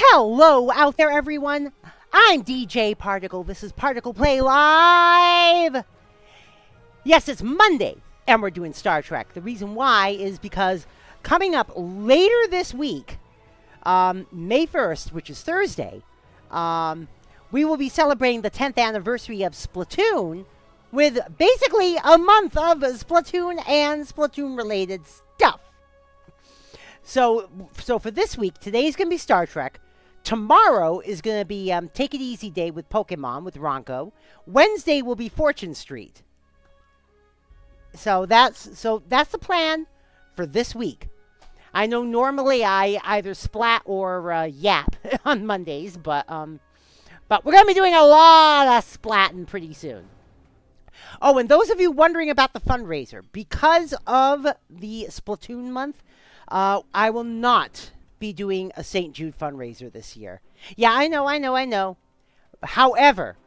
Hello out there, everyone. I'm DJ Particle. This is ParticlePlay Live. Yes, it's Monday, and we're doing Star Trek. The reason why is because coming up later this week, May 1st, which is Thursday, we will be celebrating the 10th anniversary of Splatoon with basically a month of Splatoon and Splatoon-related stuff. So for this week, today's going to be Star Trek. Tomorrow is going to be Take It Easy Day with Pokemon with Ronco. Wednesday will be Fortune Street. So that's the plan for this week. I know normally I either splat or yap on Mondays, but we're going to be doing a lot of splatting pretty soon. Oh, and those of you wondering about the fundraiser, because of the Splatoon month, I will not be doing a St. Jude fundraiser this year. Yeah, I know. However,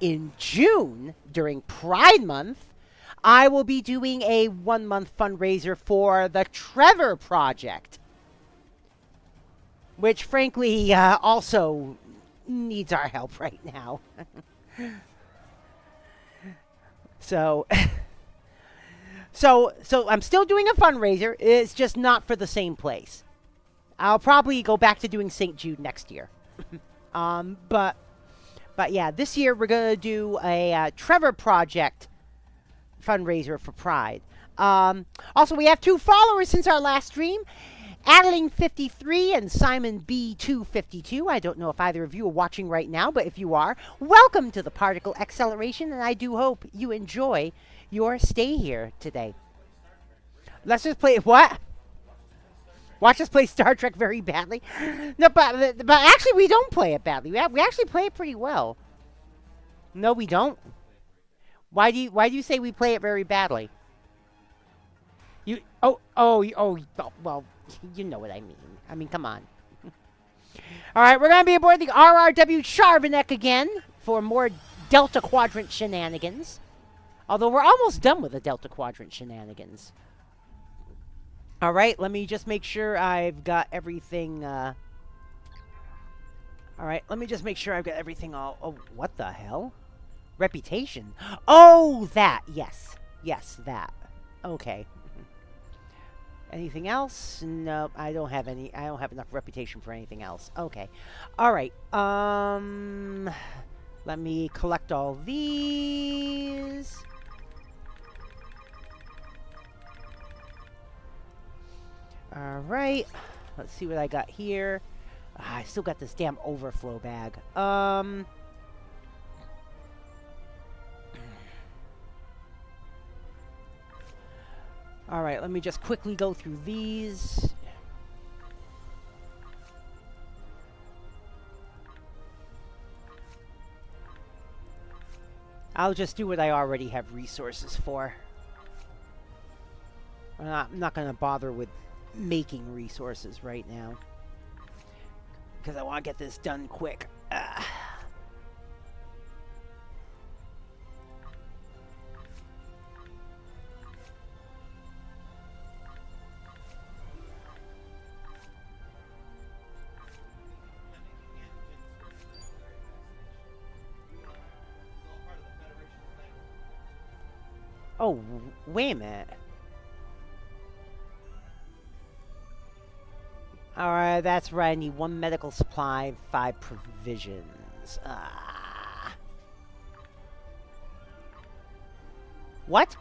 in June, during Pride Month, I will be doing a 1-month fundraiser for the Trevor Project, which frankly also needs our help right now. So I'm still doing a fundraiser. It's just not for the same place. I'll probably go back to doing St. Jude next year. But yeah, this year we're going to do a Trevor Project fundraiser for Pride. Also, we have 2 followers since our last stream. Adeling53 and Simon B252. I don't know if either of you are watching right now, but if you are, welcome to the Particle Acceleration, and I do hope you enjoy your stay here today. Let's just play what? Watch us play Star Trek very badly. No, but actually we don't play it badly. We actually play it pretty well. No, we don't. Why do you say we play it very badly? Well, you know what I mean. I mean, come on. All right, we're going to be aboard the RRW Charvanek again for more Delta Quadrant shenanigans. Although we're almost done with the Delta Quadrant shenanigans. All right, let me just make sure I've got everything. All right, let me just make sure I've got everything all. Oh, what the hell? Reputation. Oh, that. Yes, that. Okay. Anything else? No, I don't have any. I don't have enough reputation for anything else. Okay. All right. Let me collect all these. All right. Let's see what I got here. I still got this damn overflow bag. All right, let me just quickly go through these. I'll just do what I already have resources for. I'm not going to bother with making resources right now, because I want to get this done quick. Oh, wait a minute. Alright, that's right. I need 1 medical supply, 5 provisions. What?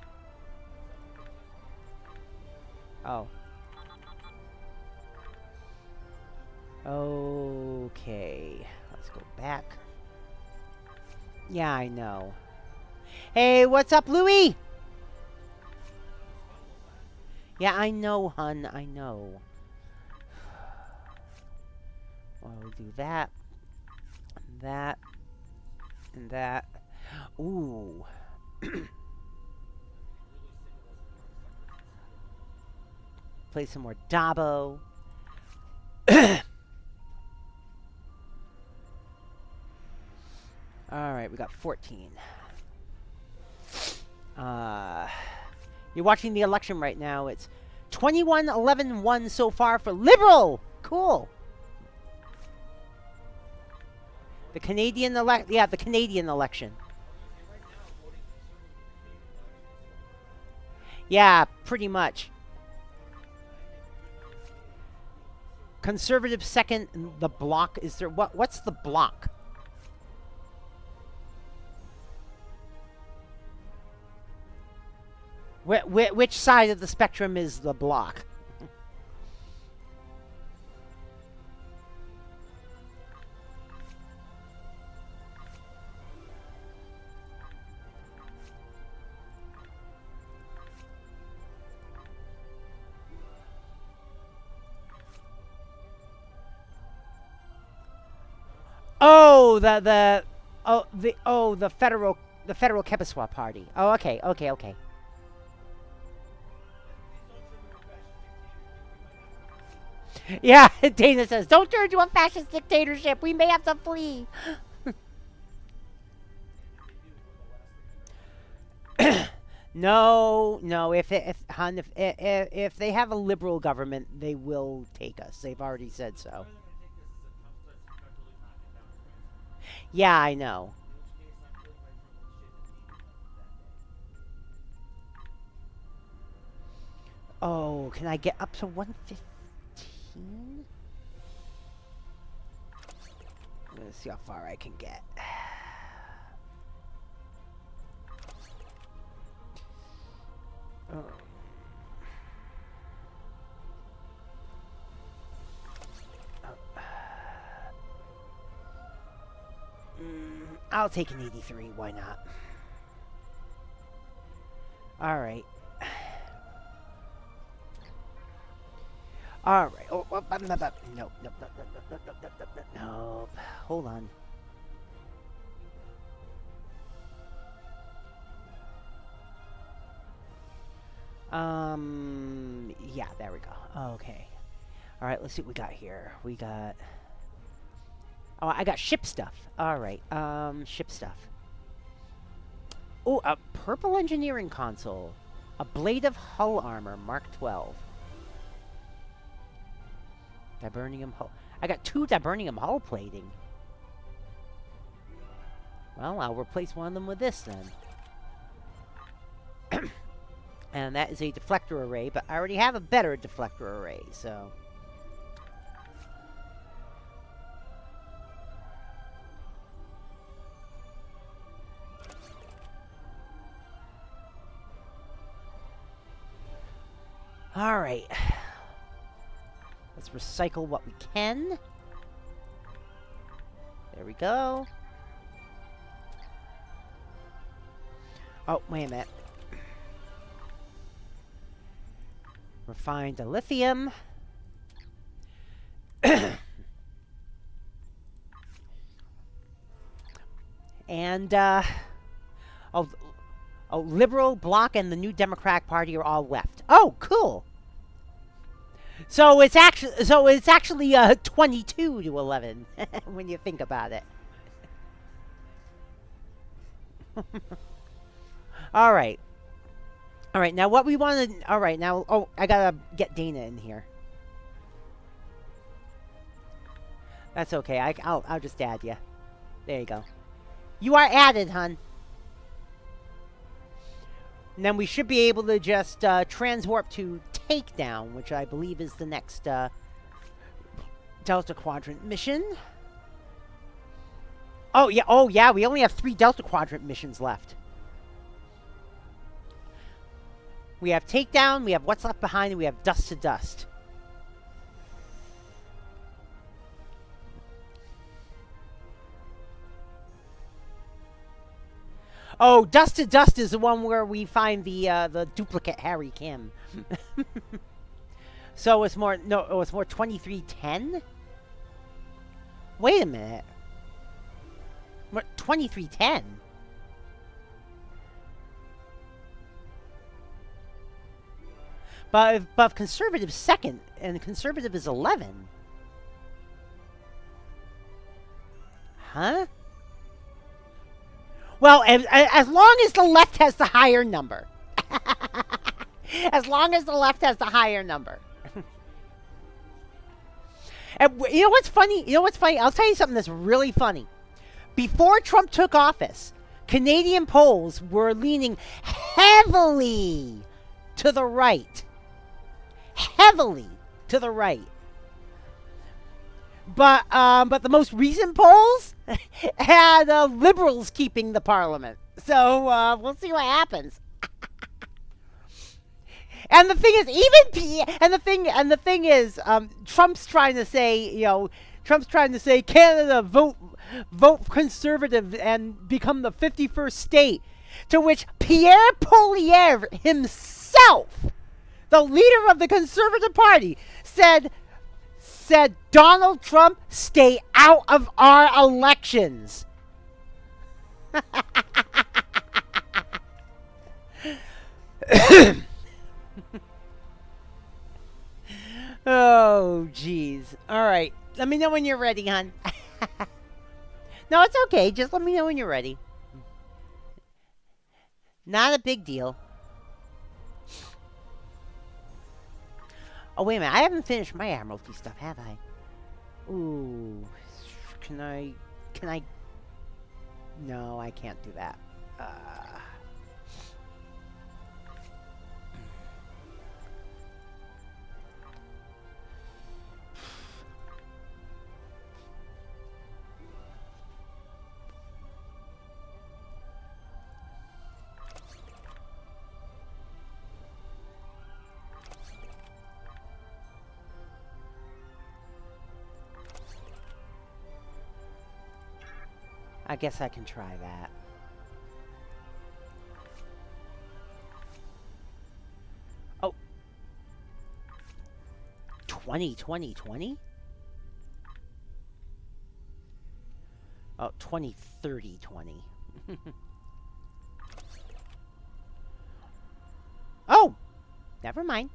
Oh. Okay. Let's go back. Yeah, I know. Hey, what's up, Louie? Yeah, I know, hun. I know. Well, we'll do that. And that. And that. Ooh. Play some more Dabo. Alright, we got 14. You're watching the election right now. It's 21-11-1 so far for Liberal. Cool. The Canadian the Canadian election. Yeah, pretty much. Conservative second, the bloc is there. What's the bloc? Which side of the spectrum is the bloc? Oh, the federal Québécois party. Oh, okay. Yeah, Dana says, "Don't turn to a fascist dictatorship. We may have to flee." No. If they have a liberal government, they will take us. They've already said so. Yeah, I know. Oh, can I get up to 115? Let's see how far I can get. Oh. I'll take an 83. Why not? All right. All right. Oh, no. Hold on. Yeah, there we go. Okay. All right, let's see what we got here. We got... Oh, I got ship stuff. All right, ship stuff. Oh, a purple engineering console. A blade of hull armor, Mark 12. Viburnum hull. I got 2 viburnum hull plating. Well, I'll replace one of them with this then. And that is a deflector array, but I already have a better deflector array, so... Alright. Let's recycle what we can. There we go. Oh, wait a minute. Refined the lithium. And, oh, Liberal Bloc and the New Democratic Party are all left. Oh, cool. So it's actually 22 to 11 when you think about it. All right. All right. Now what we want to... All right. Now... Oh, I got to get Dana in here. That's okay. I'll just add you. There you go. You are added, hun. And then we should be able to just transwarp to Takedown, which I believe is the next Delta Quadrant mission. Oh, yeah. We only have 3 Delta Quadrant missions left. We have Takedown, we have What's Left Behind, and we have Dust to Dust. Oh, Dust to Dust is the one where we find the duplicate Harry Kim. So it's more 2310. Wait a minute. 2310. But conservative second, and conservative is 11. Huh? Well, as long as the left has the higher number. As long as the left has the higher number. And you know what's funny? I'll tell you something that's really funny. Before Trump took office, Canadian polls were leaning heavily to the right. Heavily to the right. But the most recent polls had liberals keeping the parliament. So we'll see what happens. And the thing is, the thing is, Trump's trying to say, Canada vote conservative and become the 51st state. To which Pierre Poilievre himself, the leader of the Conservative Party, said Donald Trump, stay out of our elections. Oh, jeez. All right. Let me know when you're ready, hon. No, it's okay. Just let me know when you're ready. Not a big deal. Oh, wait a minute. I haven't finished my Admiralty stuff, have I? Ooh. Can I... No, I can't do that. I guess I can try that. Oh. 20. Oh, 20. Oh! Never mind.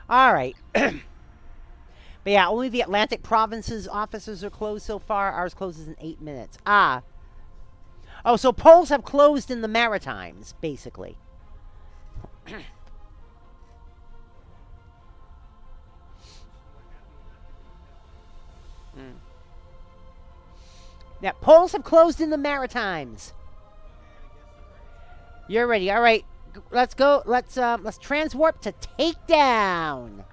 All right. But yeah, only the Atlantic provinces offices are closed so far. Ours closes in 8 minutes. Ah. Oh, so polls have closed in the Maritimes, basically. Yeah, polls have closed in the Maritimes. You're ready. All right. Let's go. Let's transwarp to Takedown.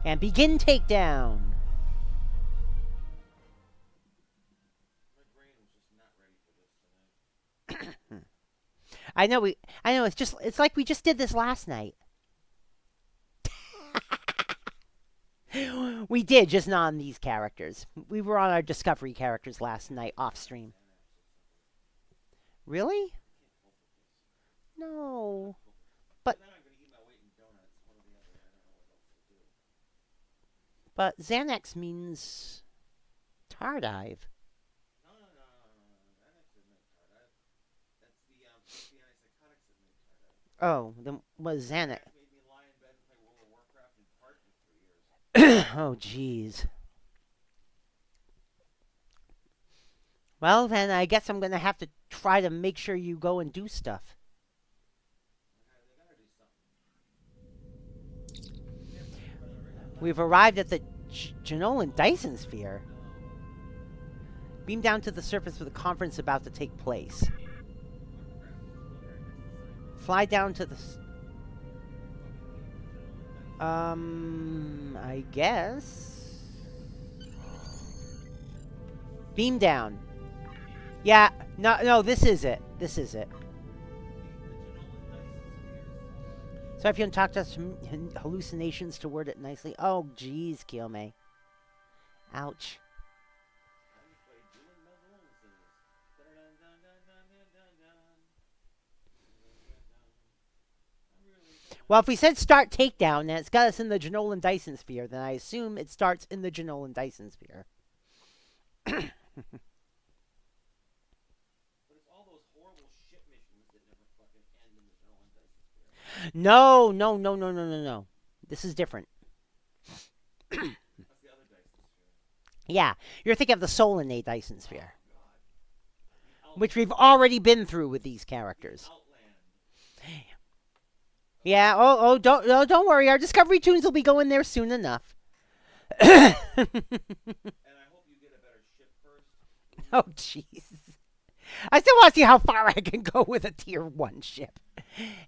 And begin takedown. I know it's like we just did this last night. We did, just not on these characters. We were on our Discovery characters last night off stream. Really? No. But Xanax means tardive. No. Xanax isn't tardive. That's the antipsychotics that make tardive. Oh, then what is Xanax? Xanax made me lie in bed and play World of Warcraft and fart for 3 years. Oh, jeez. Well, then I guess I'm going to have to try to make sure you go and do stuff. They gotta do something. We've arrived at the Janolan Dyson Sphere. Beam down to the surface for the conference about to take place. Fly down to the... I guess... Beam down. Yeah, no, this is it. This is it. So if you can talk to us from hallucinations to word it nicely. Oh, jeez, Kiyome. Ouch. Well, if we said start takedown and it's got us in the Janolan Dyson Sphere, then I assume it starts in the Janolan Dyson Sphere. But it's all those horrible shit missions that never fucking end in the Janolan Dyson Sphere. No. This is different. That's the other Dyson Sphere. Yeah, you're thinking of the Solanae Dyson Sphere. God. which we've already been through with these characters. Outland. Yeah. Don't worry. Our Discovery Tunes will be going there soon enough. And I hope you get a better ship first. Oh, jeez. I still want to see how far I can go with a Tier 1 ship.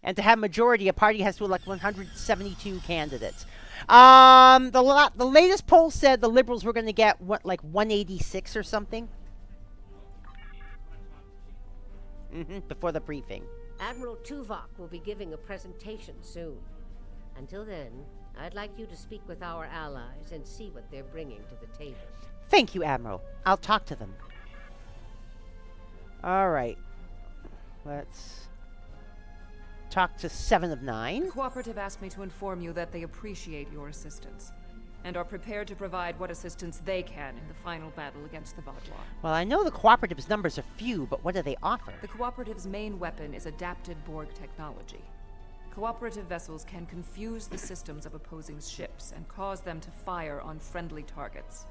And to have majority, a party has to elect 172 candidates. The latest poll said the Liberals were going to get, what, like 186 or something? Before the briefing. Admiral Tuvok will be giving a presentation soon. Until then, I'd like you to speak with our allies and see what they're bringing to the table. Thank you, Admiral. I'll talk to them. All right. Let's talk to 7 of 9. The Cooperative asked me to inform you that they appreciate your assistance and are prepared to provide what assistance they can in the final battle against the Vaadwaur. Well, I know the Cooperative's numbers are few, but what do they offer? The Cooperative's main weapon is adapted Borg technology. Cooperative vessels can confuse the systems of opposing ships and cause them to fire on friendly targets.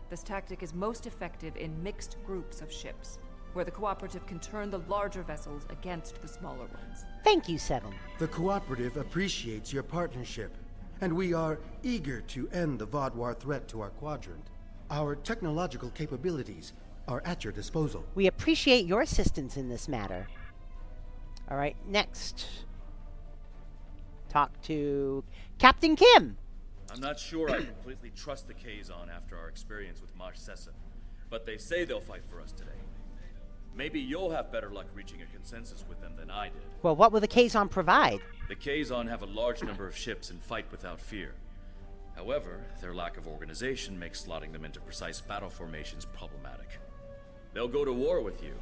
This tactic is most effective in mixed groups of ships, where the Cooperative can turn the larger vessels against the smaller ones. Thank you, 7. The Cooperative appreciates your partnership, and we are eager to end the Vaadwaur threat to our quadrant. Our technological capabilities are at your disposal. We appreciate your assistance in this matter. All right, next. Talk to Captain Kim. I'm not sure I completely trust the Kazon after our experience with Maj Sesson, but they say they'll fight for us today. Maybe you'll have better luck reaching a consensus with them than I did. Well, what will the Kazon provide? The Kazon have a large number of ships and fight without fear. However, their lack of organization makes slotting them into precise battle formations problematic. They'll go to war with you,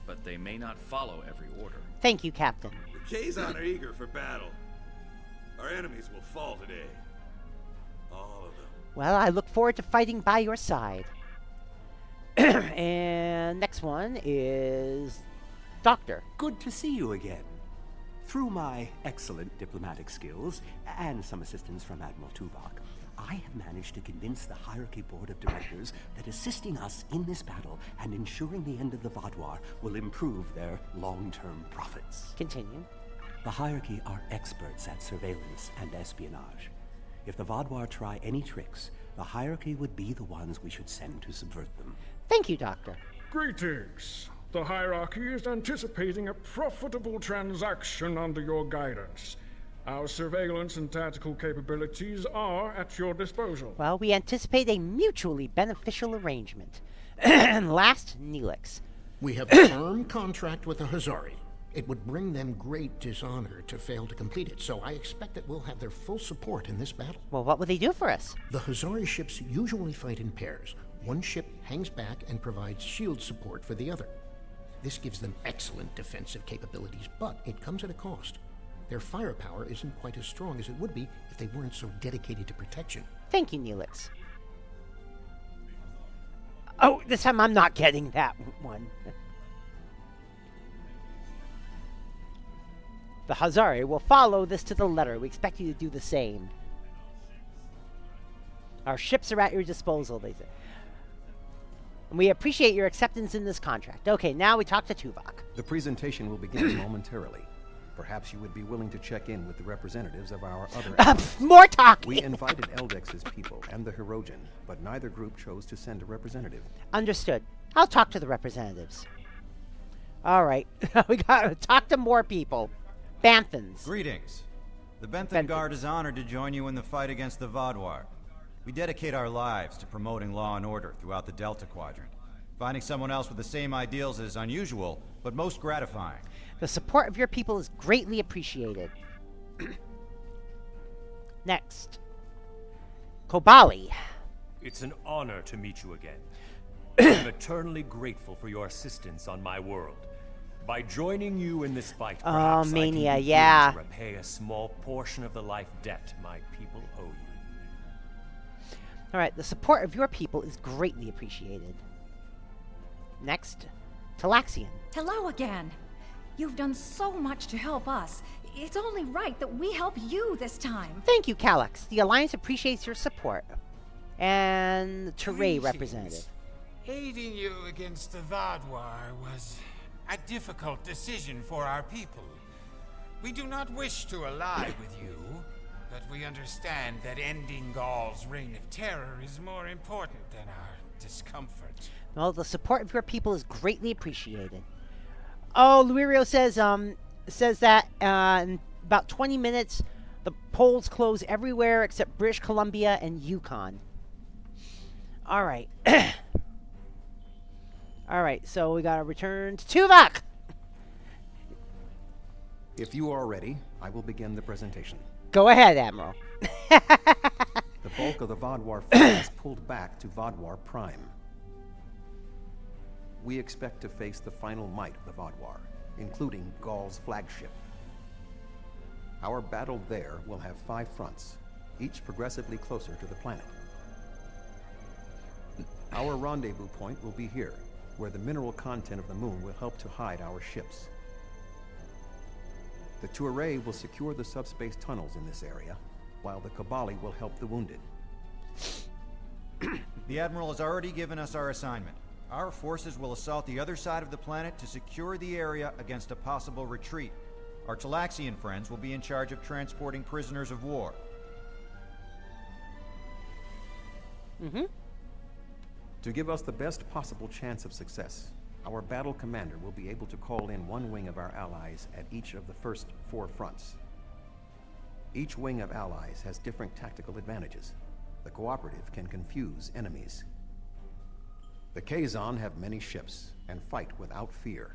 but they may not follow every order. Thank you, Captain. The Kazon are eager for battle. Our enemies will fall today. All of them. Well, I look forward to fighting by your side. And next one is Doctor. Good to see you again. Through my excellent diplomatic skills and some assistance from Admiral Tuvok, I have managed to convince the Hierarchy Board of Directors that assisting us in this battle and ensuring the end of the Vaadwaur will improve their long-term profits. Continue. The Hierarchy are experts at surveillance and espionage. If the Vaadwaur try any tricks, the Hierarchy would be the ones we should send to subvert them. Thank you, Doctor. Greetings. The Hierarchy is anticipating a profitable transaction under your guidance. Our surveillance and tactical capabilities are at your disposal. Well, we anticipate a mutually beneficial arrangement. And last, Neelix. We have a firm contract with the Hazari. It would bring them great dishonor to fail to complete it, so I expect that we'll have their full support in this battle. Well, what will they do for us? The Hazari ships usually fight in pairs. One ship hangs back and provides shield support for the other. This gives them excellent defensive capabilities, but it comes at a cost. Their firepower isn't quite as strong as it would be if they weren't so dedicated to protection. Thank you, Neelix. Oh, this time I'm not getting that one. The Hazari will follow this to the letter. We expect you to do the same. Our ships are at your disposal, they say. And we appreciate your acceptance in this contract. Okay, now we talk to Tuvok. The presentation will begin momentarily. Perhaps you would be willing to check in with the representatives of our other more talking! We invited Eldex's people and the Hirogen, but neither group chose to send a representative. Understood. I'll talk to the representatives. All right. We got to talk to more people. Banthans. Greetings. The Benthan Guard is honored to join you in the fight against the Vaadwaur. We dedicate our lives to promoting law and order throughout the Delta Quadrant. Finding someone else with the same ideals is unusual, but most gratifying. The support of your people is greatly appreciated. Next. Kobali. It's an honor to meet you again. I'm eternally grateful for your assistance on my world. By joining you in this fight, perhaps Mania, I can begin to repay a small portion of the life debt my people owe you. All right, the support of your people is greatly appreciated. Next, Talaxian. Hello again. You've done so much to help us. It's only right that we help you this time. Thank you, Calyx. The Alliance appreciates your support. And the Teray representative. Aiding you against the Vaadwaur was a difficult decision for our people. We do not wish to ally with you, but we understand that ending Gaul's reign of terror is more important than our discomfort. Well, the support of your people is greatly appreciated. Oh, Luirio says that in about 20 minutes, the polls close everywhere except British Columbia and Yukon. All right. All right, so we got to return to Tuvok. If you are ready, I will begin the presentation. Go ahead, Admiral. The bulk of the Vodwar fleet is pulled back to Vodwar Prime. We expect to face the final might of the Vodwar, including Gaul's flagship. Our battle there will have 5 fronts, each progressively closer to the planet. Our rendezvous point will be here, where the mineral content of the moon will help to hide our ships. The Tuareg will secure the subspace tunnels in this area, while the Kabali will help the wounded. The Admiral has already given us our assignment. Our forces will assault the other side of the planet to secure the area against a possible retreat. Our Talaxian friends will be in charge of transporting prisoners of war. To give us the best possible chance of success, our battle commander will be able to call in one wing of our allies at each of the first 4 fronts. Each wing of allies has different tactical advantages. The cooperative can confuse enemies. The Kazon have many ships and fight without fear.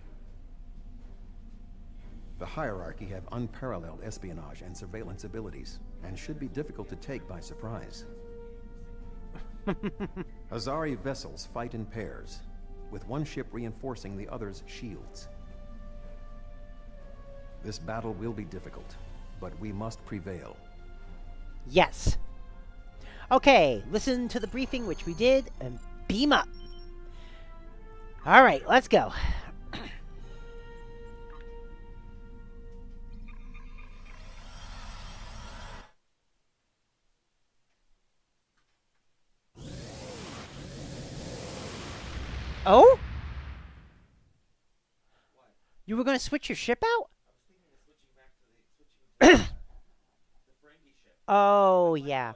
The hierarchy have unparalleled espionage and surveillance abilities and should be difficult to take by surprise. Azari vessels fight in pairs, with one ship reinforcing the other's shields. This battle will be difficult, but we must prevail. Yes. Okay, listen to the briefing, which we did, and beam up. All right, let's go. Oh? What? You were going to switch your ship out? I was thinking of switching back to the Ferengi ship. Oh, yeah.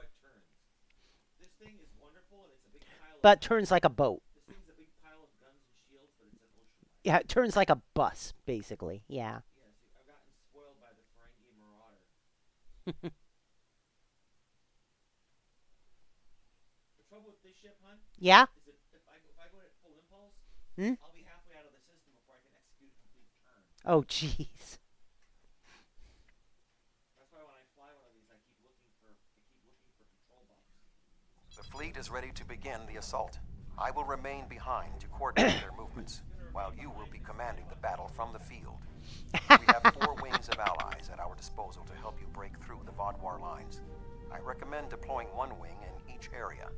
This thing is wonderful, and it's a big pile of... But it turns like a boat. This thing's a big pile of guns and shields, but it's an ocean liner. Yeah, it turns like a bus, basically. Yeah. Yeah, see, I've gotten spoiled by the Ferengi Marauder. The trouble with this ship, hon? Yeah? Is that if I go at full impulse, Hmm? I'll be halfway out of the system before I can execute a complete turn. Oh, jeez. That's why when I fly one of these, I keep looking for control buffs. The fleet is ready to begin the assault. I will remain behind to coordinate their movements, while you will be commanding the battle from the field. We have 4 wings of allies at our disposal to help you break through the Vodwar lines. I recommend deploying 1 wing in each area.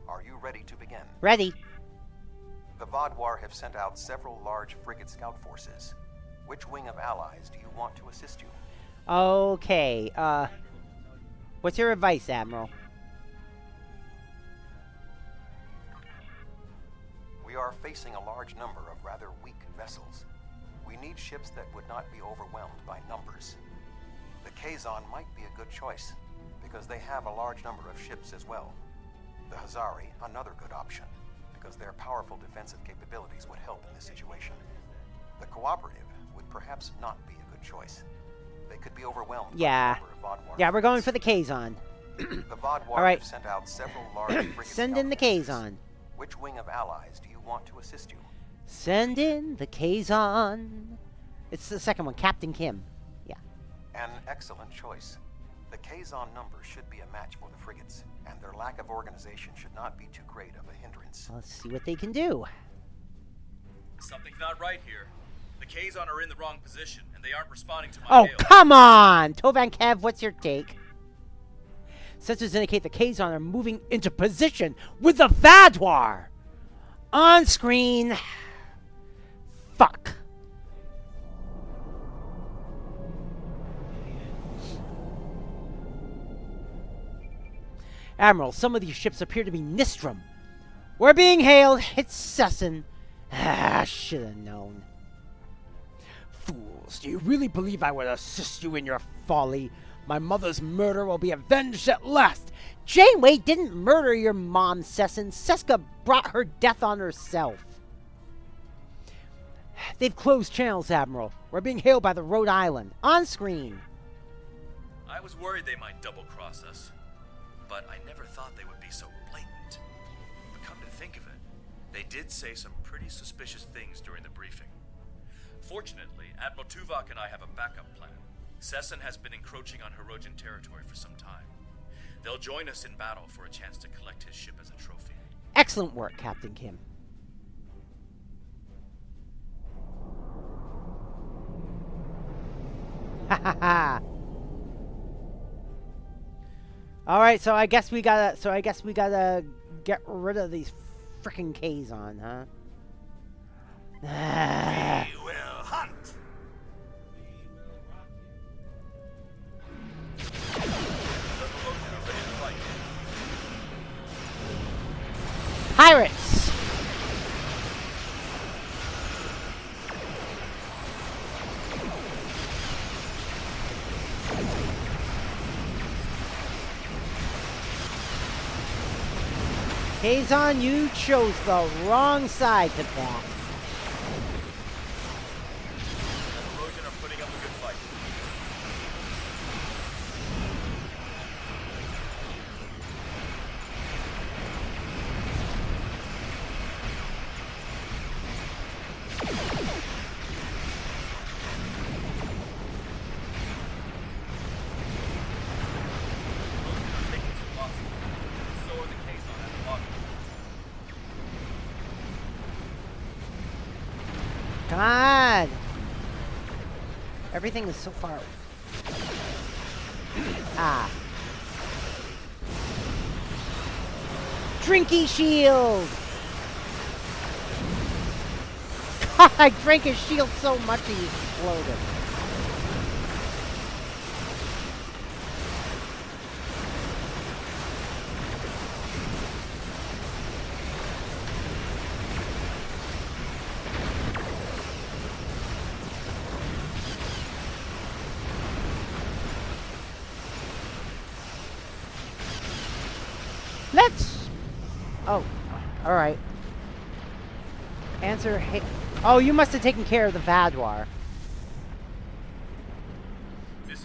Are you ready to begin? Ready. The Vodwar have sent out several large frigate scout forces. Which wing of allies do you want to assist you? Okay, what's your advice, Admiral? We are facing a large number of rather weak vessels. We need ships that would not be overwhelmed by numbers. The Kazon might be a good choice, because they have a large number of ships as well. The Hazari, another good option, because their powerful defensive capabilities would help in this situation. The Cooperative would perhaps not be a good choice. They could be overwhelmed Yeah. by the number of Vodwar Yeah, we're going frigates. for the Kazon. The Vodwar All right. have sent out several large frigate Send scout in the forces. Kazon. Which wing of allies do you want to assist you? Send in the Kazon. It's the second one, Captain Kim. Yeah. An excellent choice. The Kazon numbers should be a match for the frigates, and their lack of organization should not be too great of a hindrance. Let's see what they can do. Something's not right here. The Kazon are in the wrong position, and they aren't responding to my Oh, hail. come on! Tovan Kev, what's your take? Sensors indicate the Kazon are moving into position with the Vadwar! On screen. Fuck. Admiral, some of these ships appear to be Nistrum. We're being hailed. It's Sessin. Ah, should have known. rebels. Do you really believe I would assist you in your folly? My mother's murder will be avenged at last. Janeway didn't murder your mom, Cessin. Seska brought her death on herself. They've closed channels, Admiral. We're being hailed by the Rhode Island. On screen. I was worried they might double-cross us, but I never thought they would be so blatant. But come to think of it, they did say some pretty suspicious things during the briefing. Fortunately, Admiral Tuvok and I have a backup plan. Cessin has been encroaching on Hirogen territory for some time. They'll join us in battle for a chance to collect his ship as a trophy. Excellent work, Captain Kim. Ha ha ha. All right, so I guess we gotta get rid of these frickin' Kazon, huh? We will hunt. Pirates! Kazon, you chose the wrong side to bat. Hirogen are putting up a good fight. God! Everything is so far. Ah. Drinky shield! God, I drank his shield so much he exploded. Let's... Oh, alright. Answer... Hey. Oh, you must have taken care of the Vadwar.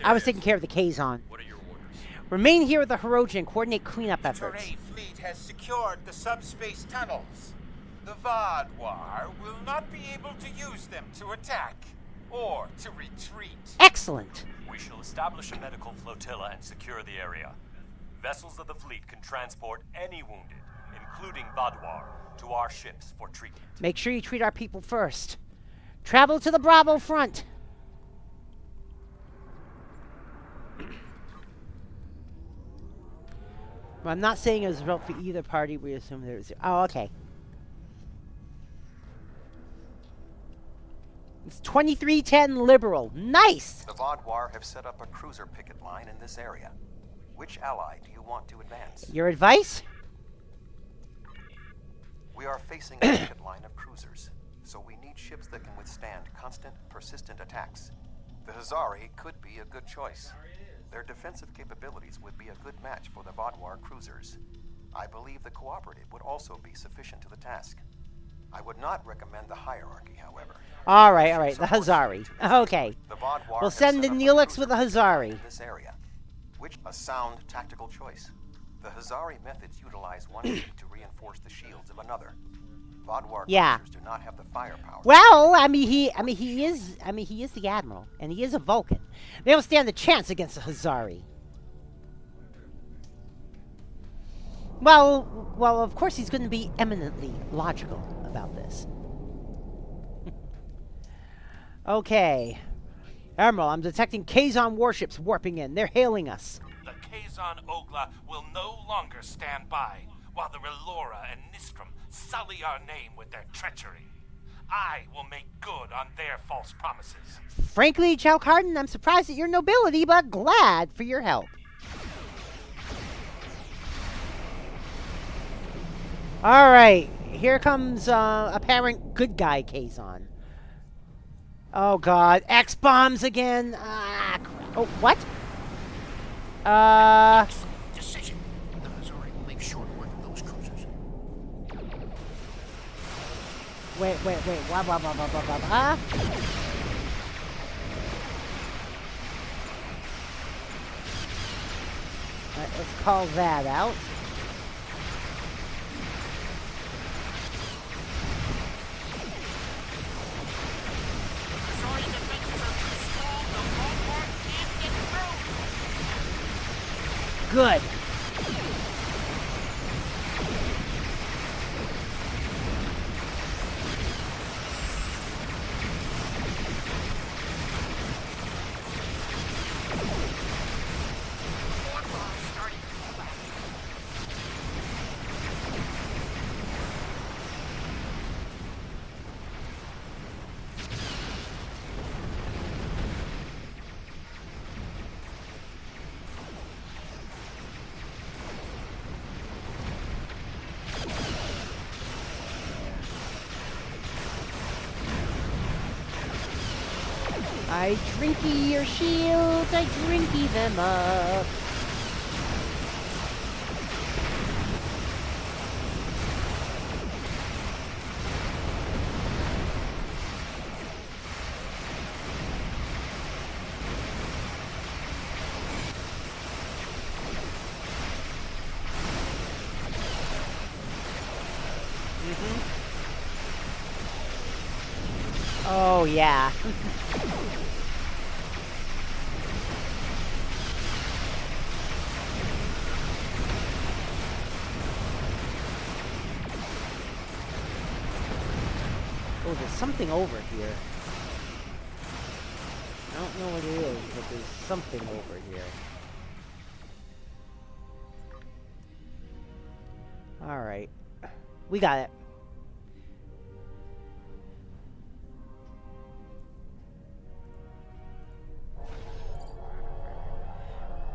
I was taking care of the Kazon. What are your orders? Remain here with the Hirogen and coordinate cleanup efforts. The Teray fleet has secured the subspace tunnels. The Vadwar will not be able to use them to attack or to retreat. Excellent! We shall establish a medical flotilla and secure the area. Vessels of the fleet can transport any wounded, including Vadwar, to our ships for treatment. Make sure you treat our people first. Travel to the Bravo front. Well, I'm not saying as well for either party. We assume there's... Oh, okay. It's 2310 Liberal. Nice! The Vadwar have set up a cruiser picket line in this area. Which ally do you want to advance? Your advice? We are facing a picket line of cruisers, so we need ships that can withstand constant, persistent attacks. The Hazari could be a good choice. Their defensive capabilities would be a good match for the Vadwar cruisers. I believe the Cooperative would also be sufficient to the task. I would not recommend the hierarchy, however. Alright, the Hazari. Okay. We'll send the Neelix with the Hazari. This area, which a sound tactical choice. The Hazari methods utilize one ship to reinforce the shields of another. Vadwar cruisers do not have the firepower. Well, he is the Admiral, and he is a Vulcan. They don't stand a chance against the Hazari. Well, of course he's going to be eminently logical about this. Okay. Admiral, I'm detecting Kazon warships warping in. They're hailing us. The Kazon Ogla will no longer stand by while the Relora and Nistrum sully our name with their treachery. I will make good on their false promises. Frankly, Chow Carden, I'm surprised at your nobility, but glad for your help. Alright, here comes apparent good guy Kazon. Oh god, X-bombs again. Ah, crap. Oh, what? Decision. The Hazari will make short work of those cruisers. Wait. What? Alright, let's call that out. Good. I drinky your shields, I drinky them up. Oh, yeah. Oh, there's something over here. I don't know what it is, but there's something over here. Alright. We got it.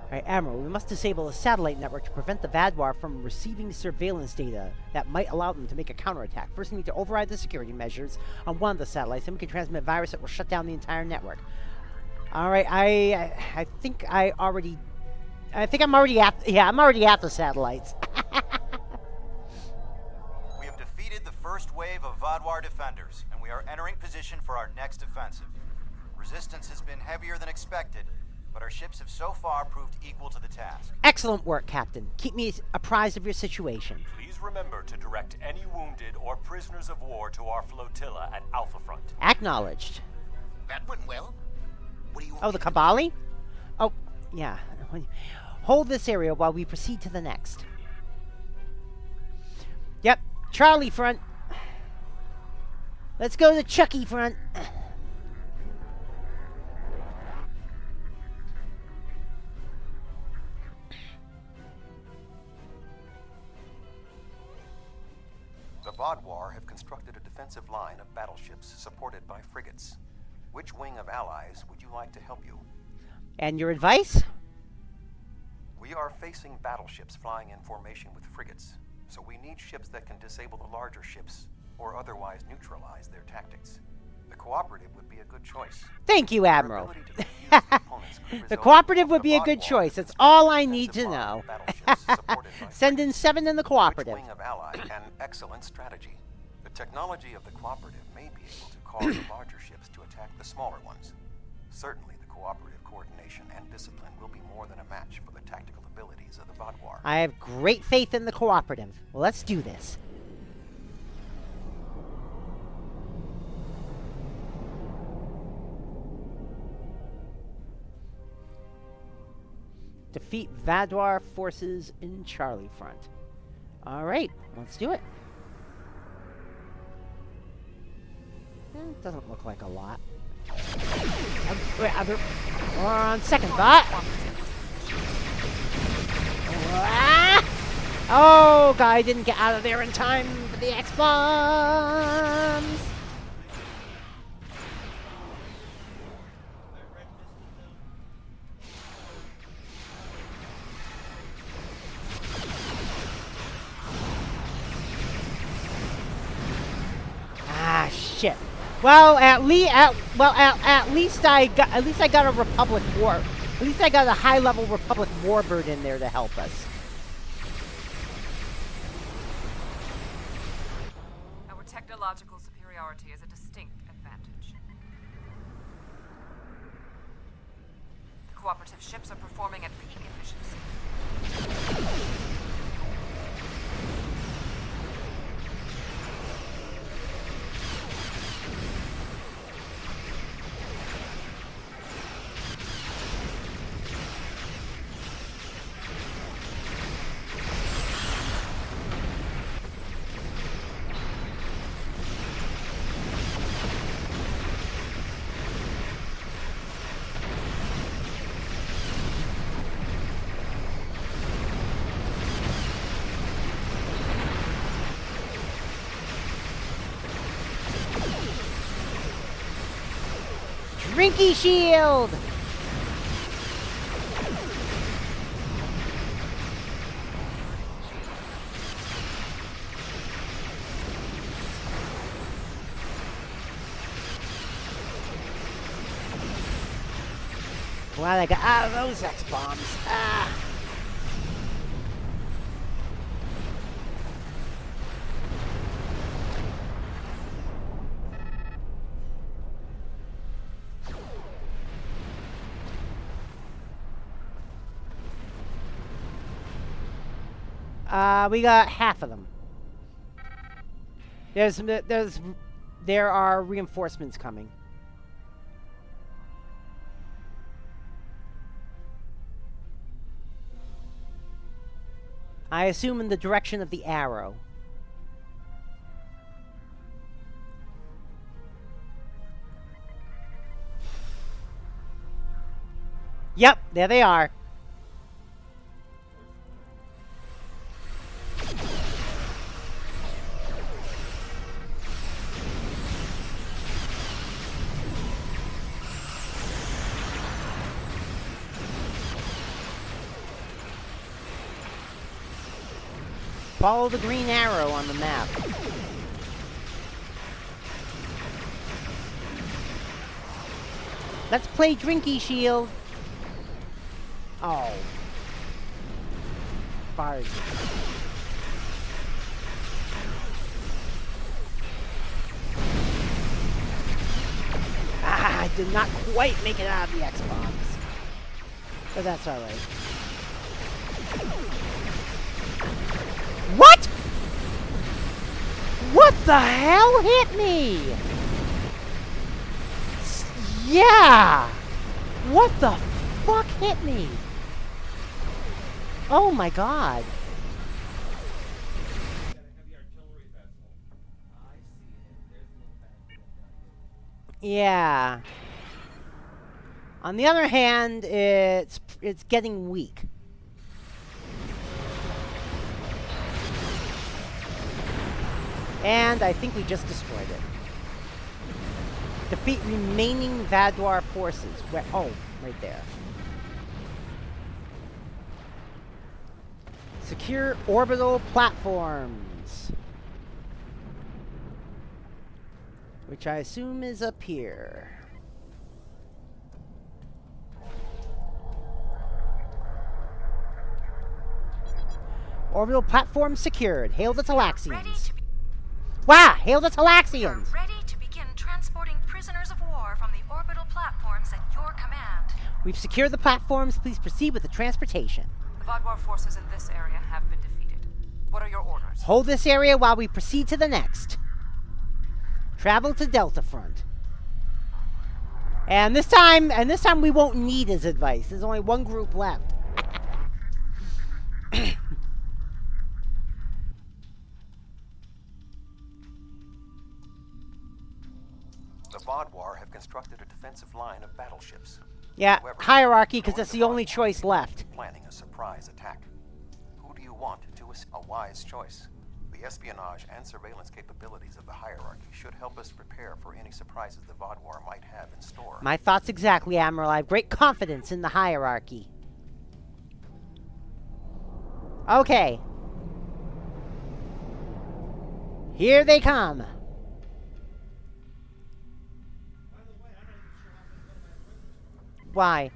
Alright, Admiral, we must disable the satellite network to prevent the Vadwar from receiving surveillance data that might allow them to make a counterattack. First, we need to override the security measures on one of the satellites, then we can transmit a virus that will shut down the entire network. Alright, I think I'm already at the satellites. We have defeated the first wave of Vadwar defenders, and we are entering position for our next offensive. Resistance has been heavier than expected, but our ships have so far proved equal to the task. Excellent work, Captain. Keep me apprised of your situation. Please remember to direct any wounded or prisoners of war to our flotilla at Alpha Front. Acknowledged. That went well. What do you want? Oh, the Kabali? Oh, yeah. Hold this area while we proceed to the next. Yep, Charlie Front. Let's go to Chucky Front. The Vadwar have constructed a defensive line of battleships supported by frigates. Which wing of allies would you like to help you? And your advice? We are facing battleships flying in formation with frigates, so we need ships that can disable the larger ships or otherwise neutralize their tactics. The Cooperative would be a good choice. Thank you, Admiral. The Cooperative would be a good choice. That's all I need to know. Send in 7 in the Cooperative. Which wing of ally? An excellent strategy. The technology of the Cooperative may be able to cause the larger ships to attack the smaller ones. Certainly, the Cooperative coordination and discipline will be more than a match for the tactical abilities of the Vadwar. I have great faith in the Cooperative. Well, let's do this. Defeat Vadwar forces in Charlie Front. Alright, let's do it. It doesn't look like a lot. On second thought. Oh, guy didn't get out of there in time for the X-bombs. Ah, shit. Well, at least I got a Republic war. At least I got a high-level Republic warbird in there to help us. Our technological superiority is a distinct advantage. The cooperative ships are performing at peak efficiency. Drinky shield! Glad I got out of those X-bombs. Ah! We got half of them. There are reinforcements coming. I assume in the direction of the arrow. Yep, there they are. Follow the green arrow on the map. Let's play Drinky Shield. Oh. Fires. Ah, I did not quite make it out of the X-bombs. But that's alright. What? What the hell hit me? Yeah! What the fuck hit me? Oh my god. Yeah. On the other hand, it's getting weak. And I think we just destroyed it. Defeat remaining Vaadwaur forces. Where? Oh, right there. Secure orbital platforms. Which I assume is up here. Orbital platform secured. Hail the Talaxians. Wow! Hail the Talaxians! Ready to begin transporting prisoners of war from the orbital platforms at your command. We've secured the platforms. Please proceed with the transportation. The Vaadwaur forces in this area have been defeated. What are your orders? Hold this area while we proceed to the next. Travel to Delta Front. And this time we won't need his advice. There's only one group left. The Vaadwaur have constructed a defensive line of battleships. Yeah, However, hierarchy, because that's the only choice left. Planning a surprise attack. Who do you want to a wise choice? The espionage and surveillance capabilities of the hierarchy should help us prepare for any surprises the Vaadwaur might have in store. My thoughts exactly, Admiral. I have great confidence in the hierarchy. Okay. Here they come. Why?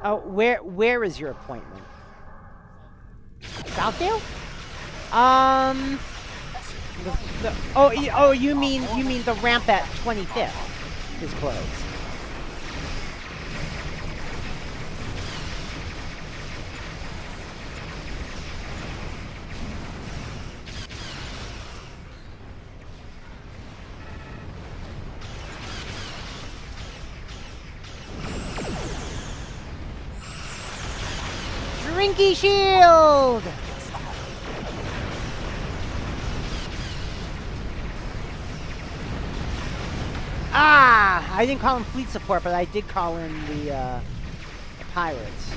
Oh, where is your appointment? Southdale? You mean the ramp at 25th is closed. Drinky shield! Ah! I didn't call him fleet support, but I did call in the pirates.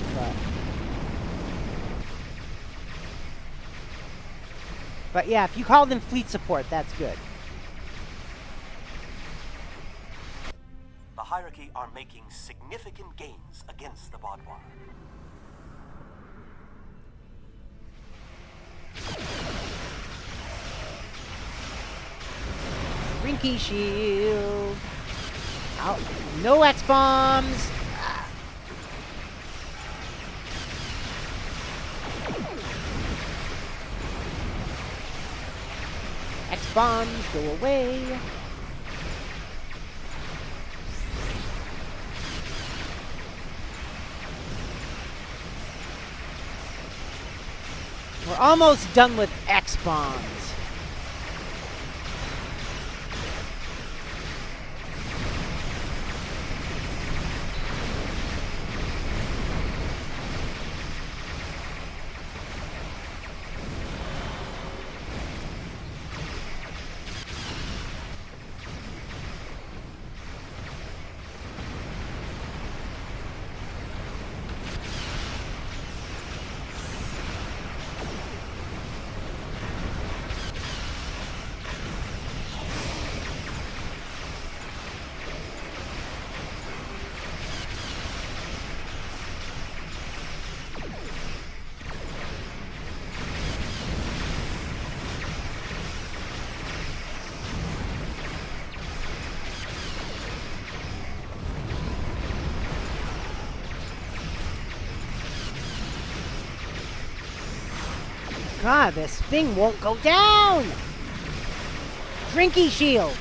But yeah, if you call them fleet support, that's good. The hierarchy are making significant gains against the Vaadwaur. Rinky shield. Oh, no X-bombs. X-bombs, go away. We're almost done with X-bombs. God, this thing won't go down! Drinky shields!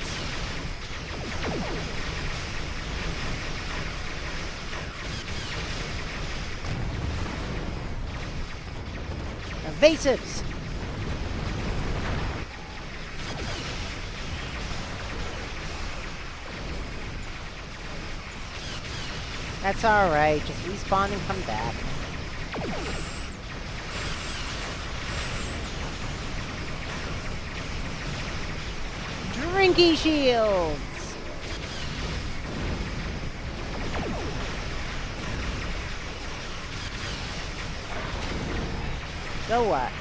Evasives! That's alright, just respawn and come back. Drinky shields! So what?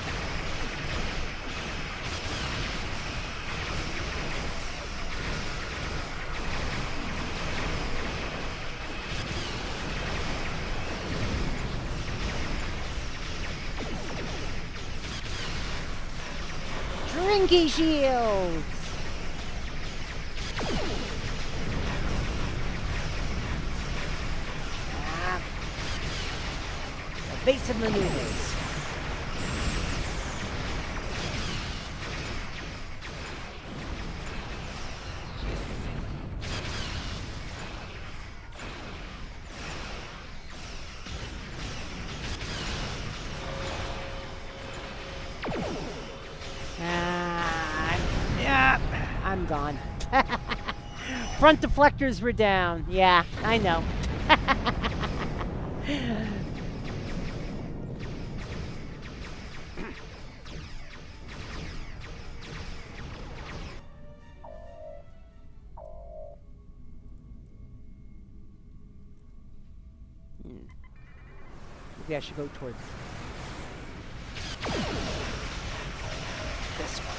Drinky shields! Evasive maneuvers. Yeah, I'm gone. Front deflectors were down. Yeah, I know. Maybe I should go towards this one.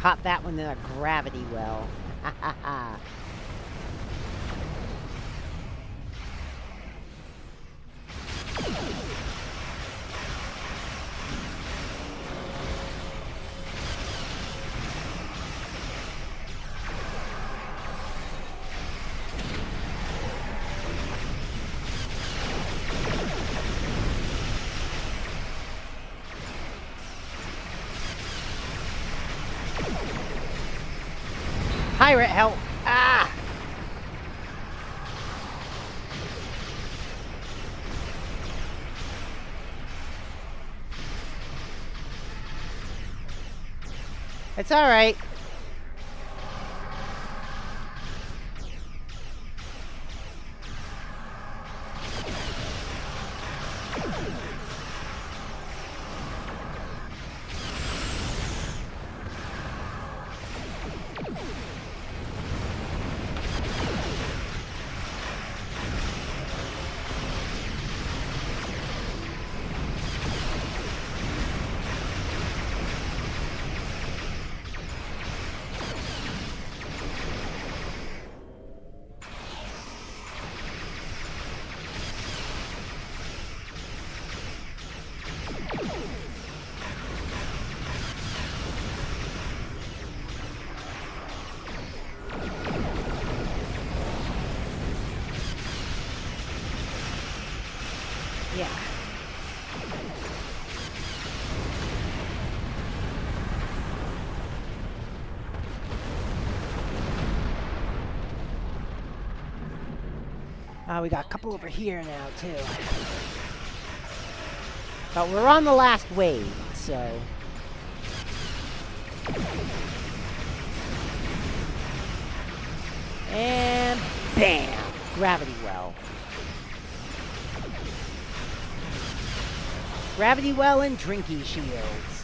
Caught that one in a gravity well. Ha ha ha. Pirate help! Ah! It's alright. Yeah. We got a couple over here now, too. But we're on the last wave, so... And bam! Gravity well. Gravity well and drinky shields.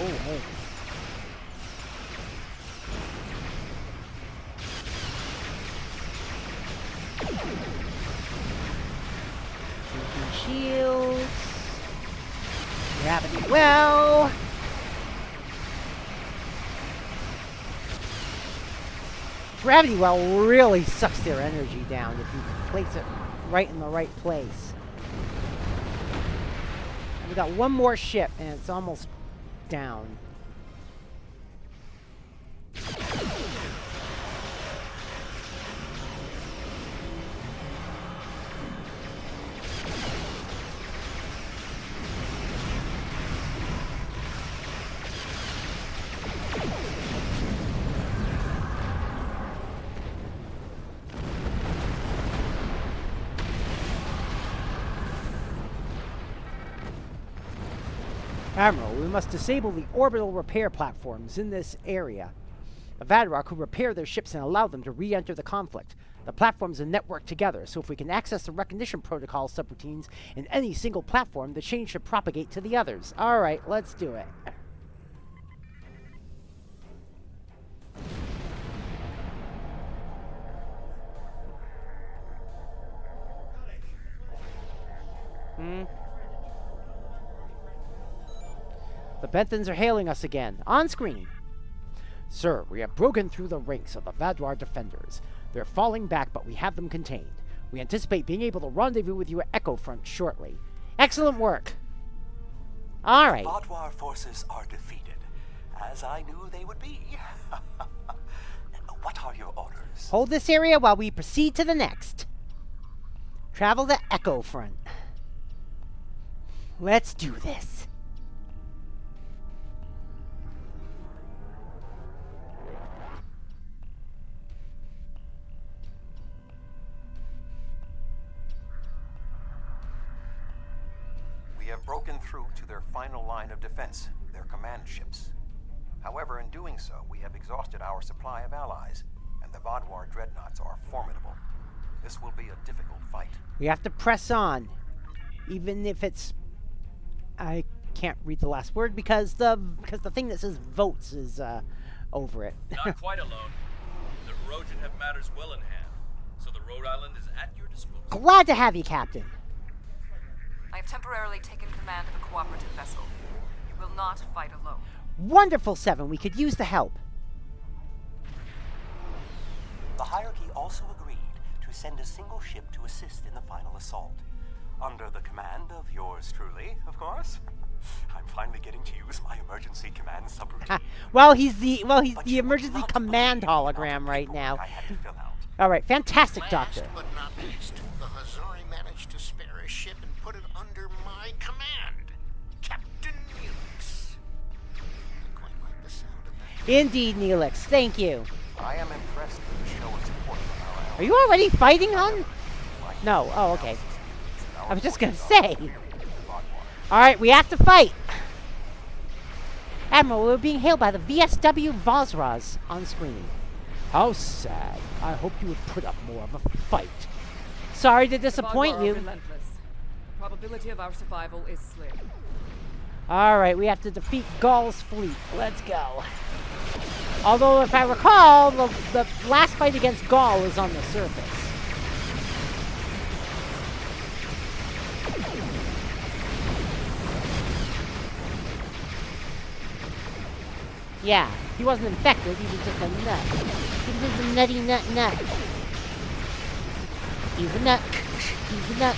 Oh, hey. Shields. Gravity well. Gravity well really sucks their energy down if you place it right in the right place. We got one more ship and it's almost down. Admiral, we must disable the orbital repair platforms in this area. The Vadrar could repair their ships and allow them to re-enter the conflict. The platforms are networked together, so if we can access the recognition protocol subroutines in any single platform, the change should propagate to the others. Alright, let's do it. The Benthans are hailing us again, on screen. Sir, we have broken through the ranks of the Vadrar defenders. They're falling back, but we have them contained. We anticipate being able to rendezvous with you at Echo Front shortly. Excellent work. All right. The Vadrar forces are defeated, as I knew they would be. What are your orders? Hold this area while we proceed to the next. Travel to Echo Front. Let's do this. We have broken through to their final line of defense, their command ships. However, in doing so, we have exhausted our supply of allies, and the Vodwar dreadnoughts are formidable. This will be a difficult fight. We have to press on, even if it's... I can't read the last word because the thing that says votes is over it. Not quite alone. The Rhojan have matters well in hand, so the Rhode Island is at your disposal. Glad to have you, Captain. I have temporarily taken command of a cooperative vessel. You will not fight alone. Wonderful, Seven. We could use the help. The hierarchy also agreed to send a single ship to assist in the final assault. Under the command of yours truly, of course. I'm finally getting to use my emergency command subroutine. Well, he's the emergency command hologram right now. All right, fantastic, Doctor. Last but not least, the Hazari managed to spare a ship and put it under my command. Captain Neelix. I quite like the sound of that. Indeed, Neelix. Thank you. I am impressed with the show of support from our allies. Are you already fighting, hon? No. Oh, okay. I was just going to say. All right, we have to fight. Admiral, we're being hailed by the VSW Vosraz on screen. How sad. I hope you would put up more of a fight. Sorry to disappoint you. Relentless. The probability of our survival is slim. All right, we have to defeat Gaul's fleet. Let's go. Although, if I recall, the last fight against Gaul was on the surface. Yeah, he wasn't infected, he was just a nut. He was just a nutty nut. He's a nut. He's a nut.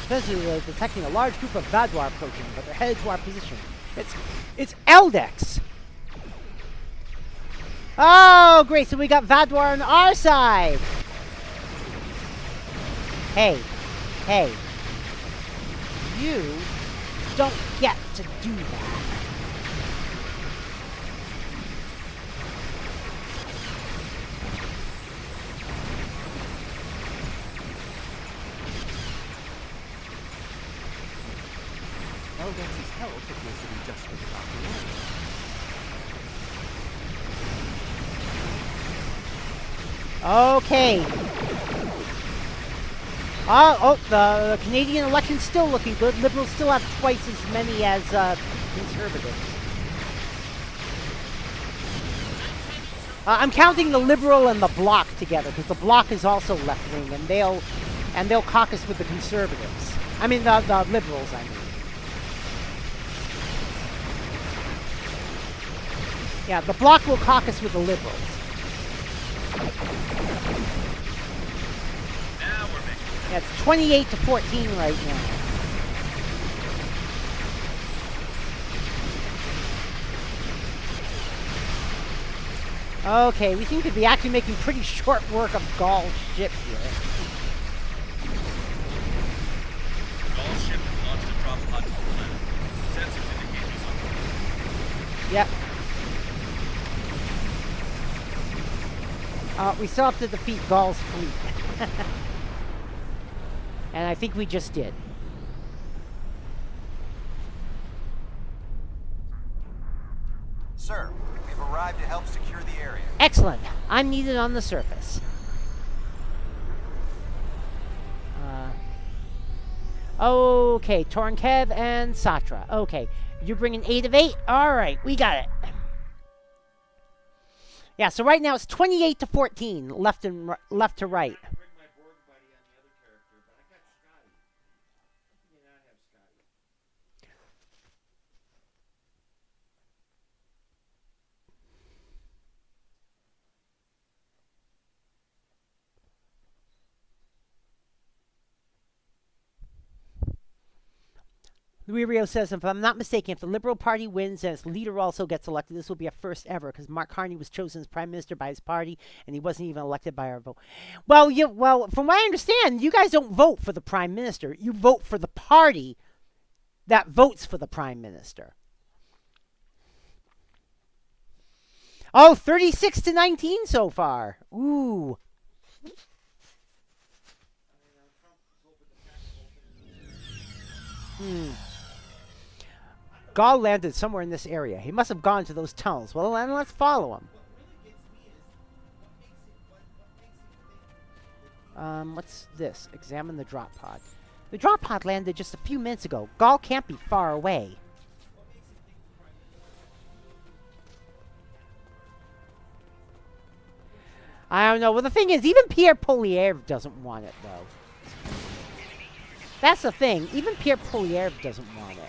Especially detecting a large group of Vadwar approaching, but they're headed to our position. It's Eldex! Oh, great, so we got Vadwar on our side! Hey. You don't get to do that. Eldex's help appears to be just what the Okay. The Canadian election's still looking good. Liberals still have twice as many as Conservatives. I'm counting the Liberal and the Bloc together because the Bloc is also left-wing, and they'll caucus with the Conservatives. I mean the Liberals. I mean. Yeah, the Bloc will caucus with the Liberals. Yeah, it's 28-14 right now. Okay, we seem to be actually making pretty short work of Gaul's ship here. Gaul's ship has launched a drop pod to the planet. Sensors indicate he's on board. Yep. We still have to defeat Gaul's fleet. And I think we just did. Sir, we've arrived to help secure the area. Excellent. I'm needed on the surface. Okay, Tornkev and Satra. Okay, you're bringing 8 of 8? Alright, we got it. Yeah, so right now it's 28-14, left to right. Louis Rio says, if I'm not mistaken, if the Liberal Party wins and its leader also gets elected, this will be a first ever, because Mark Carney was chosen as Prime Minister by his party, and he wasn't even elected by our vote. Well, from what I understand, you guys don't vote for the Prime Minister. You vote for the party that votes for the Prime Minister. Oh, 36 to 19 so far. Ooh. Gaul landed somewhere in this area. He must have gone to those tunnels. Well, then let's follow him. What's this? Examine the drop pod. The drop pod landed just a few minutes ago. Gaul can't be far away. I don't know. Well, the thing is, even Pierre Poliev doesn't want it, though. That's the thing. Even Pierre Poliev doesn't want it.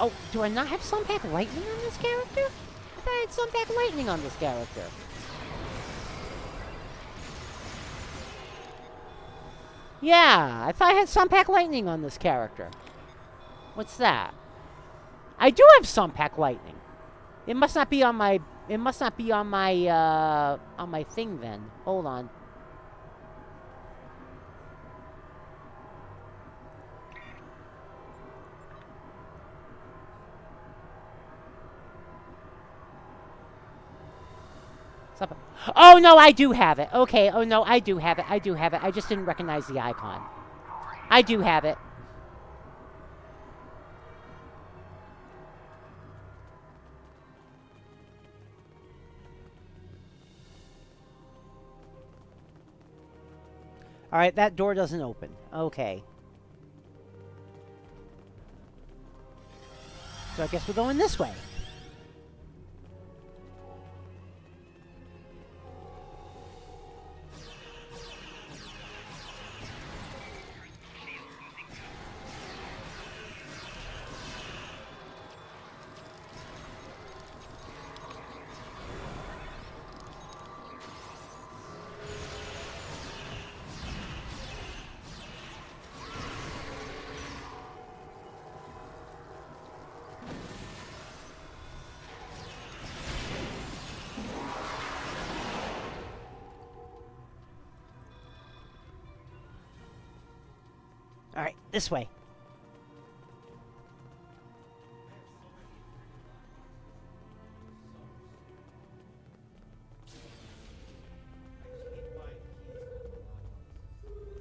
Oh, do I not have Sunpack Lightning on this character? I thought I had Sunpack Lightning on this character. Yeah, I thought I had Sunpack Lightning on this character. What's that? I do have Sunpack Lightning. It must not be on my. It must not be on my thing then. Hold on. Oh no, I do have it. Okay. Oh no, I do have it. I do have it. I just didn't recognize the icon. I do have it. All right, that door doesn't open. Okay. So I guess we're going this way. All right, this way.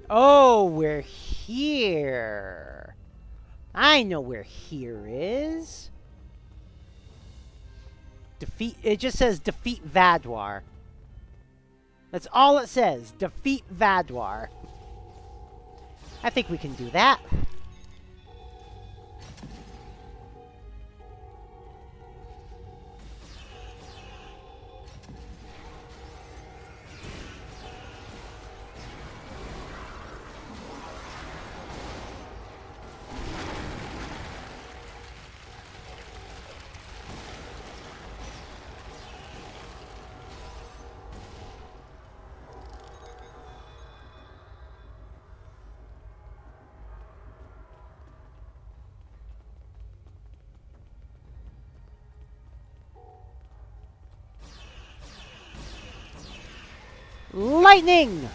Oh, we're here. I know where here is. Defeat. It just says defeat Vadwar. That's all it says. Defeat Vadwar. I think we can do that. Lightning!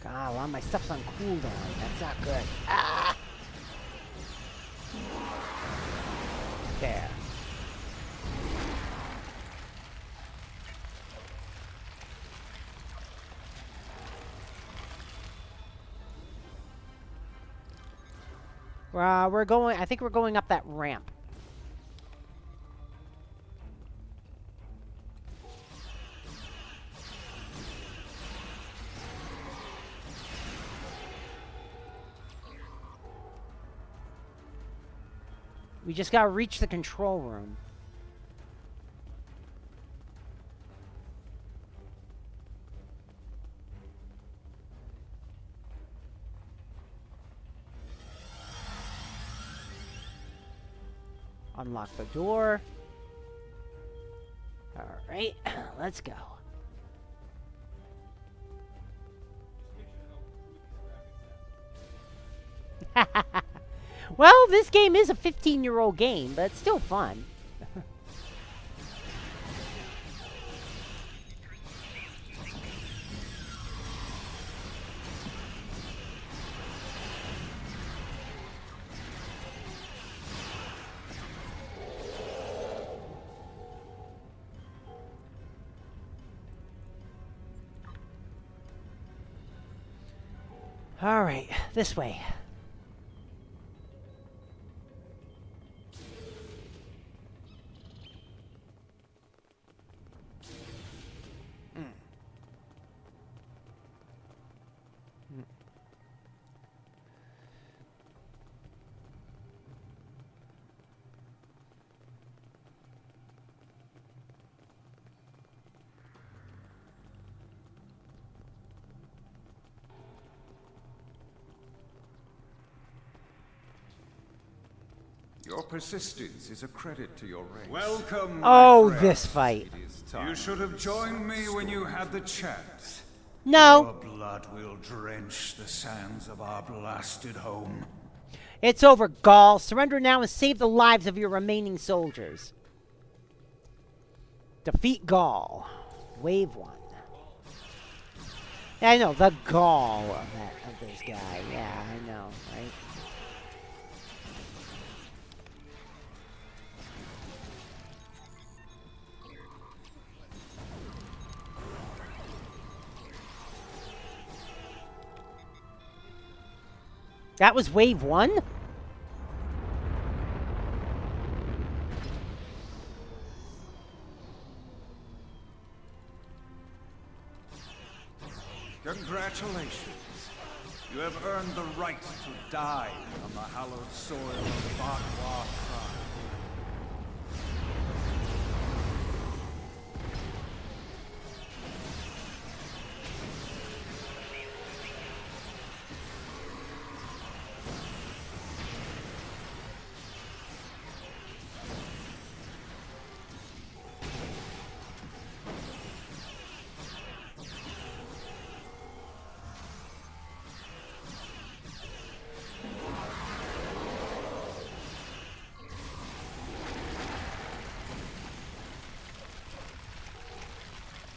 God, a lot of my stuff's on cooldown. That's not good. Ah! There. We're going, I think we're going up that ramp. We just gotta reach the control room. Unlock the door. Alright, let's go. Well, this game is a 15-year-old game, but it's still fun. All right, this way. Your persistence is a credit to your race. Welcome, Oh, my this friends. fight. You should have joined me when you had the chance. No. Your blood will drench the sands of our blasted home. It's over, Gaul. Surrender now and save the lives of your remaining soldiers. Defeat Gaul. Wave 1. Yeah, I know, the Gaul of this guy. Yeah, I know, right? That was wave 1? Congratulations. You have earned the right to die on the hallowed soil of the Vaudois tribe.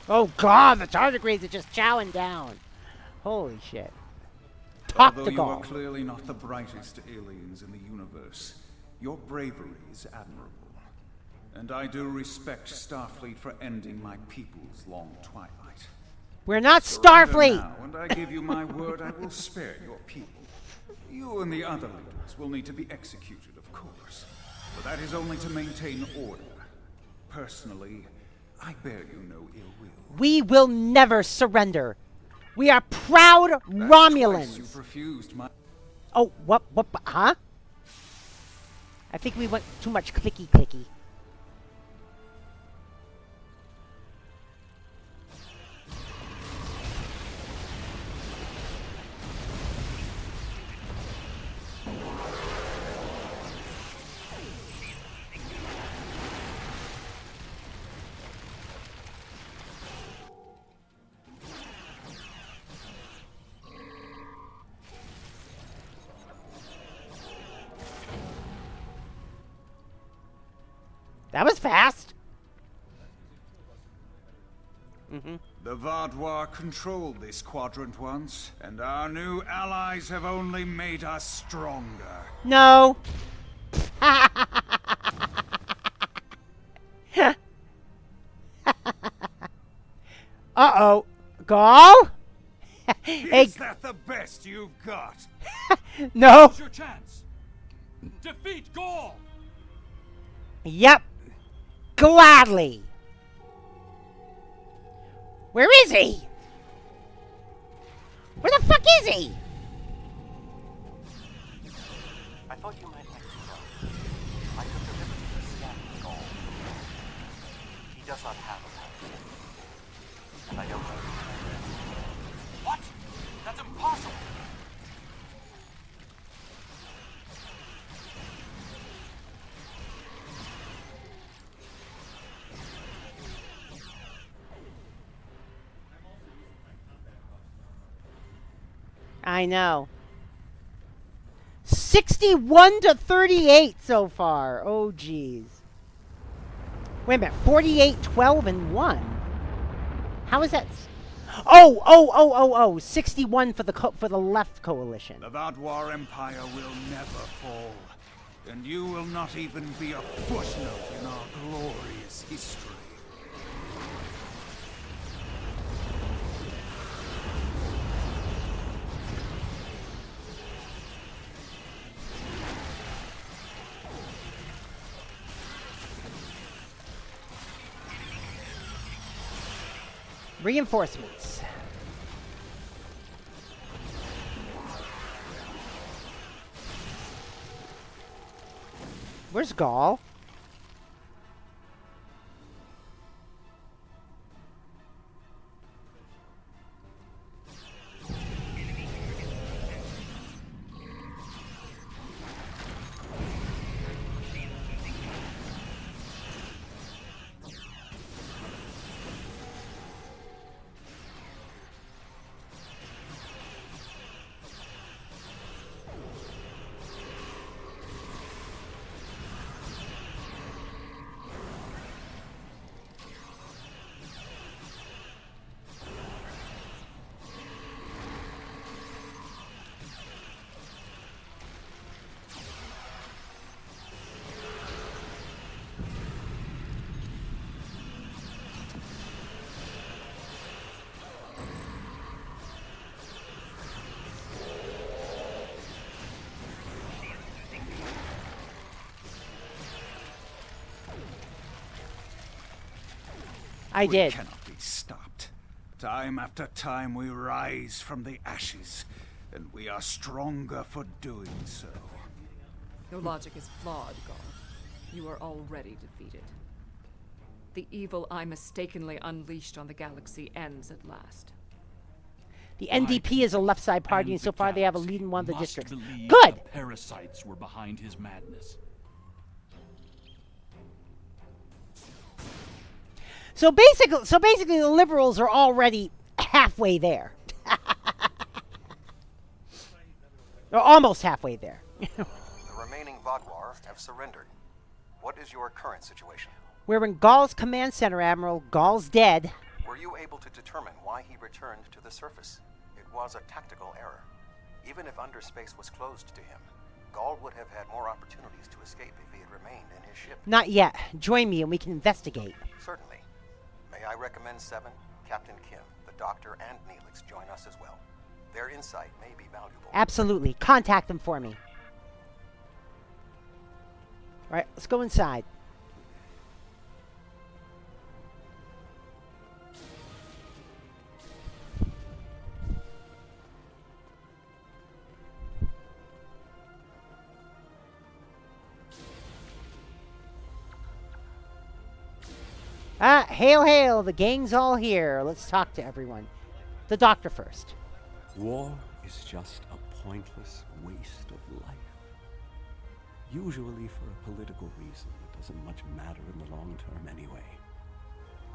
Oh god, the tardigrades are just chowing down. Holy shit. Talk Although to you Gaul. are clearly not the brightest aliens in the universe, your bravery is admirable. And I do respect Starfleet for ending my people's long twilight. We're not Surrender Starfleet! now, and I give you my word I will spare your people. You and the other leaders will need to be executed, of course. But that is only to maintain order. Personally, I bear you no ill will. We will never surrender. We are proud Romulans. You've refused my... Oh, what, huh? I think we went too much clicky-clicky. That was fast. The Vaudois controlled this quadrant once, and our new allies have only made us stronger. No. Uh-oh. Gaul? Is that the best you've got? No. Now's your chance. Defeat Gaul. Yep. Gladly. Where is he? Where the fuck is he? I thought you might like to know. I took the liberty to scan the goal. He does not have a pattern. And I don't know. What? That's impossible. I know. 61 to 38 so far. Oh, geez. Wait a minute. 48, 12, and 1. How is that? 61 for the left coalition. The Vadwar Empire will never fall, and you will not even be a footnote in our glorious history. Reinforcements. Where's Gaul? I did. We cannot be stopped. Time after time we rise from the ashes, and we are stronger for doing so. Your logic is flawed, Gaul. You are already defeated. The evil I mistakenly unleashed on the galaxy ends at last. The NDP is a left side party, and so far they have a lead in one of the districts. Good! The parasites were behind his madness. So basically, the liberals are already halfway there. Or almost halfway there. The remaining Vadwar have surrendered. What is your current situation? We're in Gaul's command center, Admiral. Gaul's dead. Were you able to determine why he returned to the surface? It was a tactical error. Even if underspace was closed to him, Gaul would have had more opportunities to escape if he had remained in his ship. Not yet. Join me and we can investigate. Certainly. May I recommend Seven, Captain Kim, the Doctor, and Neelix join us as well. Their insight may be valuable. Absolutely. Contact them for me. All right, let's go inside. Ah, hail, hail, the gang's all here. Let's talk to everyone. The Doctor first. War is just a pointless waste of life. Usually for a political reason, it doesn't much matter in the long term anyway.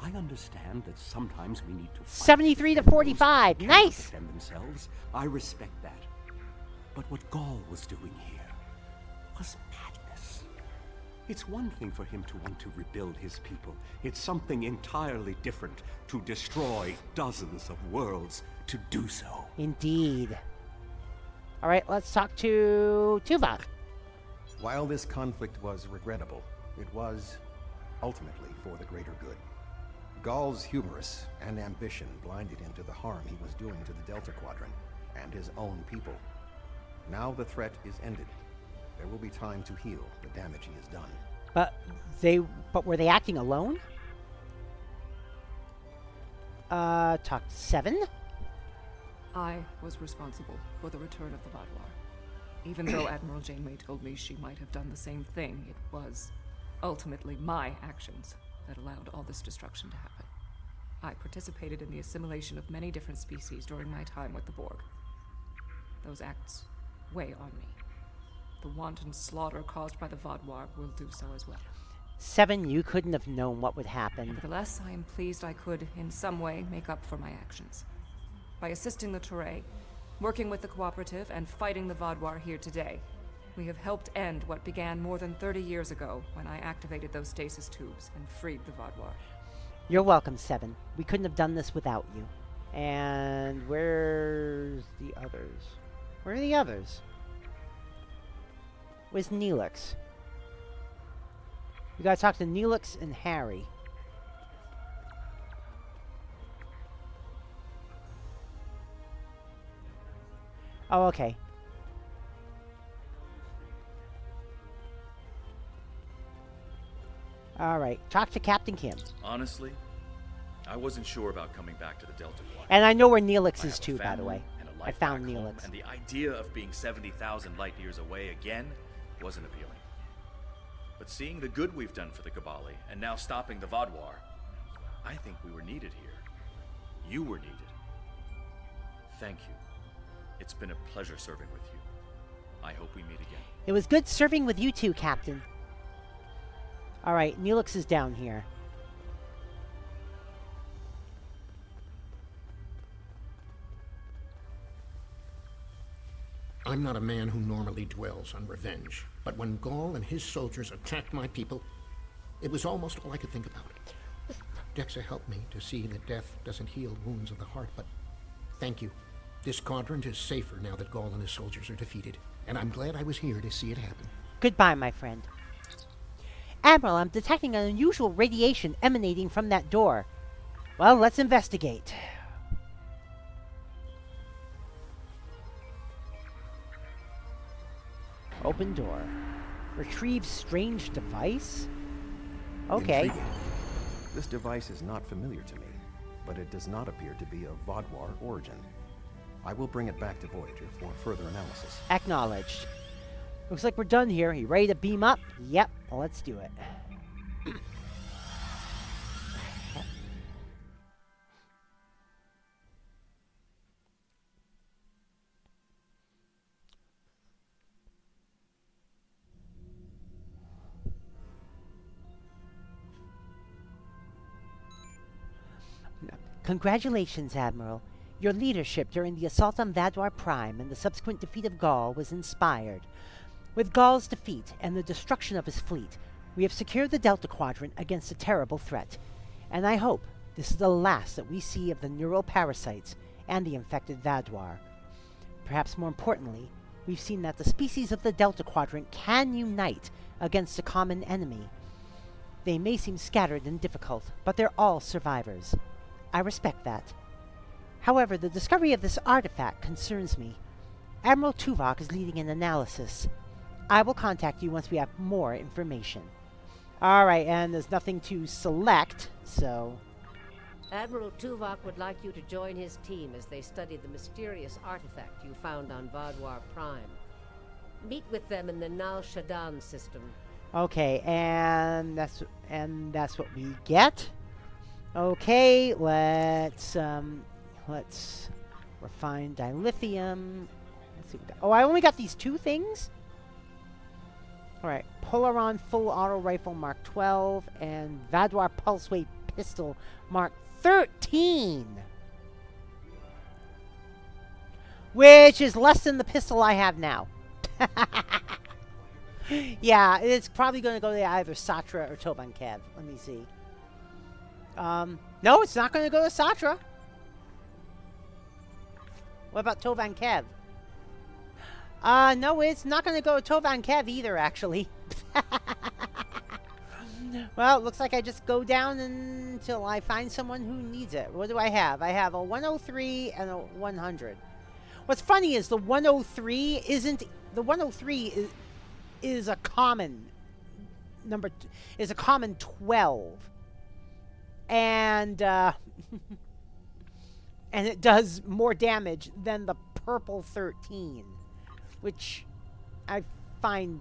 I understand that sometimes we need to fight 73 to 45. Nice. Defend themselves. I respect that. But what Gaul was doing here was madness. It's one thing for him to want to rebuild his people. It's something entirely different to destroy dozens of worlds to do so. Indeed. All right, let's talk to Tuvok. While this conflict was regrettable, it was ultimately for the greater good. Gaul's hubris and ambition blinded him to the harm he was doing to the Delta Quadrant and his own people. Now the threat is ended. There will be time to heal the damage he has done. But were they acting alone? Talk to Seven. I was responsible for the return of the Vadwar. Even though Admiral Janeway told me she might have done the same thing, it was ultimately my actions that allowed all this destruction to happen. I participated in the assimilation of many different species during my time with the Borg. Those acts weigh on me. The wanton slaughter caused by the Vadwar will do so as well. Seven, you couldn't have known what would happen. Nevertheless, I am pleased I could, in some way, make up for my actions. By assisting the Toray, working with the Cooperative, and fighting the Vadwar here today, We have helped end what began more than 30 years ago when I activated those stasis tubes and freed the Vaadwaur. You're welcome, Seven. We couldn't have done this without you. And where's the others? Where are the others? Where's Neelix? We gotta talk to Neelix and Harry. Oh, okay. Alright, talk to Captain Kim. Honestly, I wasn't sure about coming back to the Delta Quadrant. And I know where Neelix is too, by the way. I found Neelix. And the idea of being 70,000 light years away again wasn't appealing. But seeing the good we've done for the Kabali, and now stopping the Vaadwaur, I think we were needed here. You were needed. Thank you. It's been a pleasure serving with you. I hope we meet again. It was good serving with you too, Captain. Alright, Neelix is down here. I'm not a man who normally dwells on revenge, but when Gaul and his soldiers attacked my people, it was almost all I could think about. Dexa helped me to see that death doesn't heal wounds of the heart, but thank you. This quadrant is safer now that Gaul and his soldiers are defeated, and I'm glad I was here to see it happen. Goodbye, my friend. Admiral, I'm detecting an unusual radiation emanating from that door. Well, let's investigate. Open door. Retrieve strange device? Okay. Intriguing. This device is not familiar to me, but it does not appear to be of Vaadwaur origin. I will bring it back to Voyager for further analysis. Acknowledged. Looks like we're done here. You ready to beam up? Yep, well, let's do it. Congratulations, Admiral. Your leadership during the assault on Vaadwaur Prime and the subsequent defeat of Gaul was inspired. With Gaul's defeat and the destruction of his fleet, we have secured the Delta Quadrant against a terrible threat. And I hope this is the last that we see of the neural parasites and the infected Vaadwaur. Perhaps more importantly, we've seen that the species of the Delta Quadrant can unite against a common enemy. They may seem scattered and difficult, but they're all survivors. I respect that. However, the discovery of this artifact concerns me. Admiral Tuvok is leading an analysis. I will contact you once we have more information. Alright, and there's nothing to select, so... Admiral Tuvok would like you to join his team as they study the mysterious artifact you found on Vaadwaur Prime. Meet with them in the Nal Shadan system. Okay, and that's what we get. Okay, let's refine dilithium. Let's see. Oh, I only got these two things? Alright, Polaron Full Auto Rifle Mark 12 and Vaadwaur Pulse Wave Pistol Mark 13. Which is less than the pistol I have now. Yeah, it's probably going to go to either Satra or Tovan Kev. Let me see. No, it's not going to go to Satra. What about Tovan Kev? No, it's not going to go to Tovan Kev either, actually. Well, it looks like I just go down until I find someone who needs it. What do I have? I have a 103 and a 100. What's funny is the 103 isn't... The 103 is a common number... Is a common 12. And, and it does more damage than the purple 13. Which I find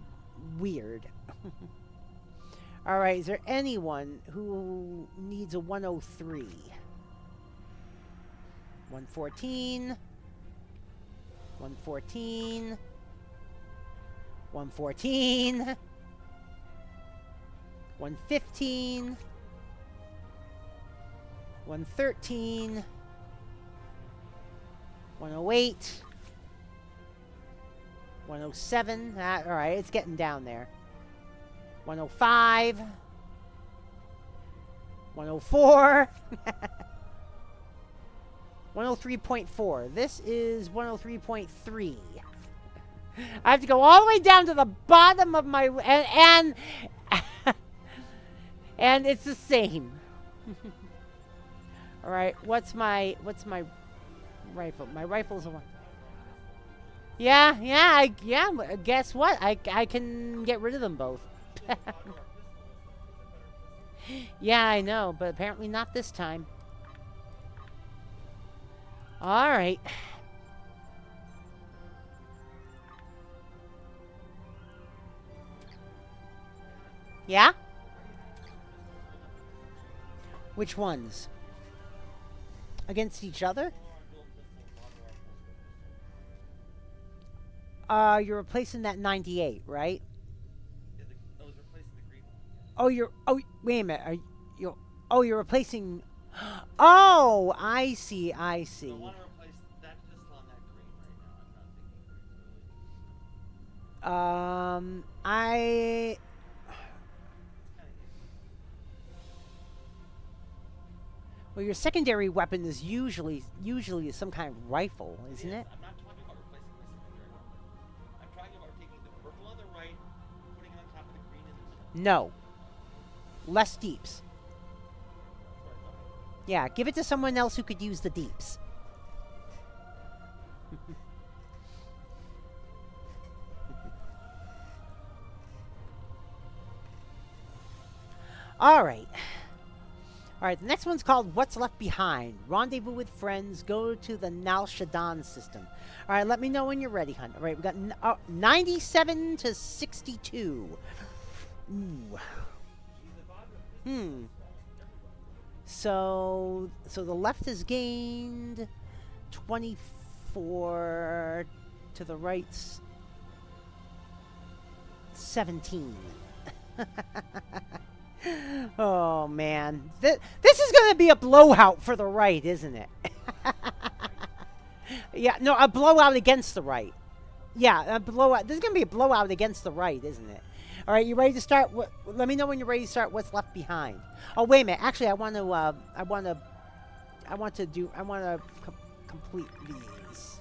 weird. Alright, is there anyone who needs a 103? 114. 114. 114. 115. 113. 108. 107. All right, it's getting down there. 105. 104. 103.4. This is 103.3. I have to go all the way down to the bottom of my and and it's the same. All right, what's my rifle? My rifle's a one. Yeah. Guess what? I can get rid of them both. Yeah, I know, but apparently not this time. All right. Yeah? Which ones? Against each other? You're replacing that 98, right? Oh, wait a minute. You're replacing. Oh, I see. Well, your secondary weapon is usually some kind of rifle, isn't it? I'm not talking about replacing my secondary weapon. I'm talking about taking the purple on the right, putting it on top of the green in the middle. No. Less deeps. Yeah, give it to someone else who could use the deeps. All right. All right, the next one's called What's Left Behind. Rendezvous with friends. Go to the Nal Shaddan system. All right, let me know when you're ready, hon. All right, we got 97 to 62. Ooh. So the left has gained 24, to the right's 17. Oh man, this is gonna be a blowout for the right, isn't it? Yeah, no, a blowout against the right. Yeah, a blowout. This is gonna be a blowout against the right, isn't it? All right, you ready to start? Let me know when you're ready to start. What's left behind? Oh, wait a minute. Actually, I want to complete these.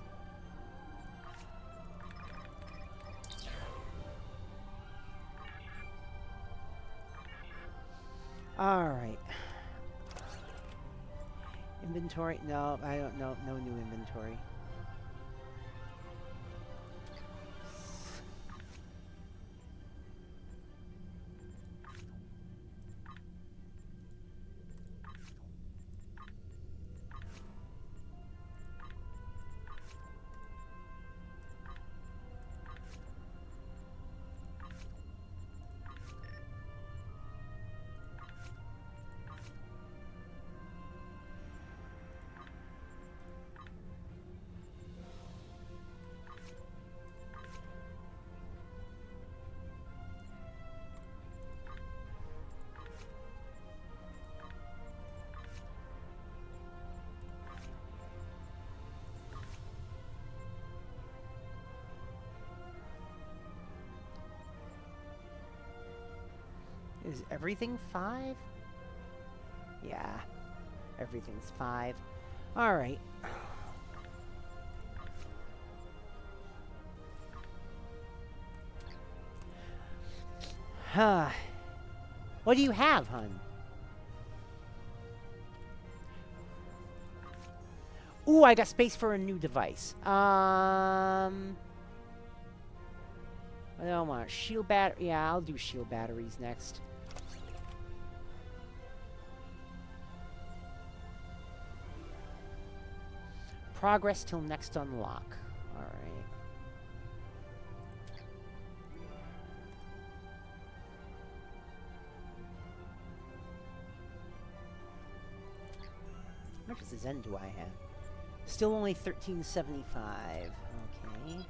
All right. Inventory? No, I don't know. No new inventory. Is everything 5? Yeah. Everything's 5. Alright. What do you have, hun? Ooh, I got space for a new device. I don't want shield battery. Yeah, I'll do shield batteries next. Progress till next unlock. Alright. How much is Zen do I have? Still only 1375. Okay.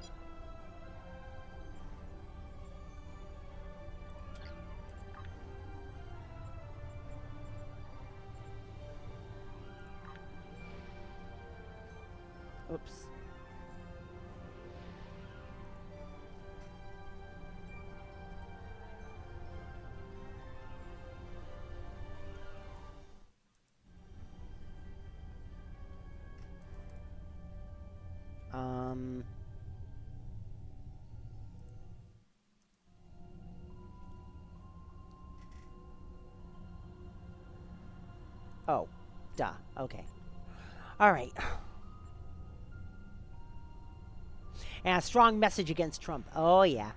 Oops. Oh, duh. Okay. All right. And a strong message against Trump. Oh, yeah.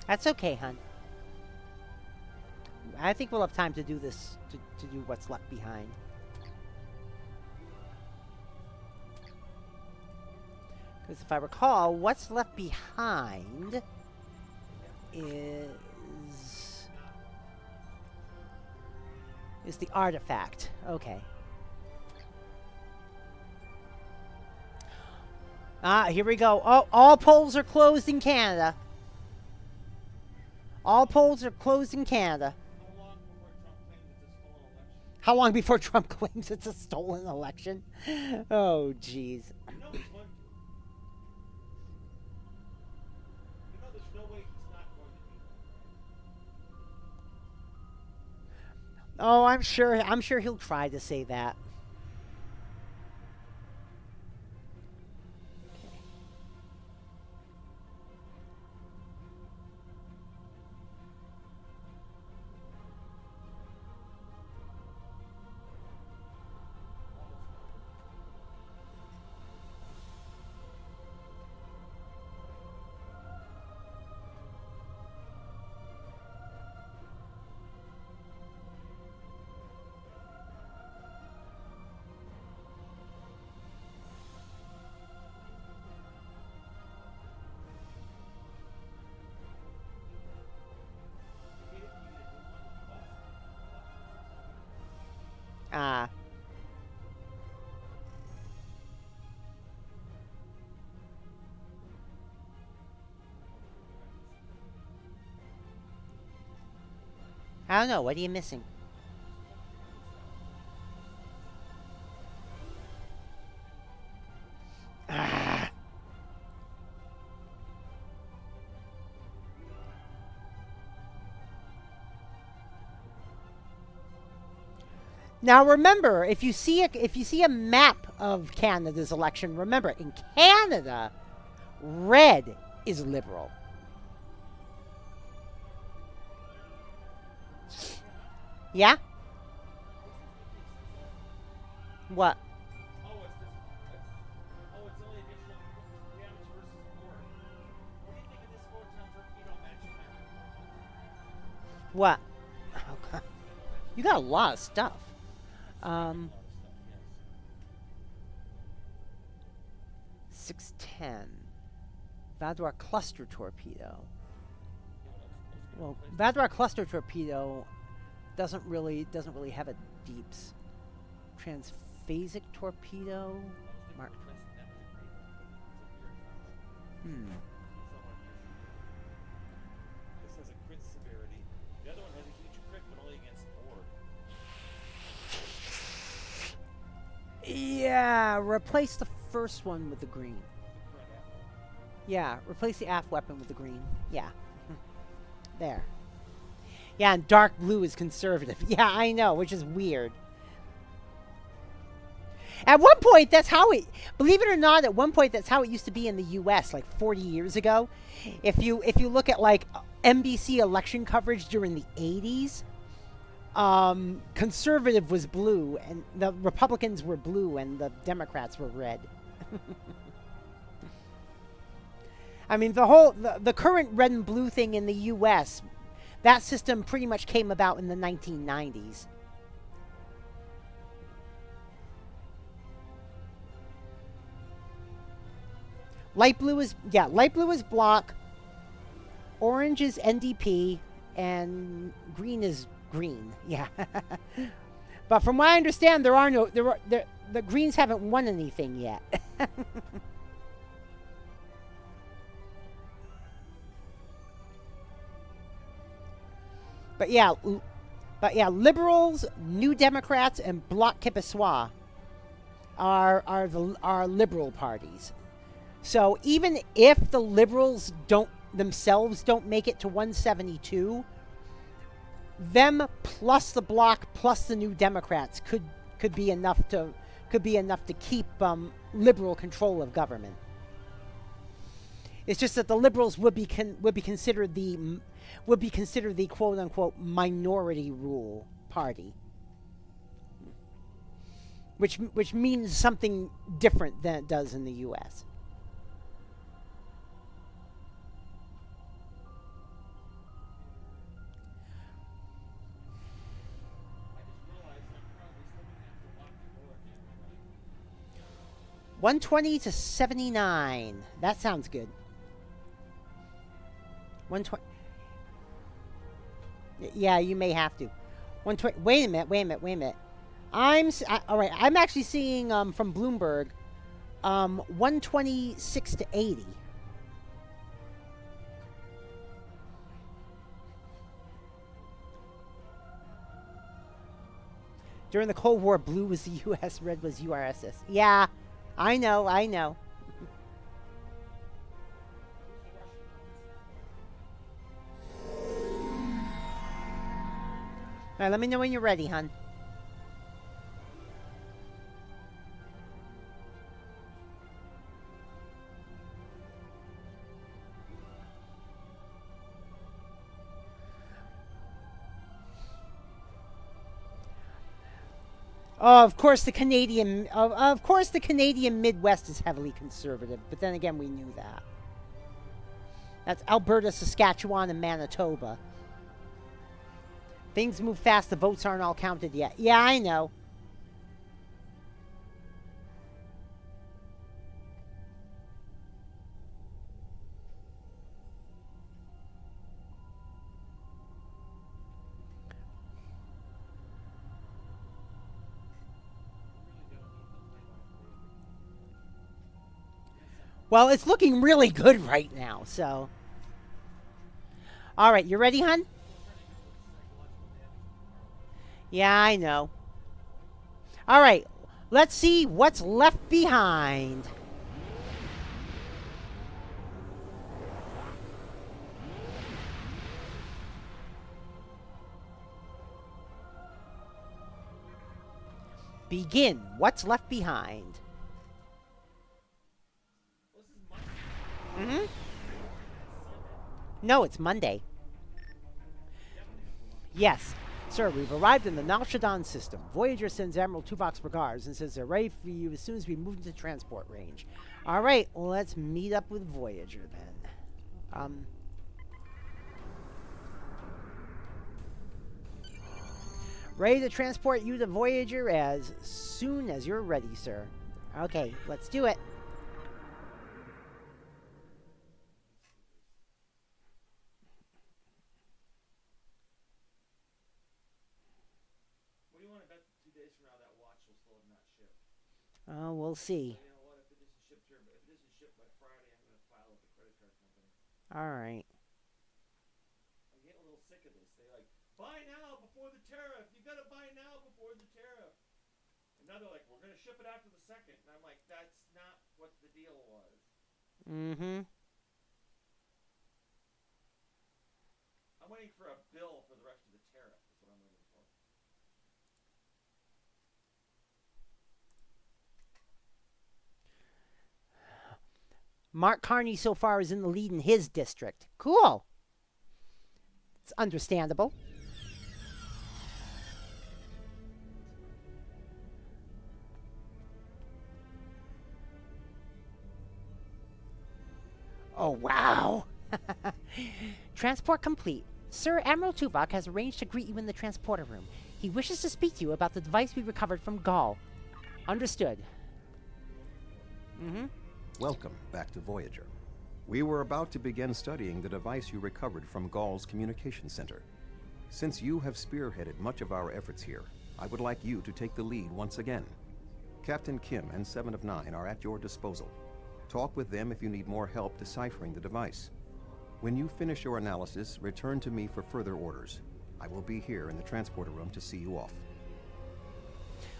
That's okay, hon. I think we'll have time to do this, to do what's left behind. Because if I recall, what's left behind is the artifact. Okay. Ah, here we go. Oh, all polls are closed in Canada. All polls are closed in Canada. How long before Trump claims it's a stolen election? Oh, jeez. Oh, I'm sure he'll try to say that. Ah. I don't know. What are you missing? Ah. Now remember, if you see a map of Canada's election, remember in Canada, red is liberal. Yeah? What? What? Oh, you got a lot of stuff. 610. Vador cluster torpedo. Well, Vador cluster torpedo doesn't really have a deeps. Transphasic torpedo. Mark. This has a crit severity. The other one has a huge crit, but only against orb. Yeah, replace the first one with the green. Yeah, replace the aft weapon with the green. Yeah. There. Yeah, and dark blue is conservative. Yeah, I know, which is weird. At one point, that's how it... Believe it or not, at one point, that's how it used to be in the U.S., like 40 years ago. If you look at, like, NBC election coverage during the 80s, conservative was blue, and the Republicans were blue, and the Democrats were red. I mean, the current red and blue thing in the U.S., that system pretty much came about in the 1990s. Light blue is block, orange is NDP, and green is green. Yeah. But from what I understand, the Greens haven't won anything yet. But yeah, Liberals, New Democrats, and Bloc Québécois are liberal parties. So even if the Liberals don't make it to 172, them plus the Bloc plus the New Democrats could be enough to keep liberal control of government. It's just that the Liberals would be considered the quote unquote minority rule party, which means something different than it does in the U.S. $120 to $79. That sounds good. 120. Yeah, you may have to. 120. Wait a minute. All right. I'm actually seeing from Bloomberg, 126 to 80. During the Cold War, blue was the U.S., red was URSS. Yeah, I know. All right, let me know when you're ready, hon. Of course, the Canadian Midwest is heavily conservative, but then again, we knew that. That's Alberta, Saskatchewan, and Manitoba. Things move fast. The votes aren't all counted yet. Yeah, I know. Well, it's looking really good right now, so. All right, you ready, hun? Yeah, I know. All right, let's see what's left behind. Begin what's left behind. Mm-hmm. No, it's Monday. Yes. Sir, we've arrived in the Nalshadan system. Voyager sends Admiral Tuvok's regards and says they're ready for you as soon as we move into transport range. All right, well, let's meet up with Voyager then. Ready to transport you to Voyager as soon as you're ready, sir. Okay, let's do it. Oh, we'll see. You know what? If it isn't shipped by Friday, I'm going to file with the credit card company. All right. I'm getting a little sick of this. They like, buy now before the tariff. You got to buy now before the tariff. And now they're like, we're going to ship it after the 2nd. And I'm like, that's not what the deal was. Mm-hmm. I'm waiting for a bill for the rest of the tariff. That's what I'm waiting for. Mark Carney so far is in the lead in his district. Cool. It's understandable. Oh, wow. Transport complete. Sir, Admiral Tuvok has arranged to greet you in the transporter room. He wishes to speak to you about the device we recovered from Gaul. Understood. Mm-hmm. Welcome back to Voyager. We were about to begin studying the device you recovered from Gaul's communication center. Since you have spearheaded much of our efforts here, I would like you to take the lead once again. Captain Kim and 7 of 9 are at your disposal. Talk with them if you need more help deciphering the device. When you finish your analysis, return to me for further orders. I will be here in the transporter room to see you off.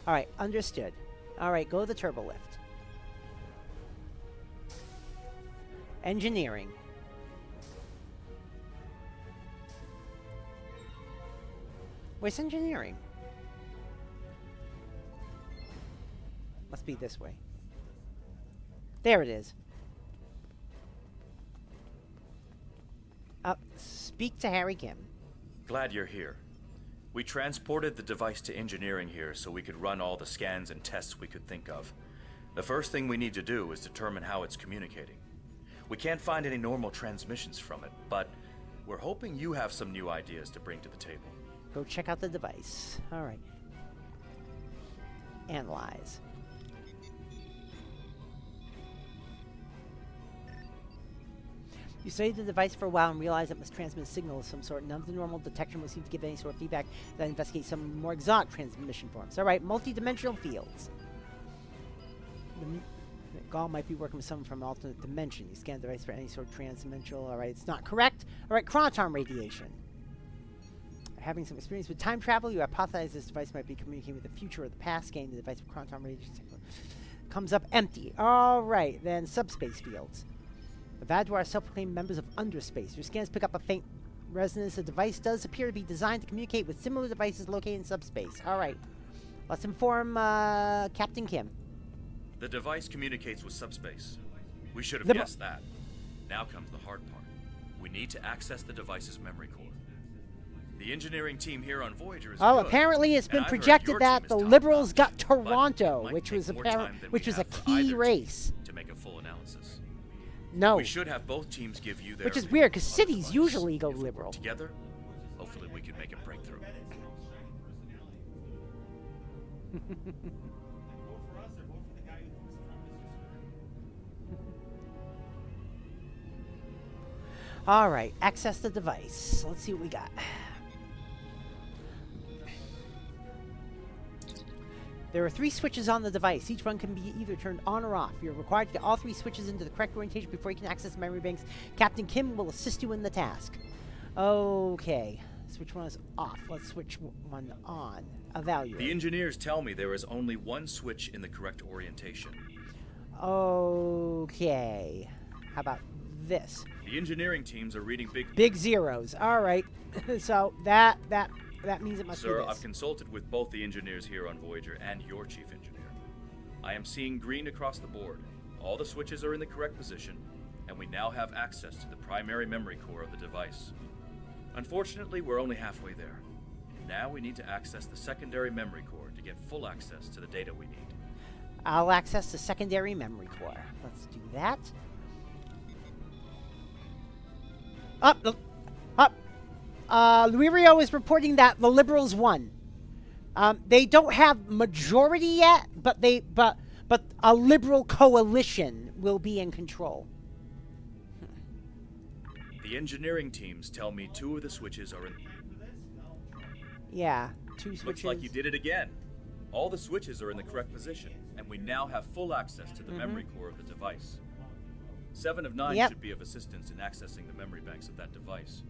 All right, understood. All right, go to the turbo lift. Engineering. Where's engineering? Must be this way. There it is. Speak to Harry Kim. Glad you're here. We transported the device to engineering here so we could run all the scans and tests we could think of. The first thing we need to do is determine how it's communicating. We can't find any normal transmissions from it, but we're hoping you have some new ideas to bring to the table. Go check out the device. All right. Analyze. You studied the device for a while and realized it must transmit a signal of some sort. None of the normal detection would seem to give any sort of feedback that investigates some more exotic transmission forms. All right, multi-dimensional fields. Gaul might be working with someone from an alternate dimension. You scan the device for any sort of transdimensional. All right, it's not correct. All right, chronoton radiation. Having some experience with time travel, you hypothesize this device might be communicating with the future or the past. Scanning the device for chronoton radiation comes up empty. All right, then subspace fields. The Vaduar are self-proclaimed members of underspace. Your scans pick up a faint resonance. The device does appear to be designed to communicate with similar devices located in subspace. All right. Let's inform Captain Kim. The device communicates with subspace. We should have guessed that. Now comes the hard part. We need to access the device's memory core. The engineering team here on Voyager is good, apparently it's been projected that the Liberals got Toronto, which was a key race. To make a full analysis. No. We should have both teams give you their Which is weird, because cities usually go liberal. Together, hopefully we can make a breakthrough. All right, access the device. Let's see what we got. There are 3 switches on the device. Each one can be either turned on or off. You're required to get all 3 switches into the correct orientation before you can access memory banks. Captain Kim will assist you in the task. Okay. Switch 1 is off. Let's switch 1 on. Evaluate. The engineers tell me there is only 1 switch in the correct orientation. Okay. How about this? The engineering teams are reading big zeros. All right. So that means it must be Sir, this. I've consulted with both the engineers here on Voyager and your chief engineer. I am seeing green across the board. All the switches are in the correct position, and we now have access to the primary memory core of the device. Unfortunately, we're only halfway there. Now we need to access the secondary memory core to get full access to the data we need. I'll access the secondary memory core. Let's do that. Luirio is reporting that the Liberals won. They don't have majority yet, but a Liberal coalition will be in control. The engineering teams tell me 2 of the switches are in... Yeah, 2 switches. Looks like you did it again. All the switches are in the correct position, and we now have full access to the memory core of the device. 7 of 9 should be of assistance in accessing the memory banks of that device.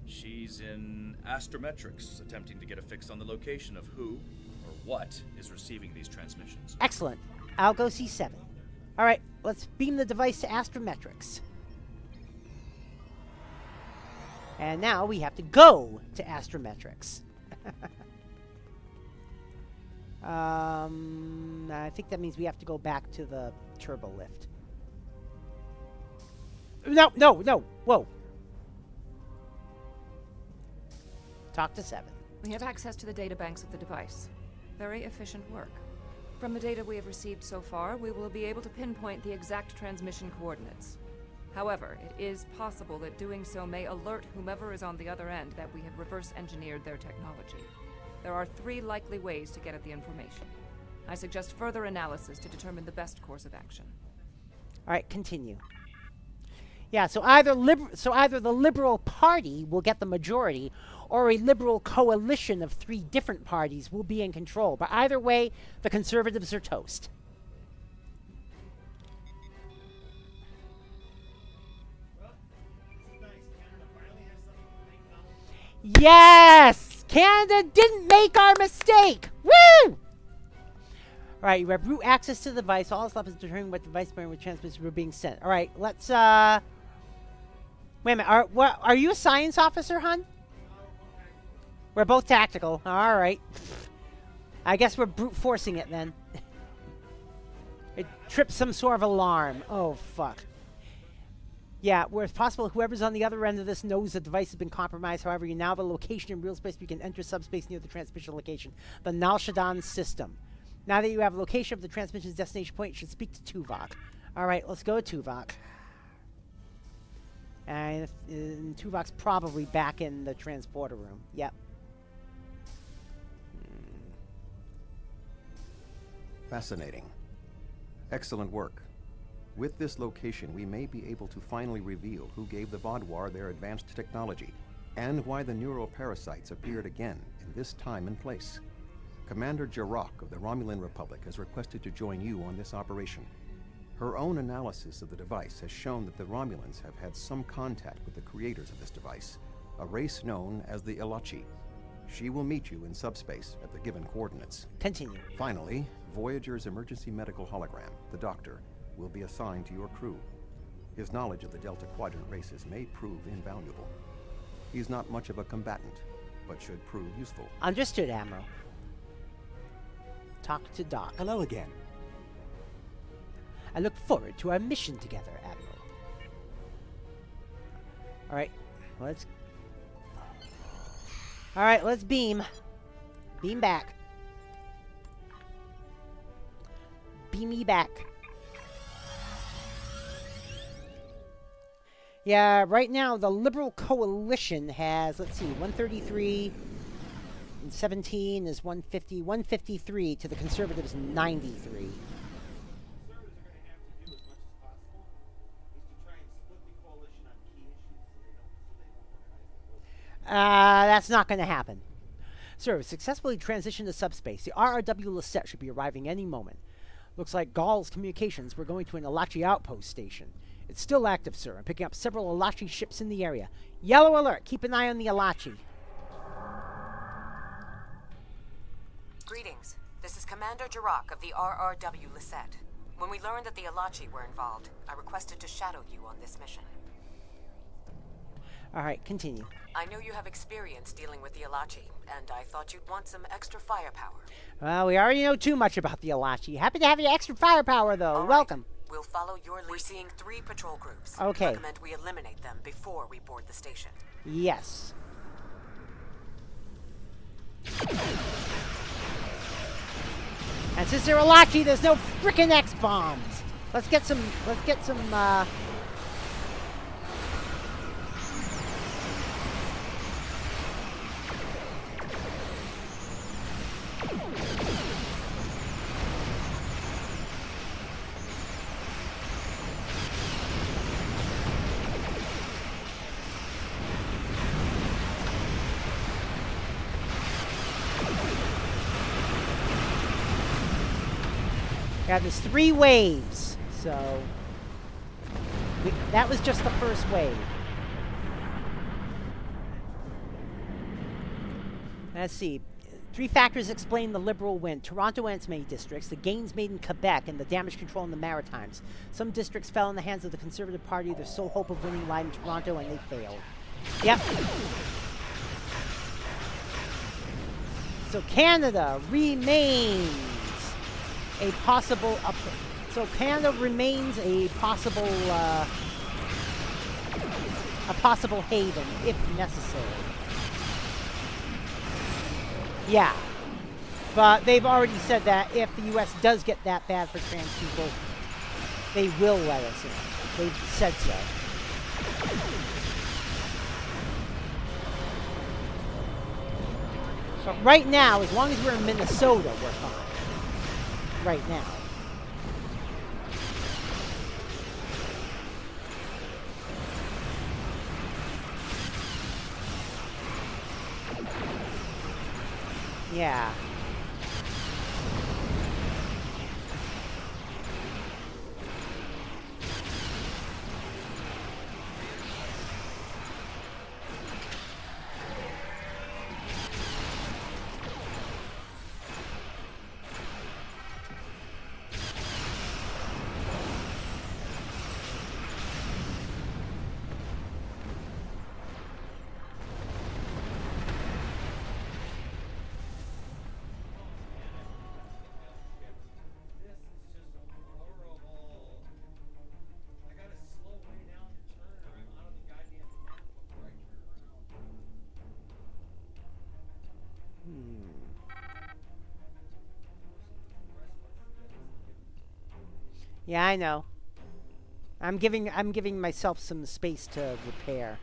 She's in astrometrics, attempting to get a fix on the location of who or what is receiving these transmissions. Excellent. I'll go see 7. All right, let's beam the device to astrometrics. And now we have to go to astrometrics. I think that means we have to go back to the turbo lift. No. Whoa. Talk to 7. We have access to the data banks of the device. Very efficient work. From the data we have received so far, we will be able to pinpoint the exact transmission coordinates. However, it is possible that doing so may alert whomever is on the other end that we have reverse-engineered their technology. There are 3 likely ways to get at the information. I suggest further analysis to determine the best course of action. All right, continue. Yeah, so either the Liberal Party will get the majority, or a liberal coalition of 3 different parties will be in control. But either way, the conservatives are toast. Yes! Canada didn't make our mistake! Woo! Alright, you have root access to the device. All that's left is determining what device bearing with transmissions were being sent. Alright, let's, wait a minute. Are you a science officer, hon? We're both tactical. Alright. I guess we're brute forcing it then. It tripped some sort of alarm. Oh, fuck. Yeah, where it's possible whoever's on the other end of this knows the device has been compromised. However, you now have a location in real space where you can enter subspace near the transmission location. The Nal Shaddan system. Now that you have a location of the transmission's destination point, you should speak to Tuvok. Alright, let's go to Tuvok. And Tuvok's probably back in the transporter room. Yep. Fascinating. Excellent work. With this location, we may be able to finally reveal who gave the Vaadwaur their advanced technology, and why the neuroparasites appeared again in this time and place. Commander Jarok of the Romulan Republic has requested to join you on this operation. Her own analysis of the device has shown that the Romulans have had some contact with the creators of this device, a race known as the Ilachi. She will meet you in subspace at the given coordinates. Continue. Finally, Voyager's emergency medical hologram, the Doctor, will be assigned to your crew. His knowledge of the Delta Quadrant races may prove invaluable. He's not much of a combatant, but should prove useful. Understood, Admiral. Talk to Doc. Hello again. I look forward to our mission together, Admiral. Alright, let's beam. Beam back. Beam me back. Yeah, right now the Liberal Coalition has, let's see, 133 and 17 is 150, 153 to the Conservatives 93. That's not going to happen. Sir, successfully transitioned to subspace. The RRW Lisette should be arriving any moment. Looks like Gaul's communications were going to an Ilachi outpost station. It's still active, sir. I'm picking up several Ilachi ships in the area. Yellow alert. Keep an eye on the Ilachi. Greetings. This is Commander Jarok of the RRW Lisette. When we learned that the Ilachi were involved, I requested to shadow you on this mission. Alright, continue. I know you have experience dealing with the Ilachi, and I thought you'd want some extra firepower. Well, we already know too much about the Ilachi. Happy to have your extra firepower, though. All right. Welcome. We'll follow your lead. We're seeing 3 patrol groups. Okay. Recommend we eliminate them before we board the station. Yes. And since they're Ilachi, there's no frickin' X-bombs. Let's get some, yeah, there's 3 waves, so that was just the first wave. Let's see. 3 factors explain the Liberal win. Toronto and its many districts, the gains made in Quebec, and the damage control in the Maritimes. Some districts fell in the hands of the Conservative Party. Their sole hope of winning lied in Toronto, and they failed. Yep. So Canada remains a possible possible haven if necessary. Yeah, but they've already said that if the U.S. does get that bad for trans people, they will let us in. They've said so. But right now, as long as we're in Minnesota, we're fine. Right now. Yeah. Yeah, I know. I'm giving myself some space to repair.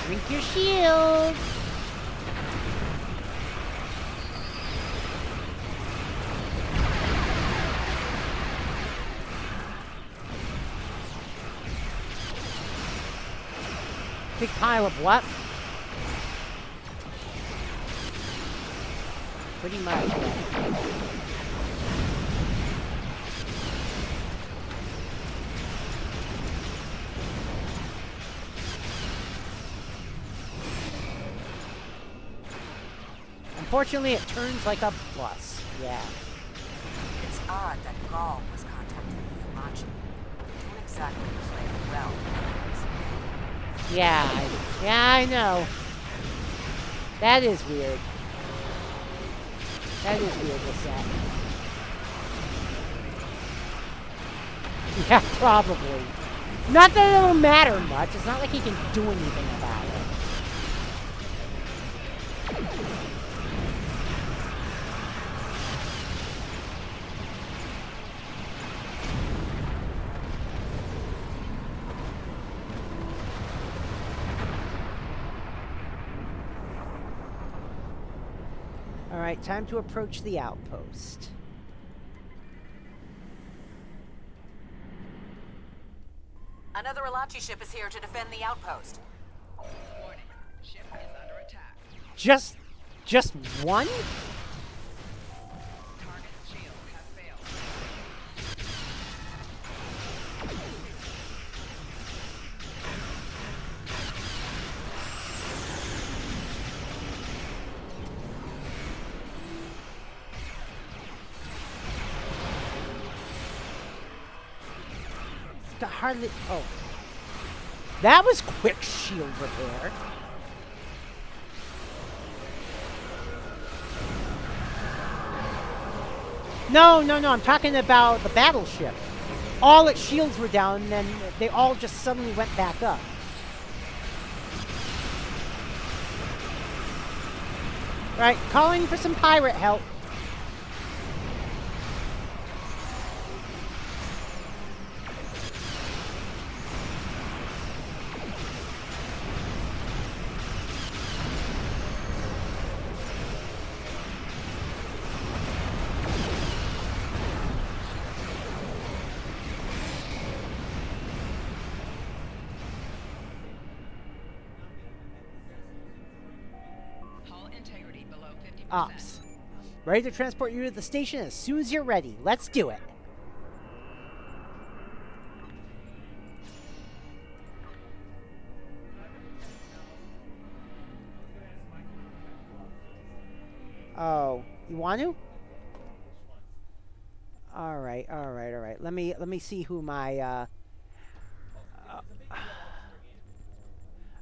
Drink your shield. Big pile of what? Pretty much. Unfortunately, it turns like a bus. Yeah. It's odd that Gaul was contacting the Alachi. They don't exactly play well. Yeah, I know. That is weird. That is weird with that. Yeah, probably. Not that it'll matter much. It's not like he can do anything about it. All right, time to approach the outpost. Another Alachi ship is here to defend the outpost. Warning. Ship is under attack. Just one? Target's shield has failed. Hardly. Oh. That was quick shield repair. No, I'm talking about the battleship. All its shields were down, and then they all just suddenly went back up. Right, calling for some pirate help. Ops. Ready to transport you to the station as soon as you're ready. Let's do it. Oh, you want to? All right. Let me see who my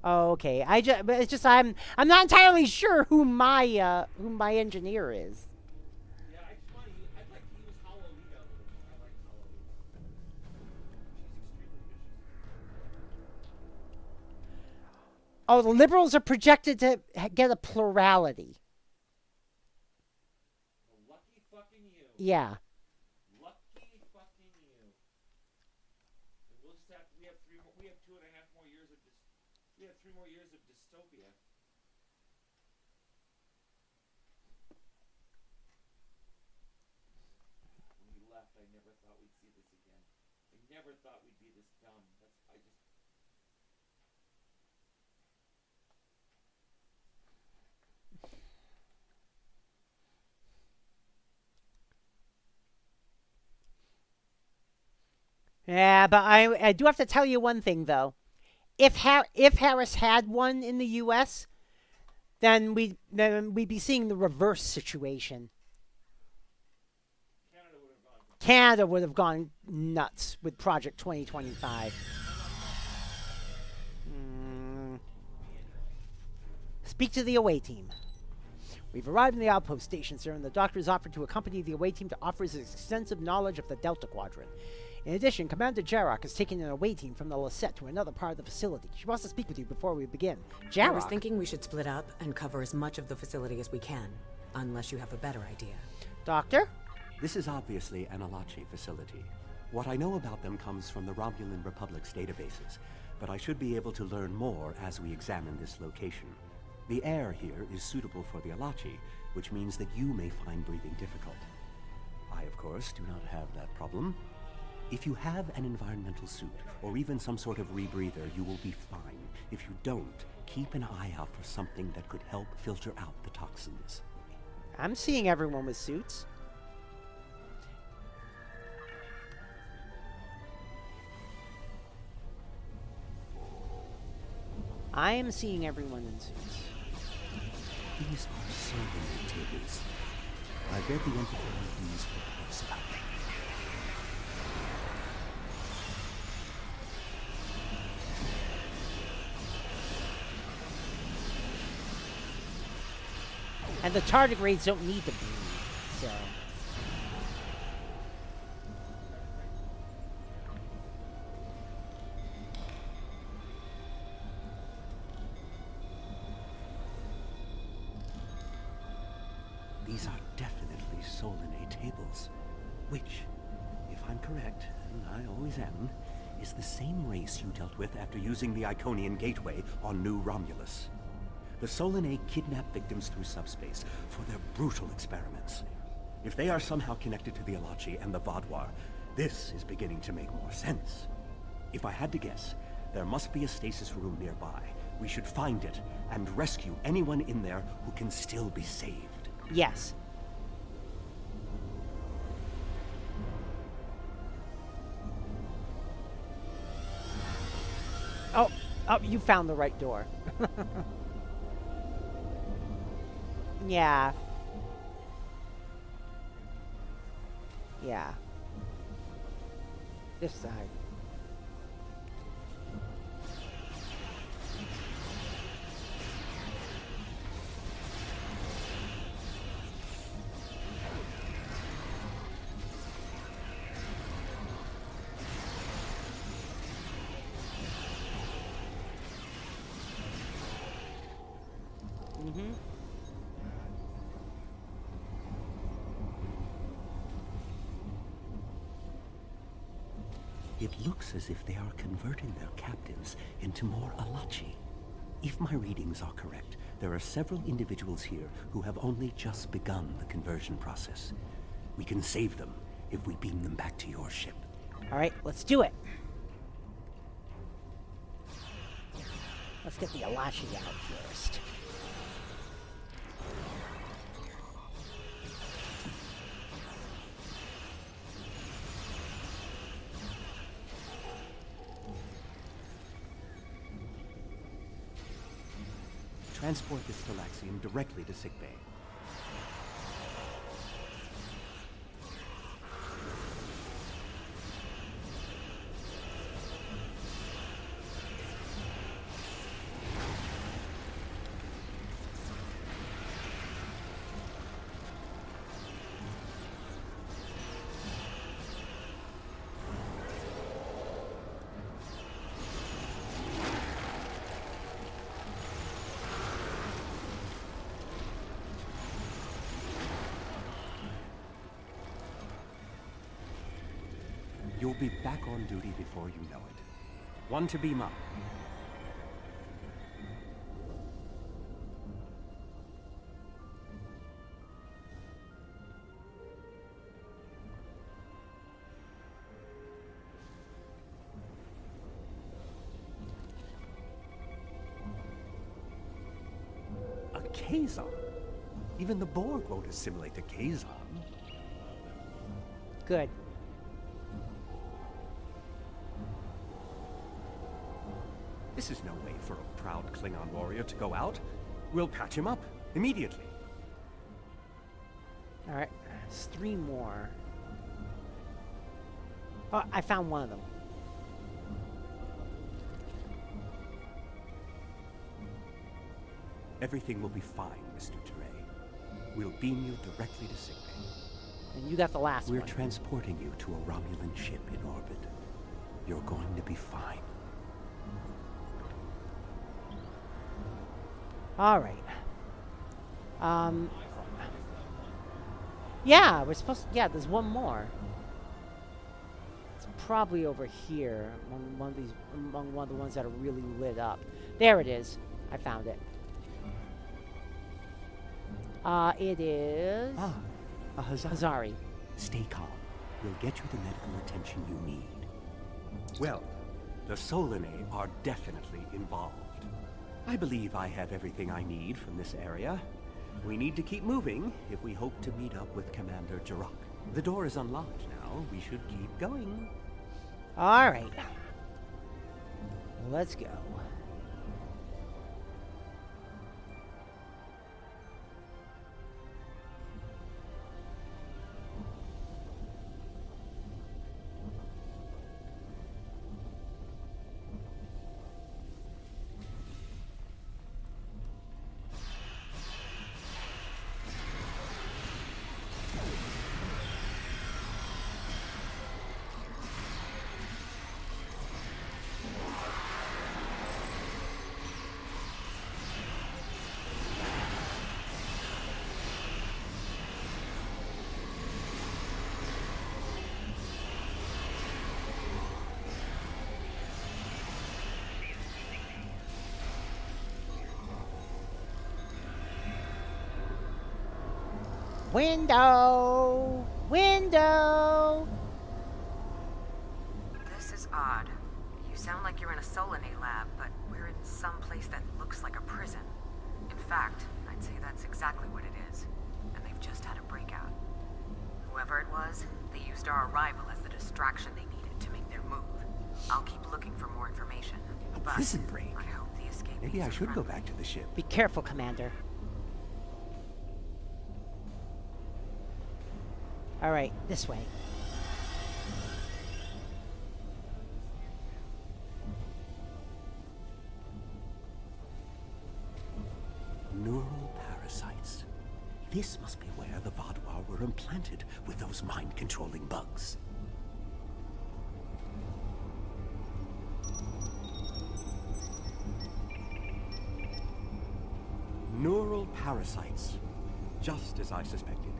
Oh, okay. But it's just I'm not entirely sure who my engineer is. Yeah, I'd like to use Hollow Lita a little more. I like Hollow Lita. She's extremely vicious. Oh, the liberals are projected to get a plurality. Well, lucky fucking you. Yeah. Lucky fucking you. And we'll just have we have 2.5 more years of we have 3 more years of dystopia. never thought we'd be this dumb. I just. Yeah, but I do have to tell you one thing though. If Harris had one in the U.S., then we'd be seeing the reverse situation. Canada would have gone nuts with Project 2025. Speak to the away team. We've arrived in the outpost station, sir, and the doctor has offered to accompany the away team to offer his extensive knowledge of the Delta Quadrant. In addition, Commander Jarok has taken an away team from the Lisette to another part of the facility. She wants to speak with you before we begin. Jarok? I was thinking we should split up and cover as much of the facility as we can, unless you have a better idea. Doctor? This is obviously an Alachi facility. What I know about them comes from the Romulan Republic's databases, but I should be able to learn more as we examine this location. The air here is suitable for the Alachi, which means that you may find breathing difficult. I, of course, do not have that problem. If you have an environmental suit, or even some sort of rebreather, you will be fine. If you don't, keep an eye out for something that could help filter out the toxins. I'm seeing everyone with suits. I am seeing everyone in suits. These are so many tables. I read the entity of these books about them. And the tardigrades don't need to breathe, so... These are definitely Solinae tables, which, if I'm correct, and I always am, is the same race you dealt with after using the Iconian Gateway on New Romulus. The Solinae kidnap victims through subspace for their brutal experiments. If they are somehow connected to the Alachi and the Vaadwaur, this is beginning to make more sense. If I had to guess, there must be a stasis room nearby. We should find it and rescue anyone in there who can still be saved. Yes. Oh, you found the right door. Yeah. Yeah. This side. It looks as if they are converting their captives into more Alachi. If my readings are correct, there are several individuals here who have only just begun the conversion process. We can save them if we beam them back to your ship. All right, let's do it. Let's get the Alachi out first. Transport this Stalaxium directly to sickbay. You'll be back on duty before you know it. One to beam up. Kazon. Even the Borg won't assimilate to Kazon. Good. This is no way for a proud Klingon warrior to go out. We'll patch him up immediately. All right, there's 3 more. Oh, I found one of them. Everything will be fine, Mr. Teray. We'll beam you directly to sickbay. And you got the last one. We're transporting you to a Romulan ship in orbit. You're going to be fine. All right. Yeah, we're supposed to, yeah, there's one more. It's probably over here among one of the ones that are really lit up. There it is. I found it. It is A Hazari. Stay calm. We'll get you the medical attention you need. Well, the Solanae are definitely involved. I believe I have everything I need from this area. We need to keep moving if we hope to meet up with Commander Jirok. The door is unlocked now. We should keep going. All right. Let's go. Window! Window! This is odd. You sound like you're in a Solanae lab, but we're in some place that looks like a prison. In fact, I'd say that's exactly what it is. And they've just had a breakout. Whoever it was, they used our arrival as the distraction they needed to make their move. I'll keep looking for more information. A prison break? I hope the escape. Maybe I should go back to the ship. Be careful, Commander. All right, this way. Neural parasites. This must be where the Vaadwaur were implanted with those mind-controlling bugs. Neural parasites. Just as I suspected.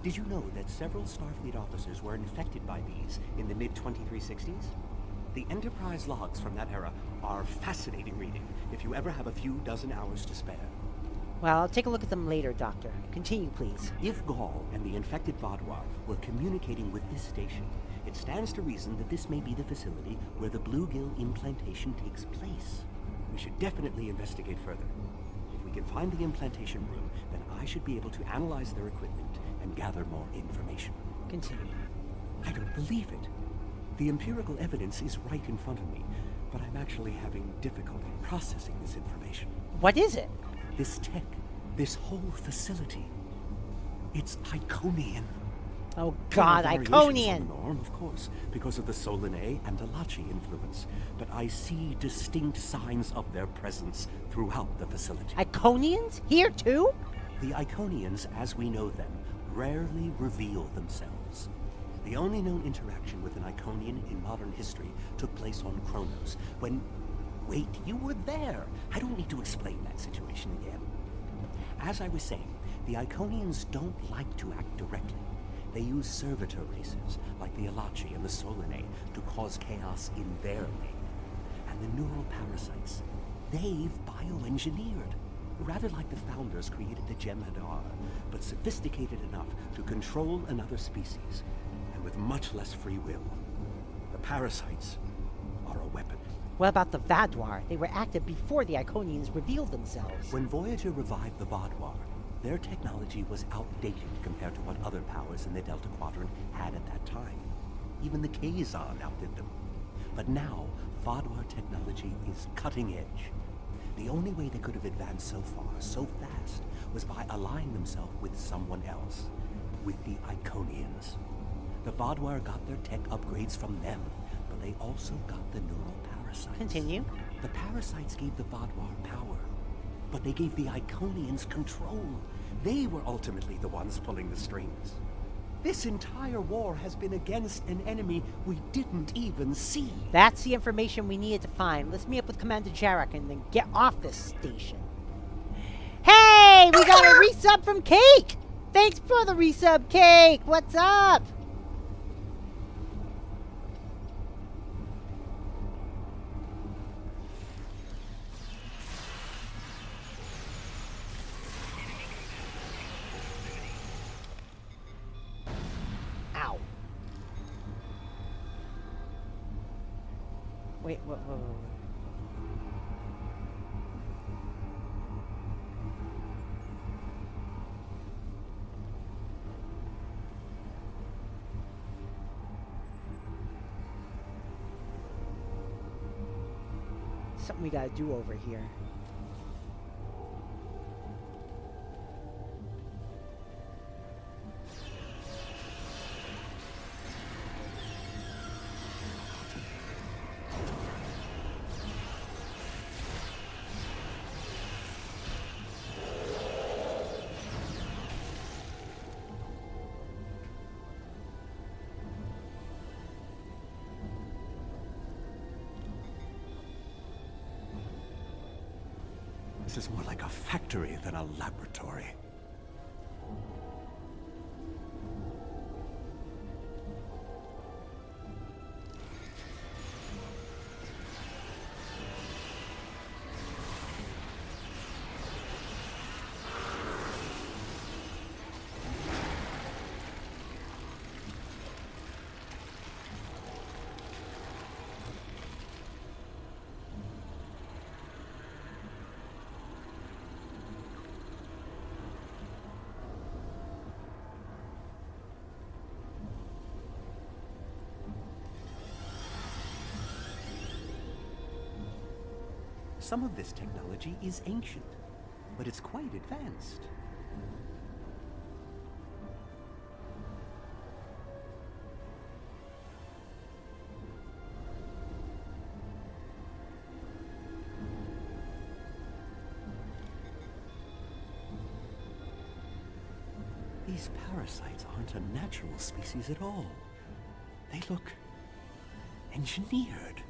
Did you know that several Starfleet officers were infected by these in the mid-2360s? The Enterprise logs from that era are fascinating reading if you ever have a few dozen hours to spare. Well, I'll take a look at them later, Doctor. Continue, please. If Gaul and the infected Vaadwaur were communicating with this station, it stands to reason that this may be the facility where the bluegill implantation takes place. We should definitely investigate further. If we can find the implantation room, then I should be able to analyze their equipment and gather more information. Continue. I don't believe it. The empirical evidence is right in front of me, but I'm actually having difficulty processing this information. What is it? This tech, this whole facility, it's Iconian. Oh God, There are variations on Iconian! the norm, of course, because of the Solanae and Alachi influence, but I see distinct signs of their presence throughout the facility. Iconians? Here too? The Iconians, as we know them, rarely reveal themselves. The only known interaction with an Iconian in modern history took place on Kronos, when... Wait, you were there! I don't need to explain that situation again. As I was saying, the Iconians don't like to act directly. They use servitor races, like the Alachi and the Solanae, to cause chaos in their name. And the neural parasites, they've bioengineered. Rather like the founders created the Jem'Hadar, but sophisticated enough to control another species, and with much less free will. The parasites are a weapon. What about the Vaadwaur? They were active before the Iconians revealed themselves. When Voyager revived the Vaadwaur, their technology was outdated compared to what other powers in the Delta Quadrant had at that time. Even the Kazon outdid them. But now, Vaadwaur technology is cutting edge. The only way they could have advanced so far, so fast, was by allying themselves with someone else. With the Iconians. The Vaadwaur got their tech upgrades from them, but they also got the neural parasites. Continue. The parasites gave the Vaadwaur power, but they gave the Iconians control. They were ultimately the ones pulling the strings. This entire war has been against an enemy we didn't even see. That's the information we needed to find. Let's meet up with Commander Jarek and then get off this station. Hey, we got a resub from Cake! Thanks for the resub, Cake! What's up? Ow. Wait, whoa. Something we gotta do over here. This is more like a factory than a laboratory. Some of this technology is ancient, but it's quite advanced. These parasites aren't a natural species at all. They look engineered.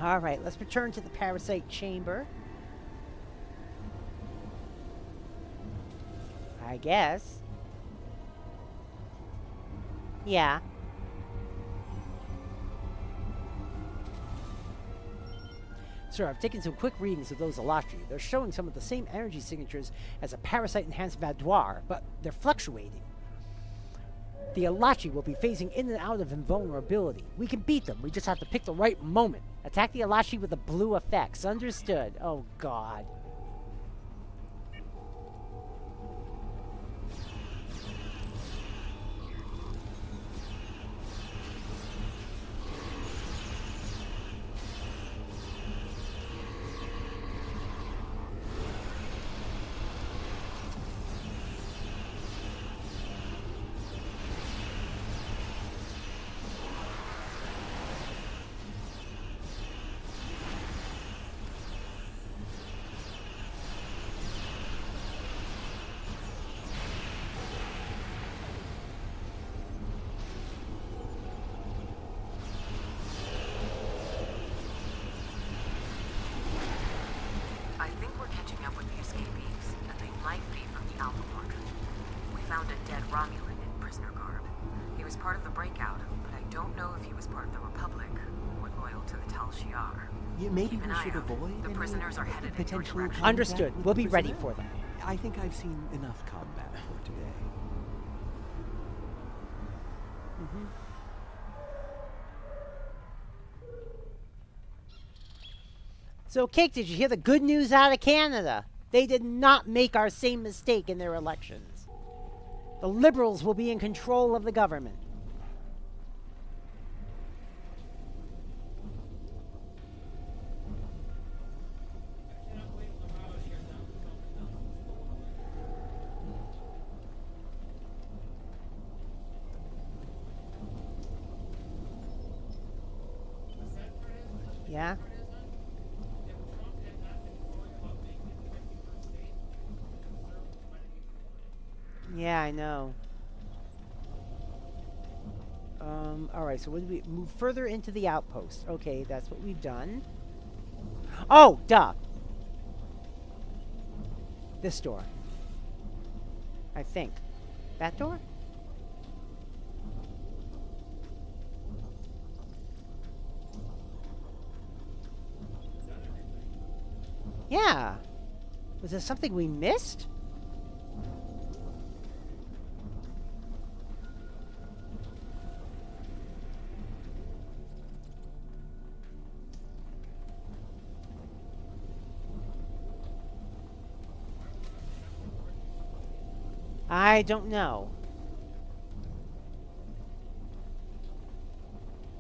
All right, let's return to the parasite chamber. I guess. Yeah. Sir, I've taken some quick readings of those Alatri. They're showing some of the same energy signatures as a parasite-enhanced Vaadwaur, but they're fluctuating. The Alatri will be phasing in and out of invulnerability. We can beat them. We just have to pick the right moment. Attack the Alatri with the blue effects. Understood. Oh, God. Romulan in prisoner garb. He was part of the breakout, but I don't know if he was part of the Republic or loyal to the Tal Shiar. Yeah, maybe Keep an we eye should out. avoid The any prisoners are headed in your potential direction. contact Understood. with We'll the be ready prisoner. for them. I think I've seen enough combat for today. So, Cake, did you hear the good news out of Canada? They did not make our same mistake in their elections. The Liberals will be in control of the government. Yeah? Yeah, I know. Alright, so what did we move further into the outpost? Okay, that's what we've done. Oh, duh! This door. I think. That door? Yeah. Was there something we missed? I don't know.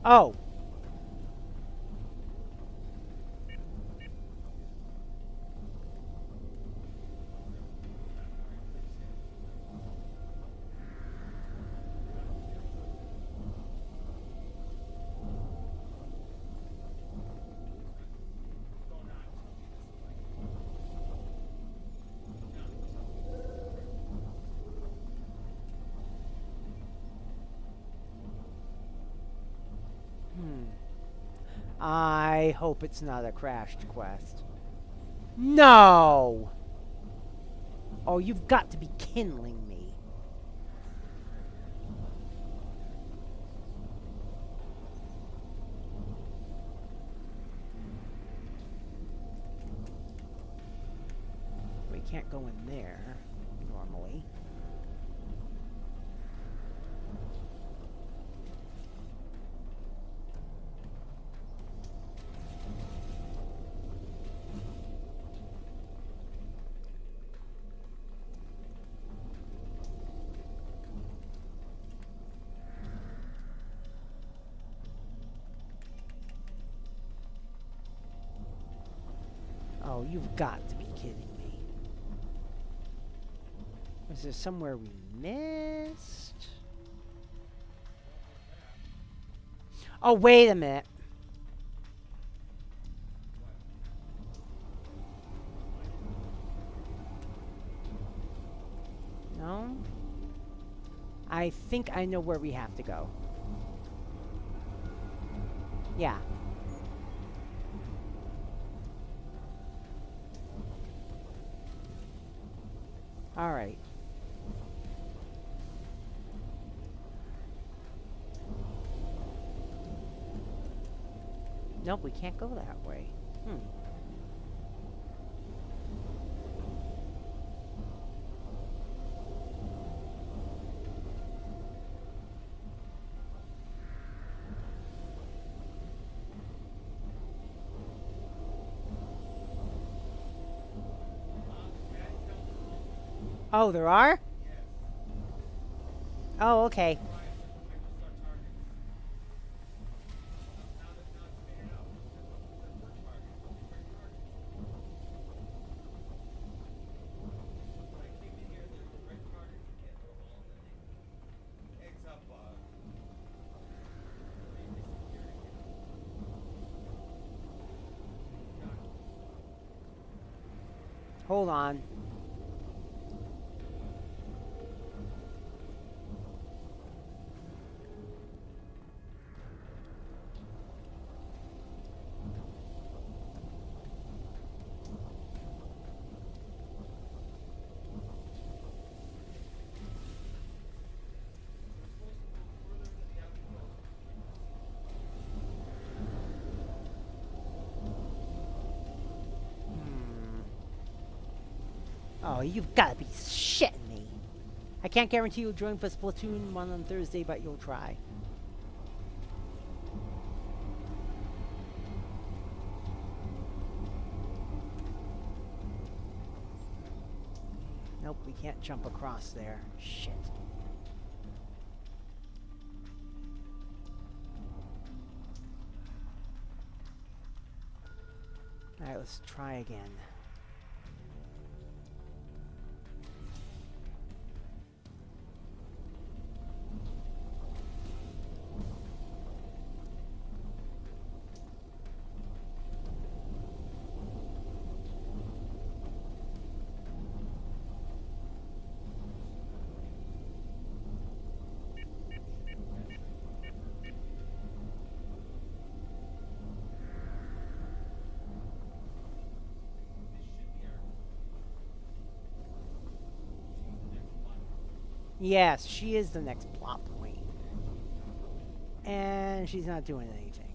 Oh. I hope it's not a crashed quest. No! Oh, you've got to be kindling me. We can't go in there, normally. Oh, you've got to be kidding me. Is there somewhere we missed? Oh, wait a minute. No? I think I know where we have to go. Yeah. All right. Nope, we can't go that way. Oh, there are? Oh, okay. Hold on. Oh, you've got to be shitting me. I can't guarantee you'll join for Splatoon 1 on Thursday, but you'll try. we can't jump across there. Shit. Alright, let's try again. Yes, she is the next plot point. And she's not doing anything.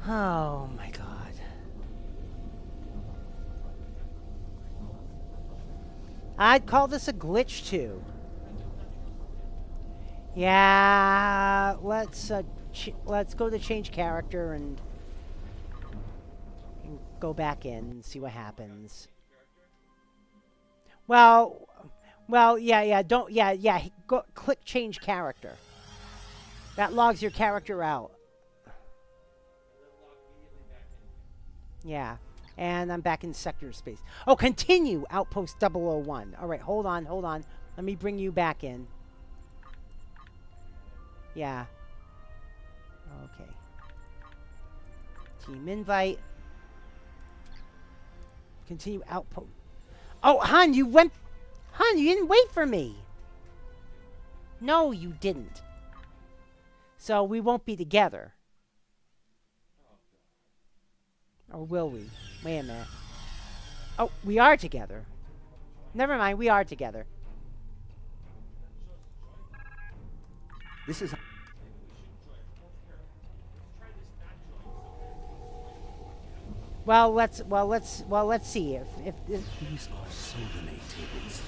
Oh my god. I'd call this a glitch too. Yeah, let's go to change character and go back in and see what happens. Well, go click change character. That logs your character out. Yeah, and I'm back in sector space. Oh, continue Outpost 001. All right, hold on. Let me bring you back in. Yeah. Okay. Team invite. Continue Outpost. Oh, Han, you didn't wait for me. No, you didn't. So we won't be together. Or will we? Wait a minute. Oh, we are together. Never mind, we are together. This is... Well, let's see if These are Solonate tables.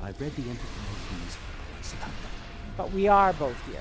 I've read the Enterprise reports about them. But we are both here.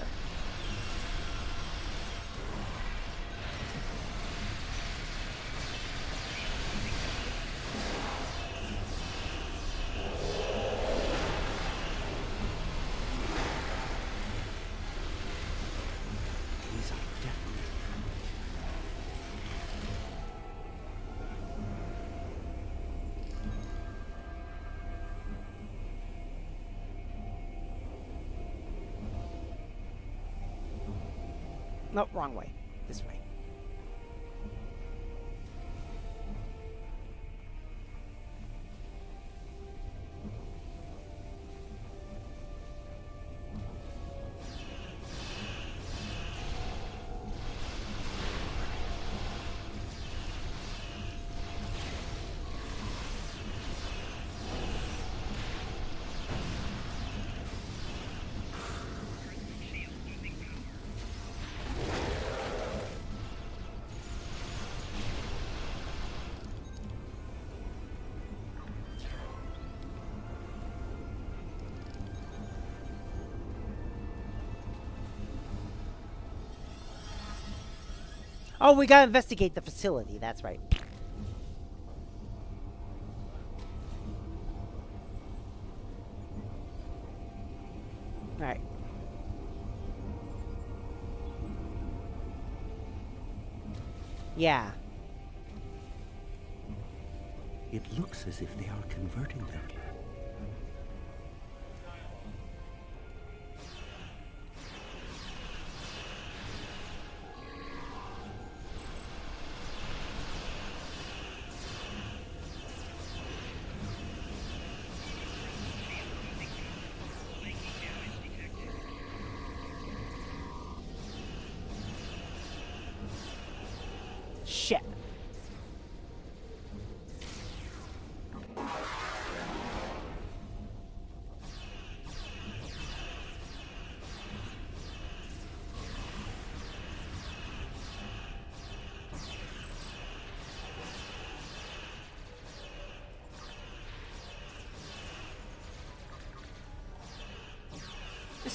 No, wrong way. This way. Oh, we gotta investigate the facility. That's right. All right. Yeah. It looks as if they are converting them. Shit.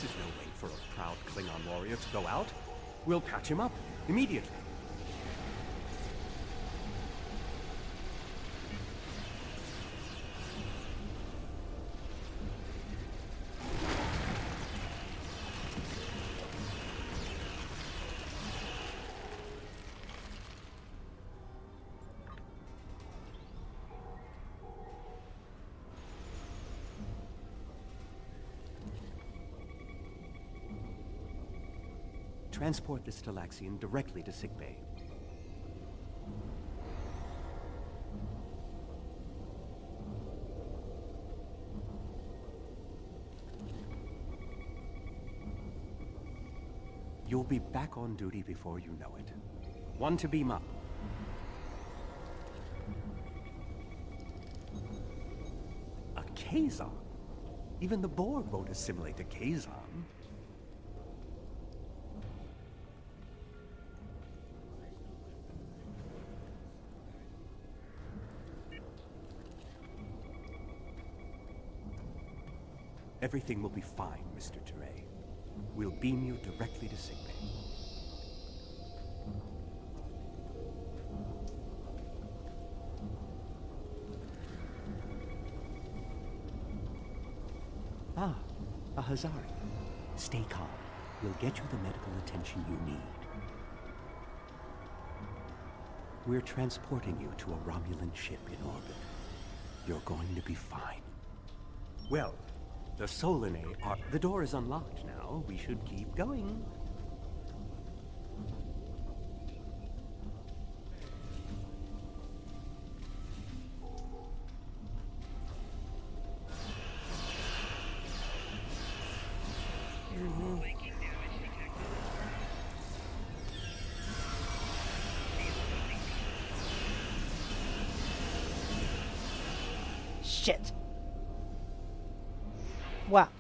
This is no way for a proud Klingon warrior to go out. We'll patch him up immediately. Transport this Talaxian directly to sickbay. You'll be back on duty before you know it. One to beam up. A Kazon? Even the Borg won't assimilate a Kazon. Everything will be fine, Mr. Teray. We'll beam you directly to sickbay. Ah, a Hazari. Stay calm. We'll get you the medical attention you need. We're transporting you to a Romulan ship in orbit. You're going to be fine. Well, the Solanae are... The door is unlocked now. We should keep going. Shit. What?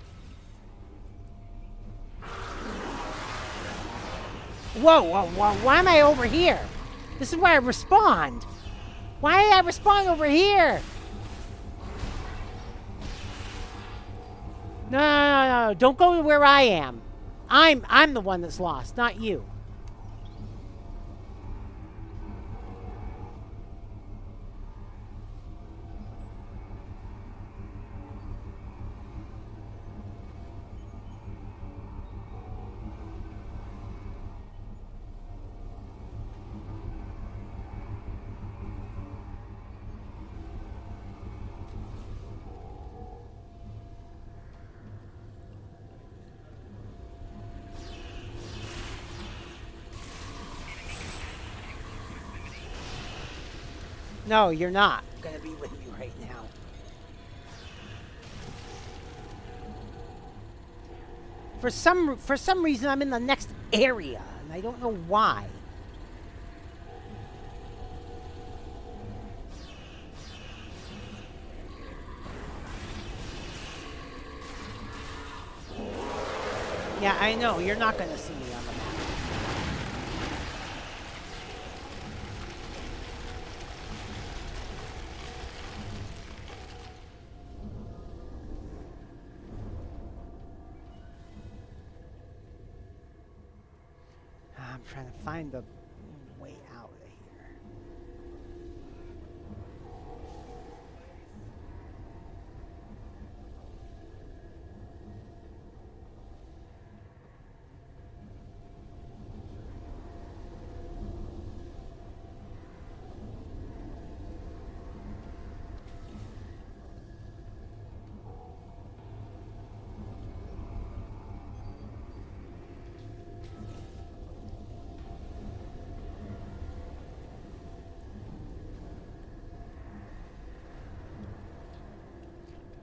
Whoa, why am I over here? This is where I respond. Why did I respond over here? No, don't go to where I am. I'm the one that's lost, not you. No, you're not gonna be with me right now. For some reason, I'm in the next area, and I don't know why. Yeah, I know. You're not gonna see me on the map. I'm trying to find the way out of here.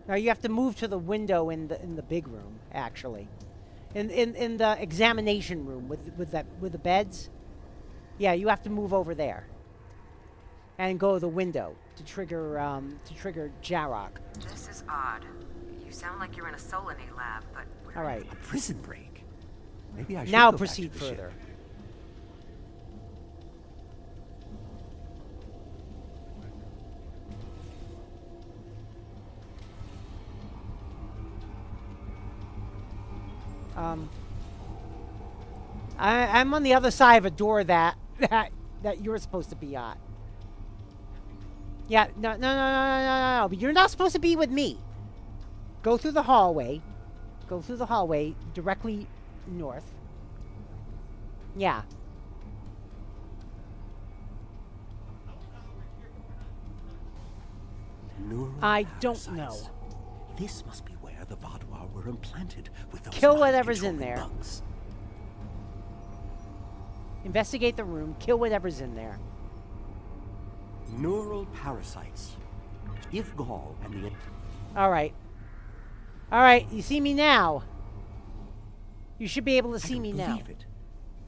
Now you have to move to the window in the big room, actually, in the examination room with the beds. Yeah, you have to move over there, and go to the window to trigger Jarok. This is odd. You sound like you're in a Solanae lab, but All right. A prison break. Maybe I should Now go proceed back to the further. ship. I'm on the other side of a door that you're supposed to be at. Yeah, no. But you're not supposed to be with me. Go through the hallway. Go through the hallway directly north. Yeah. I don't know. This must be where the Vaadwaur were implanted with those Kill whatever's in mind-controlling there. bugs. Investigate the room. Kill whatever's in there. Neural parasites. If Gaul and the... All right. All right. You see me now. You should be able to see me now. Believe it.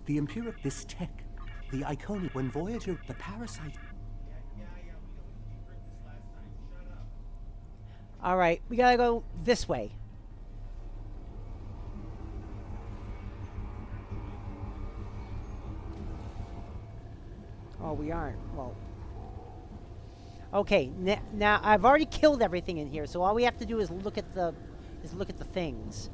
The empiric, this tech, the Iconium, when Voyager, the parasite... All right. We gotta go this way. Oh, we aren't. Well. Okay. Now I've already killed everything in here, so all we have to do is look at the things.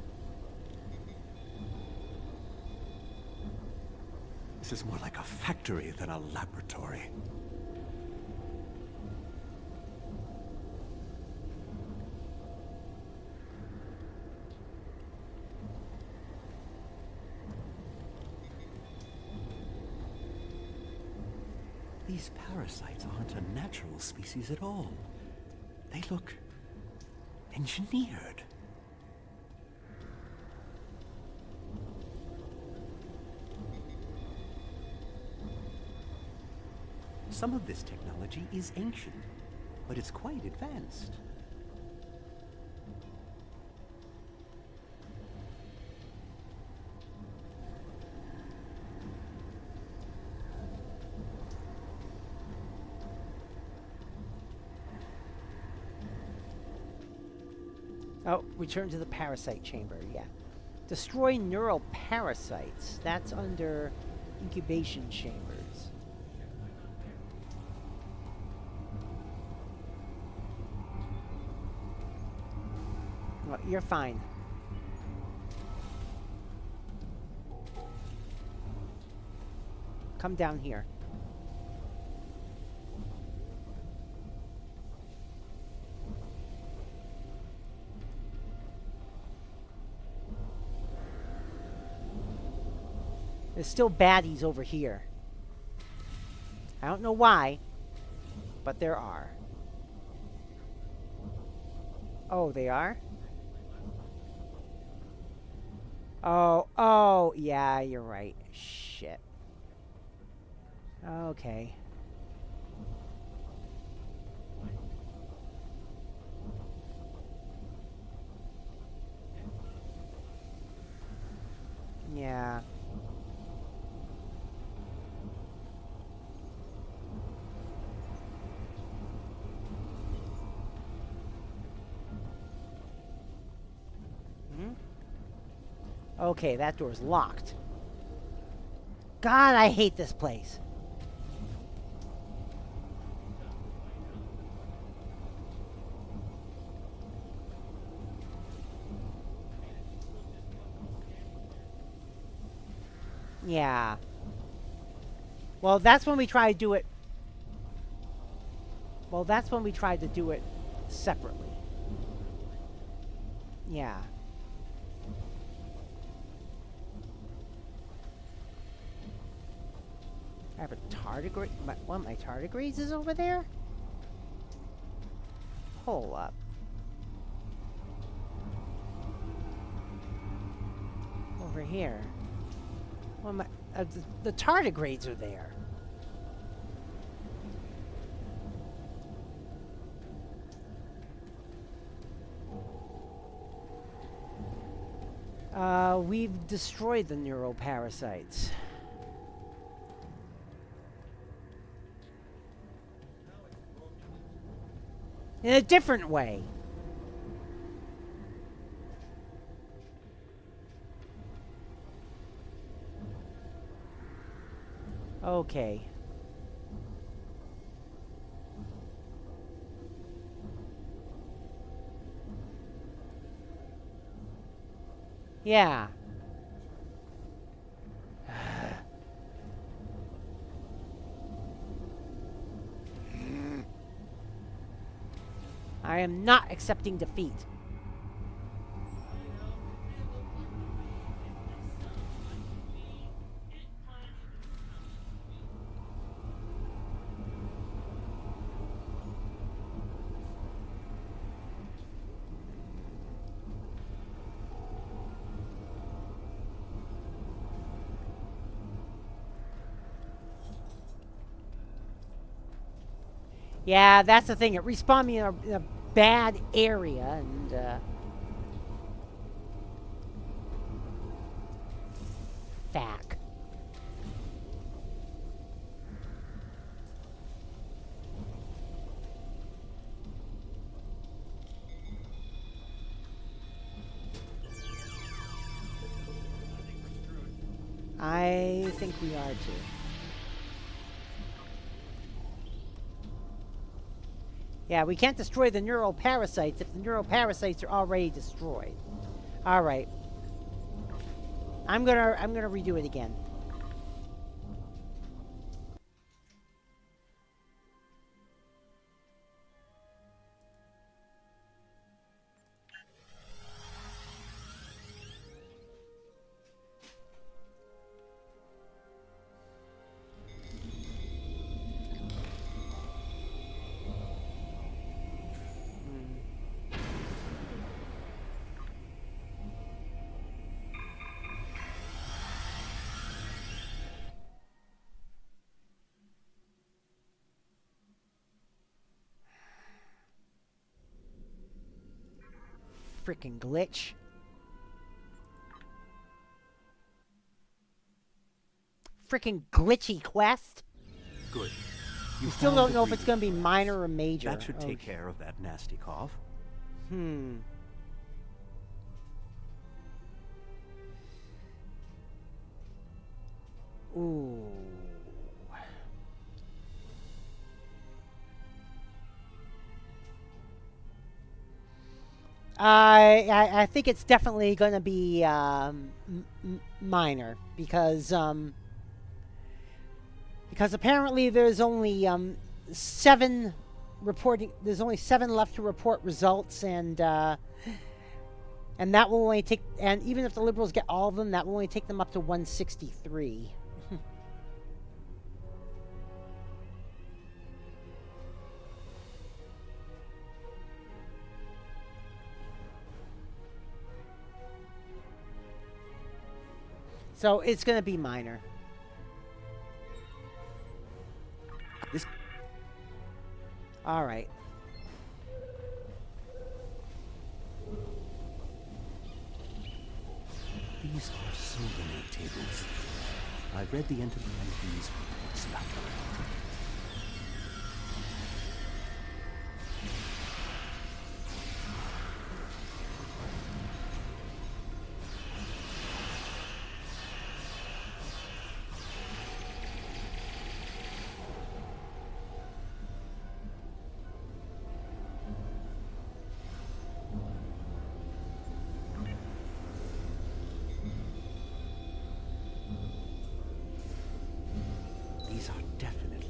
This is more like a factory than a laboratory. These parasites aren't a natural species at all. They look engineered. Some of this technology is ancient, but it's quite advanced. Oh, return to the parasite chamber, yeah. Destroy neural parasites. That's under incubation chambers. Well, you're fine. Come down here. There's still baddies over here. I don't know why, but there are. Oh, they are? Oh, yeah, you're right. Shit. Okay. Yeah. Okay, that door's locked. God, I hate this place. Yeah. Well, that's when we try to do it. Well, that's when we tried to do it separately. Yeah. I have a tardigrade. One of my tardigrades is over there? Hold up. Over here. One of my, the tardigrades are there. We've destroyed the neuroparasites. In a different way. Okay. Yeah. I am not accepting defeat. Yeah, that's the thing. It respawned me in a bad area, and Fack. I think we are too. Yeah, we can't destroy the neural parasites if the neural parasites are already destroyed. All right. I'm gonna redo it again. Freaking glitch. Freaking glitchy quest. Good. You still don't know if it's going to be minor or major. That should take care of that nasty cough. Ooh. I think it's definitely going to be minor because apparently there's only 7 reporting. There's only 7 left to report results, and that will only take. And even if the Liberals get all of them, that will only take them up to 163. So it's going to be minor. All right. These are Soldanate tables. I've read the entity IDs reports about them. These are definitely...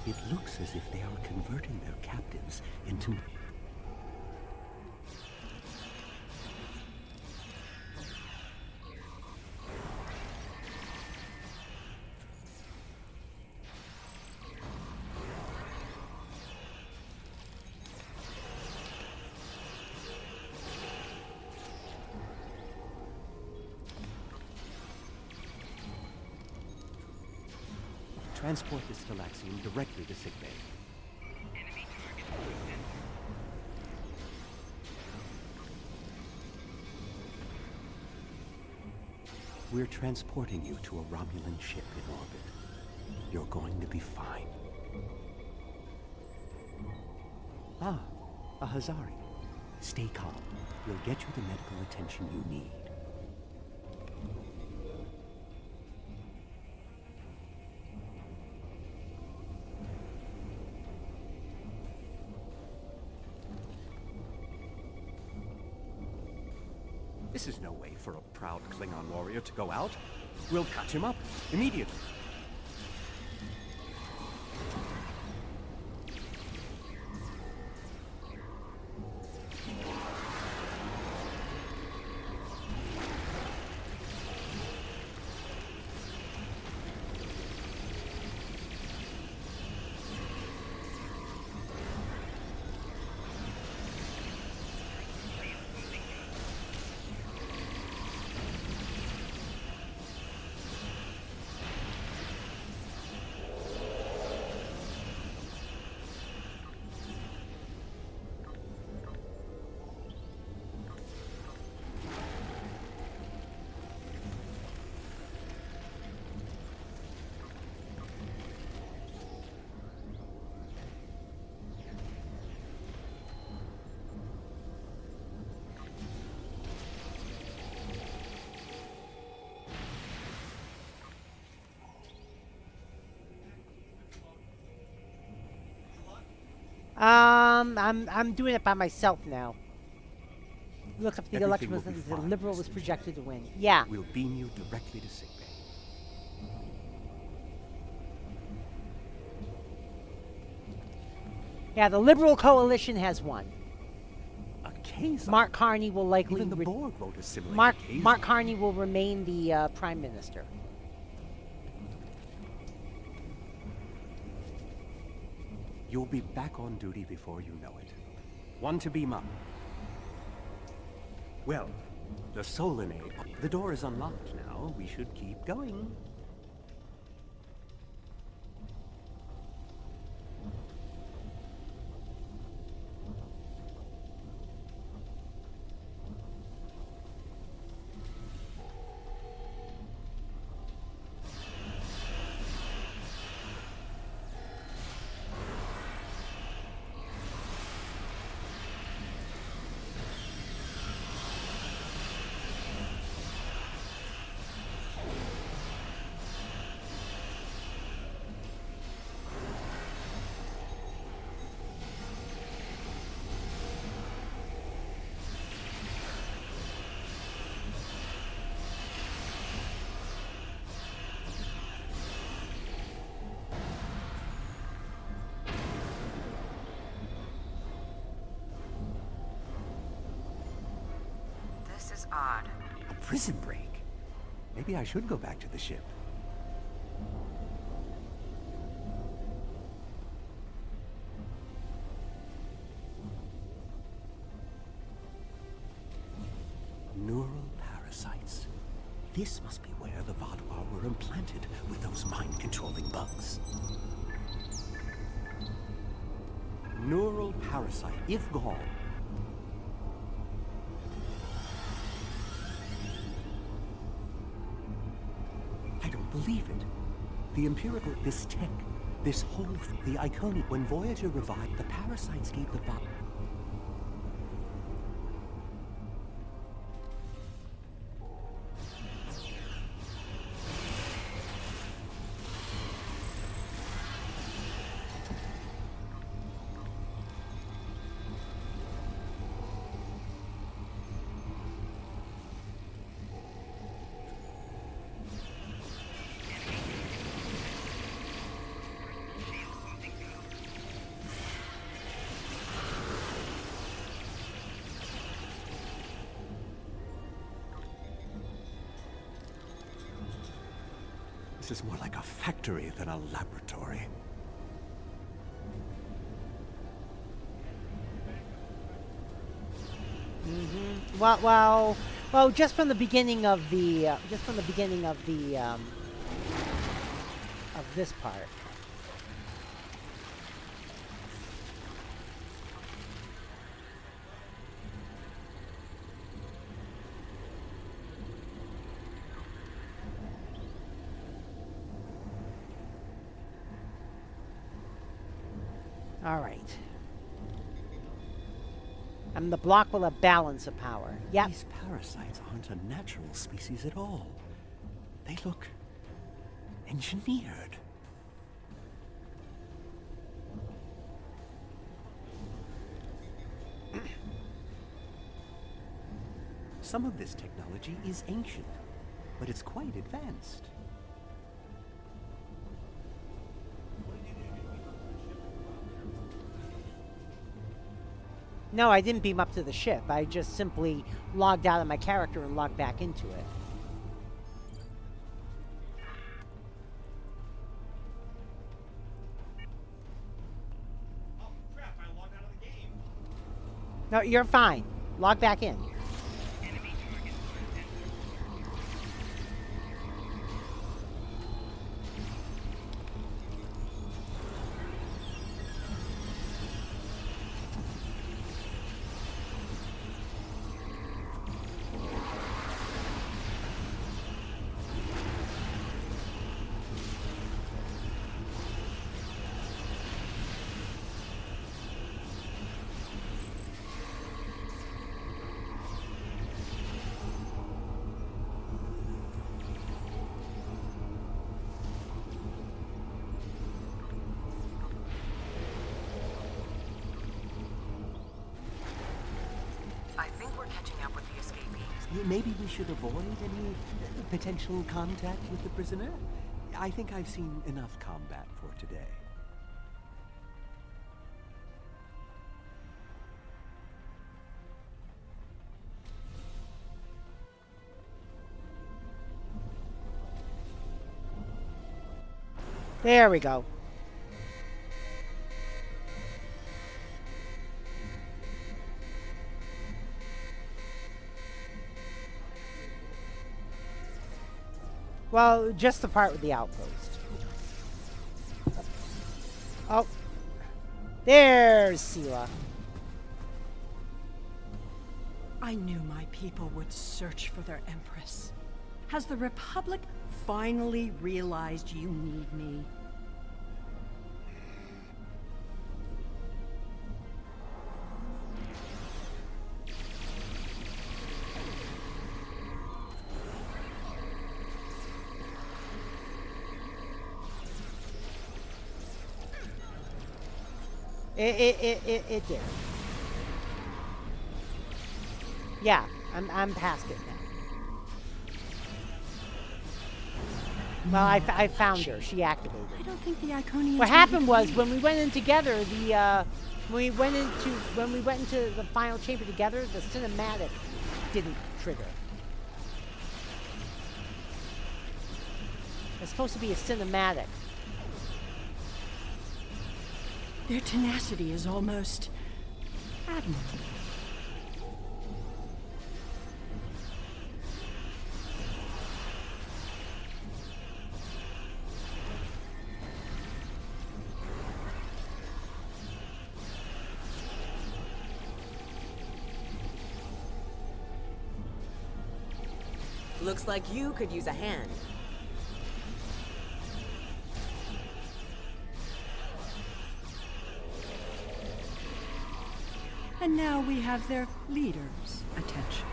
It looks as if they are converting their captives into... Transport this Talaxian directly to sickbay. We're transporting you to a Romulan ship in orbit. You're going to be fine. Ah, a Hazari. Stay calm. We'll get you the medical attention you need. This is no way for a proud Klingon warrior to go out. We'll catch him up immediately. I'm doing it by myself now. Looks up the election was the Liberal was projected to win. Yeah. We'll beam you directly to sickbay. Yeah, the Liberal coalition has won. A Kazon? Mark Carney will likely... Even the Borg won't assimilate Mark Carney will remain the Prime Minister. You'll be back on duty before you know it. One to beam up. Well, the Solanae. The door is unlocked now. We should keep going. This is odd. A prison break? Maybe I should go back to the ship. Neural parasites. This must be where the Vaadwaur were implanted with those mind-controlling bugs. Neural parasite. If Gaul... I don't believe it. The empirical... This tech. This whole... The Iconi... When Voyager revived, the parasites gave the Vaadwaur... This is more like a factory than a laboratory. Mm-hmm. Well, just from the beginning of the, of this part. All right. I'm the block with a balance of power. Yep. These parasites aren't a natural species at all. They look engineered. Some of this technology is ancient, but it's quite advanced. No, I didn't beam up to the ship. I just simply logged out of my character and logged back into it. Oh crap! I logged out of the game. No, you're fine. Log back in. I think we're catching up with the escapees. Maybe we should avoid any potential contact with the prisoner? I think I've seen enough combat for today. There we go. Well, just the part with the outpost. Oh. There's Sela. I knew my people would search for their Empress. Has the Republic finally realized you need me? It did. Yeah, I'm past it now. Well, I found her. She activated. I don't think the Iconians. What happened was when we went in together, when we went into the final chamber together, the cinematic didn't trigger. It's supposed to be a cinematic. Their tenacity is almost admirable. Looks like you could use a hand. And now we have their leader's attention.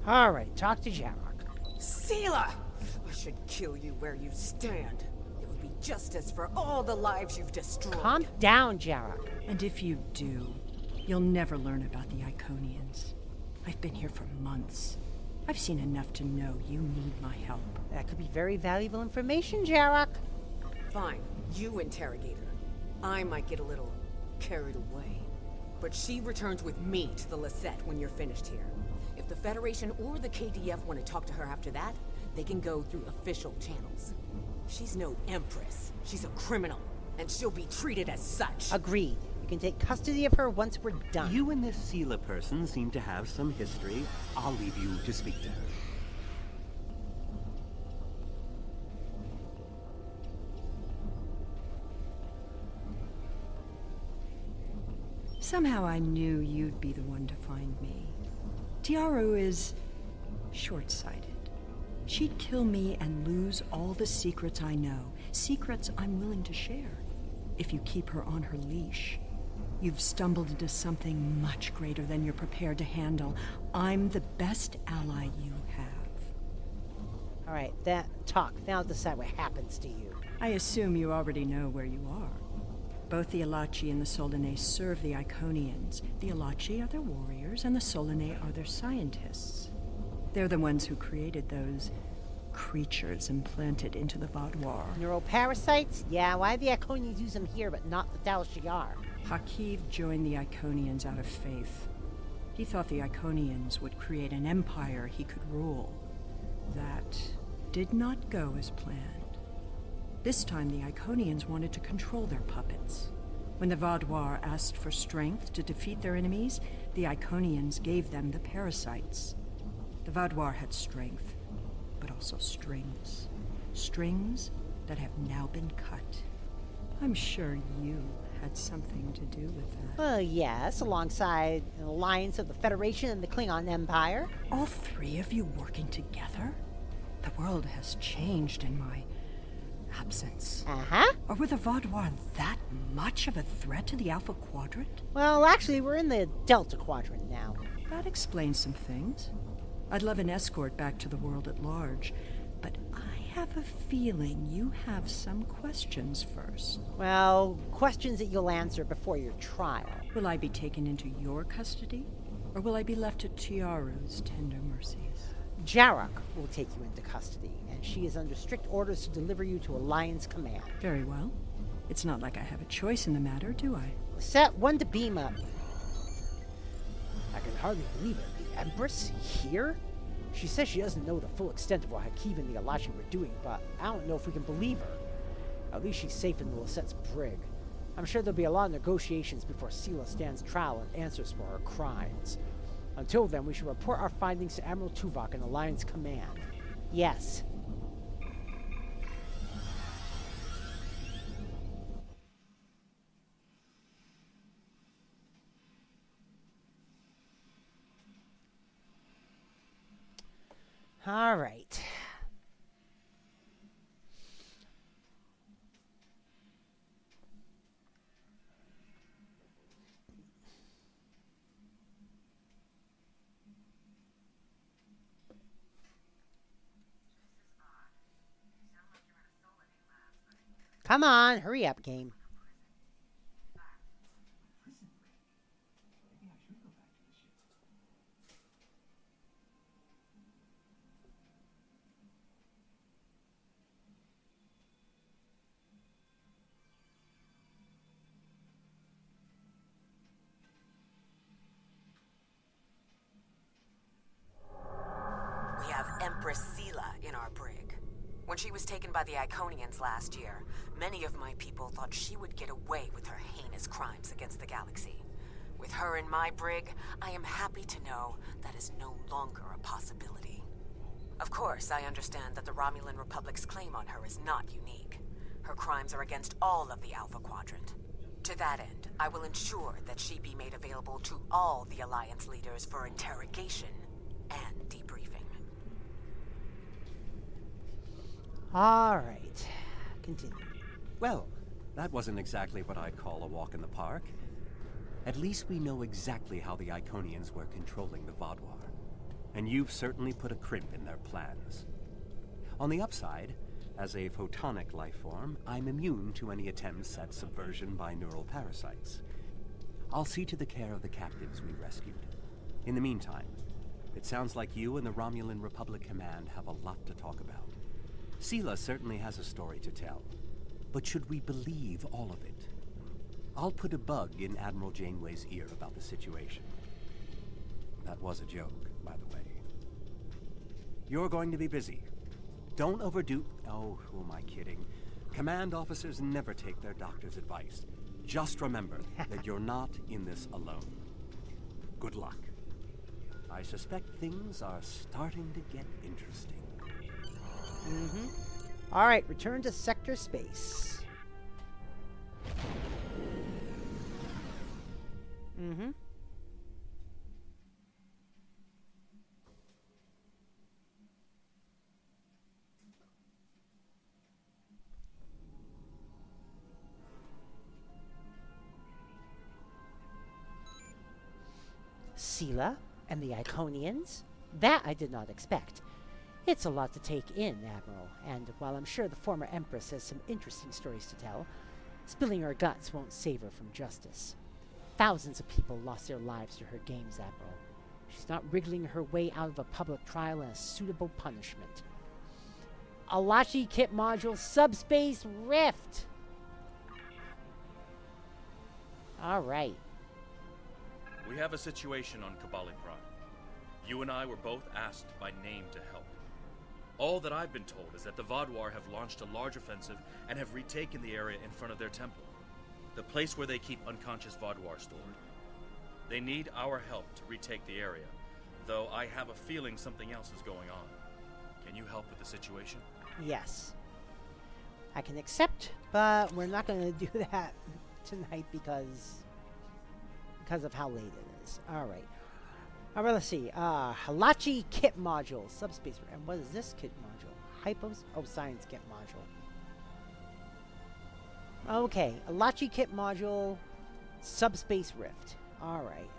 All right, talk to Jarok. Sela! I should kill you where you stand. It would be justice for all the lives you've destroyed. Calm down, Jarok. And if you do, you'll never learn about the Iconians. I've been here for months. I've seen enough to know you need my help. That could be very valuable information, Jarok. Fine, you interrogate her. I might get a little carried away. But she returns with me to the Lisette when you're finished here. If the Federation or the KDF want to talk to her after that, they can go through official channels. She's no empress. She's a criminal, and she'll be treated as such. Agreed. You can take custody of her once we're done. You and this Sela person seem to have some history. I'll leave you to speak to her. Somehow I knew you'd be the one to find me. Tiaru is short-sighted. She'd kill me and lose all the secrets I know. Secrets I'm willing to share. If you keep her on her leash. You've stumbled into something much greater than you're prepared to handle. I'm the best ally you have. All right, that talk. Now decide what happens to you. I assume you already know where you are. Both the Alachi and the Solanae serve the Iconians. The Alachi are their warriors, and the Solanae are their scientists. They're the ones who created those creatures implanted into the Vaadwaur. Neuroparasites? Yeah, why do the Iconians use them here but not the Tal Shiar? Hakiv joined the Iconians out of faith. He thought the Iconians would create an empire he could rule. That did not go as planned. This time the Iconians wanted to control their puppets. When the Vaadwaur asked for strength to defeat their enemies, the Iconians gave them the parasites. The Vaadwaur had strength, but also strings. Strings that have now been cut. I'm sure you had something to do with that. Well, yes, alongside an alliance of the Federation and the Klingon Empire. All three of you working together? The world has changed in my absence. Uh-huh. Or were the Vaadwaur that much of a threat to the Alpha Quadrant? Well, actually, we're in the Delta Quadrant now. That explains some things. I'd love an escort back to the world at large, but I have a feeling you have some questions first. Well, questions that you'll answer before your trial. Will I be taken into your custody, or will I be left to Tiaru's tender mercies? Jarok will take you into custody, and she is under strict orders to deliver you to Alliance Command. Very well. It's not like I have a choice in the matter, do I? Set one to beam up. I can hardly believe it. The Empress? Here? She says she doesn't know the full extent of what Hakiv and the Alachi were doing, but I don't know if we can believe her. At least she's safe in the Lisette's brig. I'm sure there'll be a lot of negotiations before Sela stands trial and answers for her crimes. Until then, we should report our findings to Admiral Tuvok and Alliance Command. Yes. All right. Come on, hurry up, game. We have Empress Sela in our brig. When she was taken by the Iconians last year, many of my people thought she would get away with her heinous crimes against the galaxy. With her in my brig, I am happy to know that is no longer a possibility. Of course, I understand that the Romulan Republic's claim on her is not unique. Her crimes are against all of the Alpha Quadrant. To that end, I will ensure that she be made available to all the Alliance leaders for interrogation and debriefing. All right. Continue. Well, that wasn't exactly what I'd call a walk in the park. At least we know exactly how the Iconians were controlling the Vaadwaur. And you've certainly put a crimp in their plans. On the upside, as a photonic life form, I'm immune to any attempts at subversion by neural parasites. I'll see to the care of the captives we rescued. In the meantime, It sounds like you and the Romulan Republic Command have a lot to talk about. Sela certainly has a story to tell. But should we believe all of it? I'll put a bug in Admiral Janeway's ear about the situation. That was a joke, by the way. You're going to be busy. Don't overdo... Oh, who am I kidding? Command officers never take their doctor's advice. Just remember that you're not in this alone. Good luck. I suspect things are starting to get interesting. All right, return to sector space. Sela and the Iconians? That I did not expect. It's a lot to take in, Admiral, and while I'm sure the former Empress has some interesting stories to tell, spilling her guts won't save her from justice. Thousands of people lost their lives to her games, Admiral. She's not wriggling her way out of a public trial and a suitable punishment. Alachi Kit Module Subspace Rift! Alright. We have a situation on Kabali Prime. You and I were both asked by name to help. All that I've been told is that the Vaadwaur have launched a large offensive and have retaken the area in front of their temple, the place where they keep unconscious Vaadwaur stored. They need our help to retake the area, though I have a feeling something else is going on. Can you help with the situation? Yes. I can accept, but we're not going to do that tonight because of how late it is. Alright. Alright, let's see. Halachi Kit Module. Subspace. And what is this kit module? Hypos? Oh, Science Kit Module. Okay. Halachi Kit Module. Subspace Rift. Alright.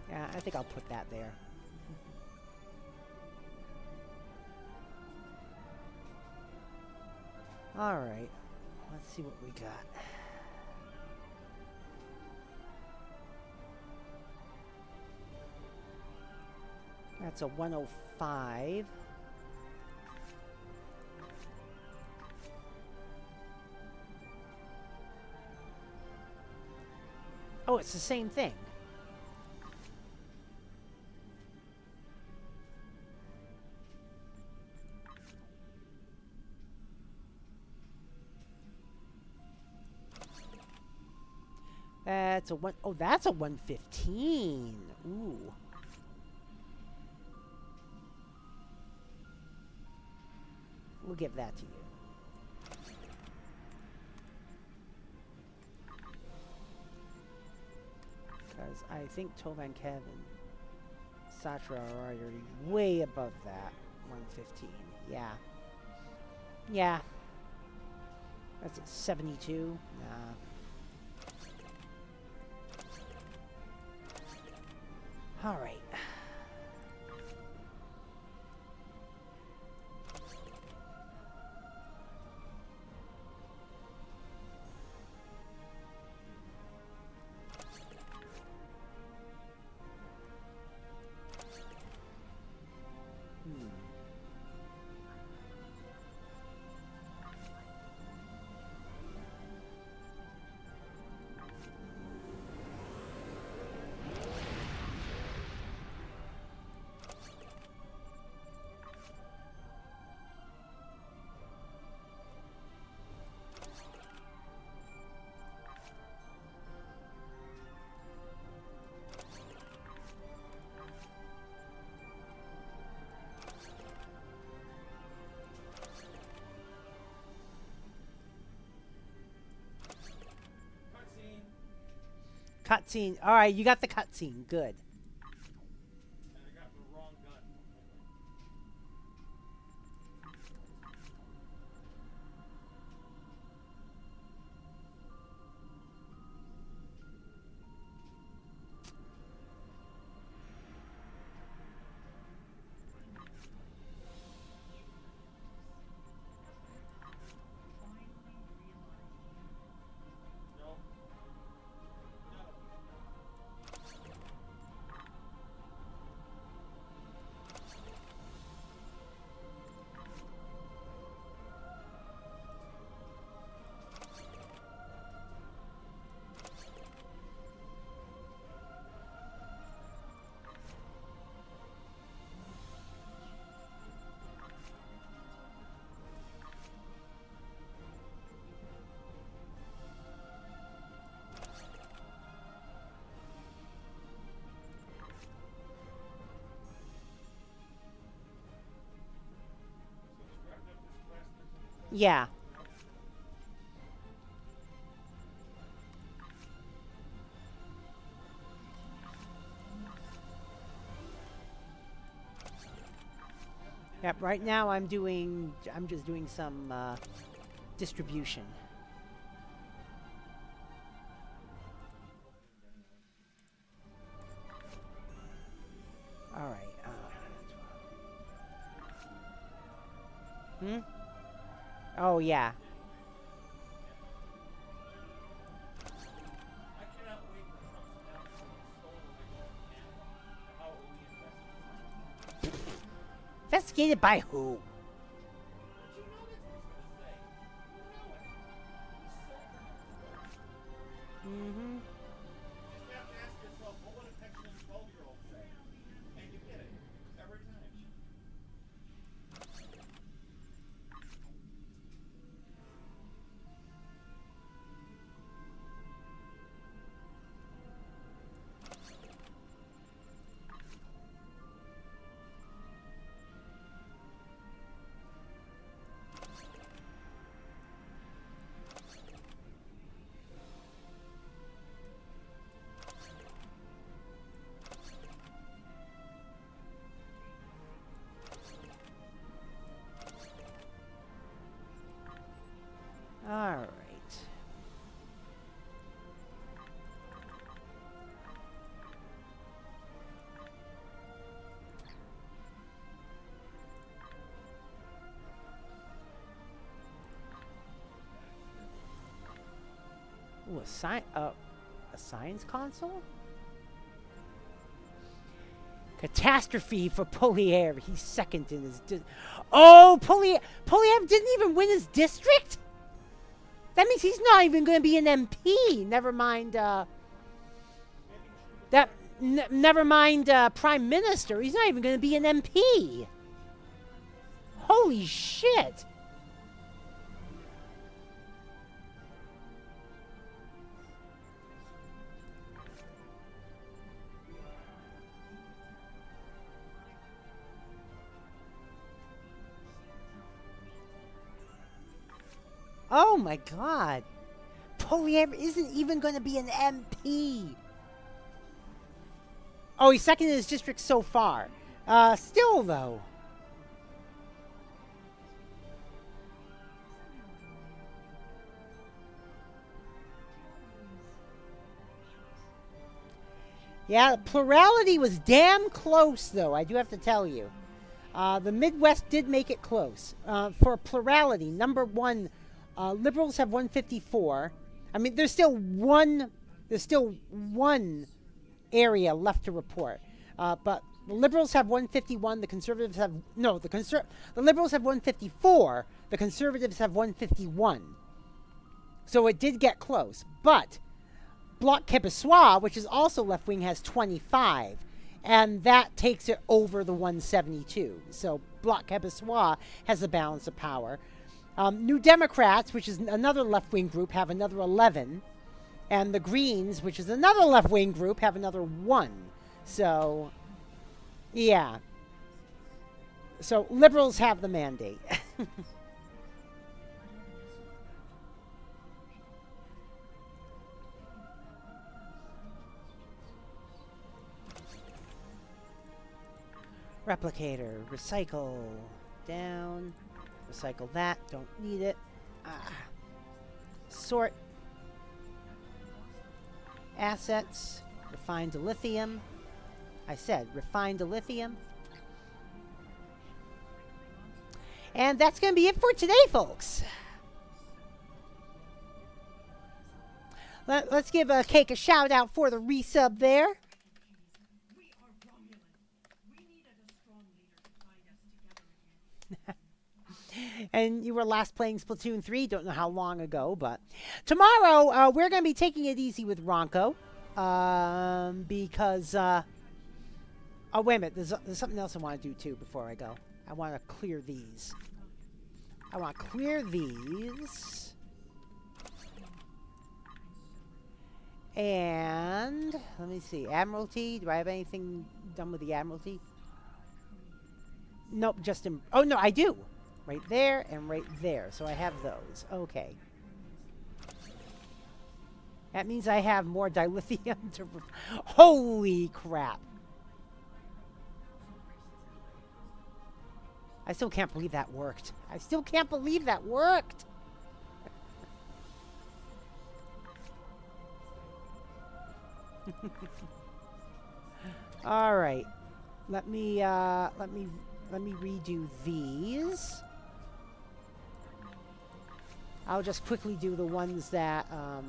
Yeah, I think I'll put that there. Alright, let's see what we got. That's a 105. Oh, it's the same thing. That's a one. Oh, that's a 115. Ooh. We'll give that to you. Because I think Tovan Kev and Satra are already way above that 115. Yeah. Yeah. That's a 72. Nah. All right. Cutscene. All right, you got the cutscene. Good. And I got the wrong gun. Yeah. Yep, right now I'm just doing some distribution. All right. Oh, yeah. Investigated by who? Mm-hmm. You have to ask yourself, what would a petulant 12-year-old say? And you get it every time. All right. Ooh, a science console? Catastrophe for Polyev. He's second in his Oh, Polyev didn't even win his district? That means he's not even going to be an MP. Never mind, never mind, Prime Minister. He's not even going to be an MP. Holy shit. Oh my god. Polyev isn't even going to be an MP. Oh, he's second in his district so far. Still, though. Yeah, plurality was damn close, though, I do have to tell you. The Midwest did make it close. For plurality, number one, Liberals have 154. I mean, there's still one area left to report. But the Liberals have 151. The Conservatives have the Liberals have 154. The Conservatives have 151. So it did get close. But Bloc Québécois, which is also left wing, has 25. And that takes it over the 172. So Bloc Québécois has the balance of power. New Democrats, which is another left-wing group, have another 11. And the Greens, which is another left-wing group, have another 1. So, yeah. So, Liberals have the mandate. Replicator, recycle, down. Recycle that. Don't need it. Sort. Assets. Refined to lithium. I said refined to lithium. And that's going to be it for today, folks. Let's give Cake a shout out for the resub there. And you were last playing Splatoon 3. Don't know how long ago, but tomorrow we're going to be taking it easy with Ronco. Because, oh, wait a minute. There's something else I want to do, too, before I go. I want to clear these. And, let me see. Admiralty. Do I have anything done with the Admiralty? Nope, just in... Oh, no, I do. Right there and right there. So I have those. Okay. That means I have more dilithium to... Holy crap. I still can't believe that worked. I still can't believe that worked. All right. Let me redo these. I'll just quickly do the ones that I'll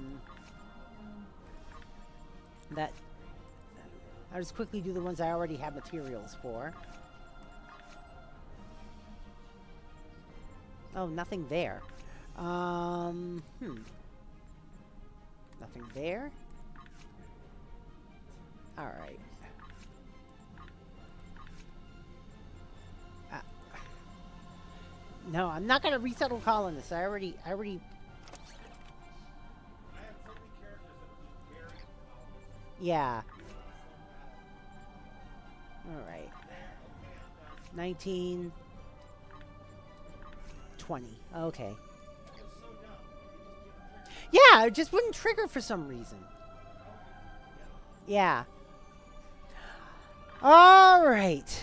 just quickly do the ones I already have materials for. Oh, nothing there. Nothing there. All right. No, I'm not gonna resettle colonists. I already. I have so many characters that are just very Yeah. All right. 19. 20. Okay. Yeah, it just wouldn't trigger for some reason. Yeah. All right.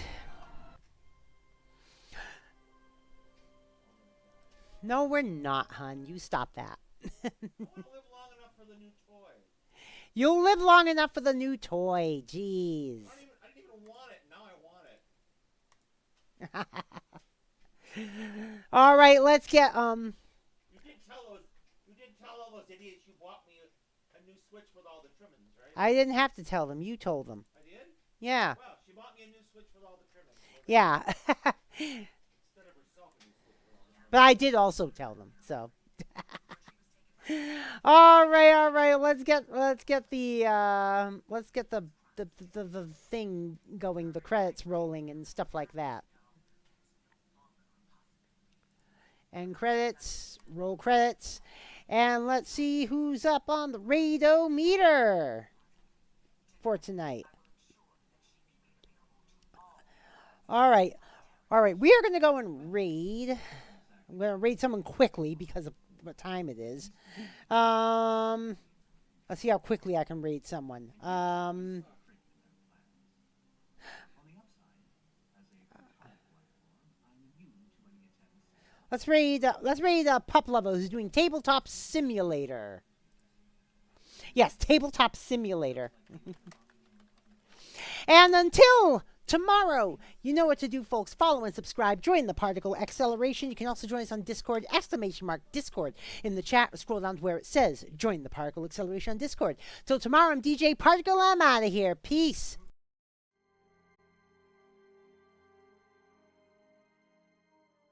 No, we're not, hon. You stop that. You'll live long enough for the new toy. Jeez. I didn't even want it. Now I want it. All right, let's get You did tell all those idiots you bought me a new Switch with all the trimmings, right? I didn't have to tell them. You told them. I did? Yeah. Well, she bought me a new Switch with all the trimmings. Yeah. Instead of herself a new Switch with all the trimmings. But I did also tell them. So. All right. Let's get the thing going, the credits rolling and stuff like that. And credits, roll credits, and let's see who's up on the raid-o-meter for tonight. All right. We are going to go and raid. I'm going to raid someone quickly because of what time it is. Let's see how quickly I can raid someone. Let's raid Pup Lover, who's doing Tabletop Simulator. Yes, Tabletop Simulator. And until tomorrow, you know what to do, folks. Follow and subscribe. Join the Particle Acceleration. You can also join us on Discord, !Discord in the chat, or scroll down to where it says Join the Particle Acceleration on Discord. Till tomorrow, I'm DJ Particle. I'm out of here. Peace.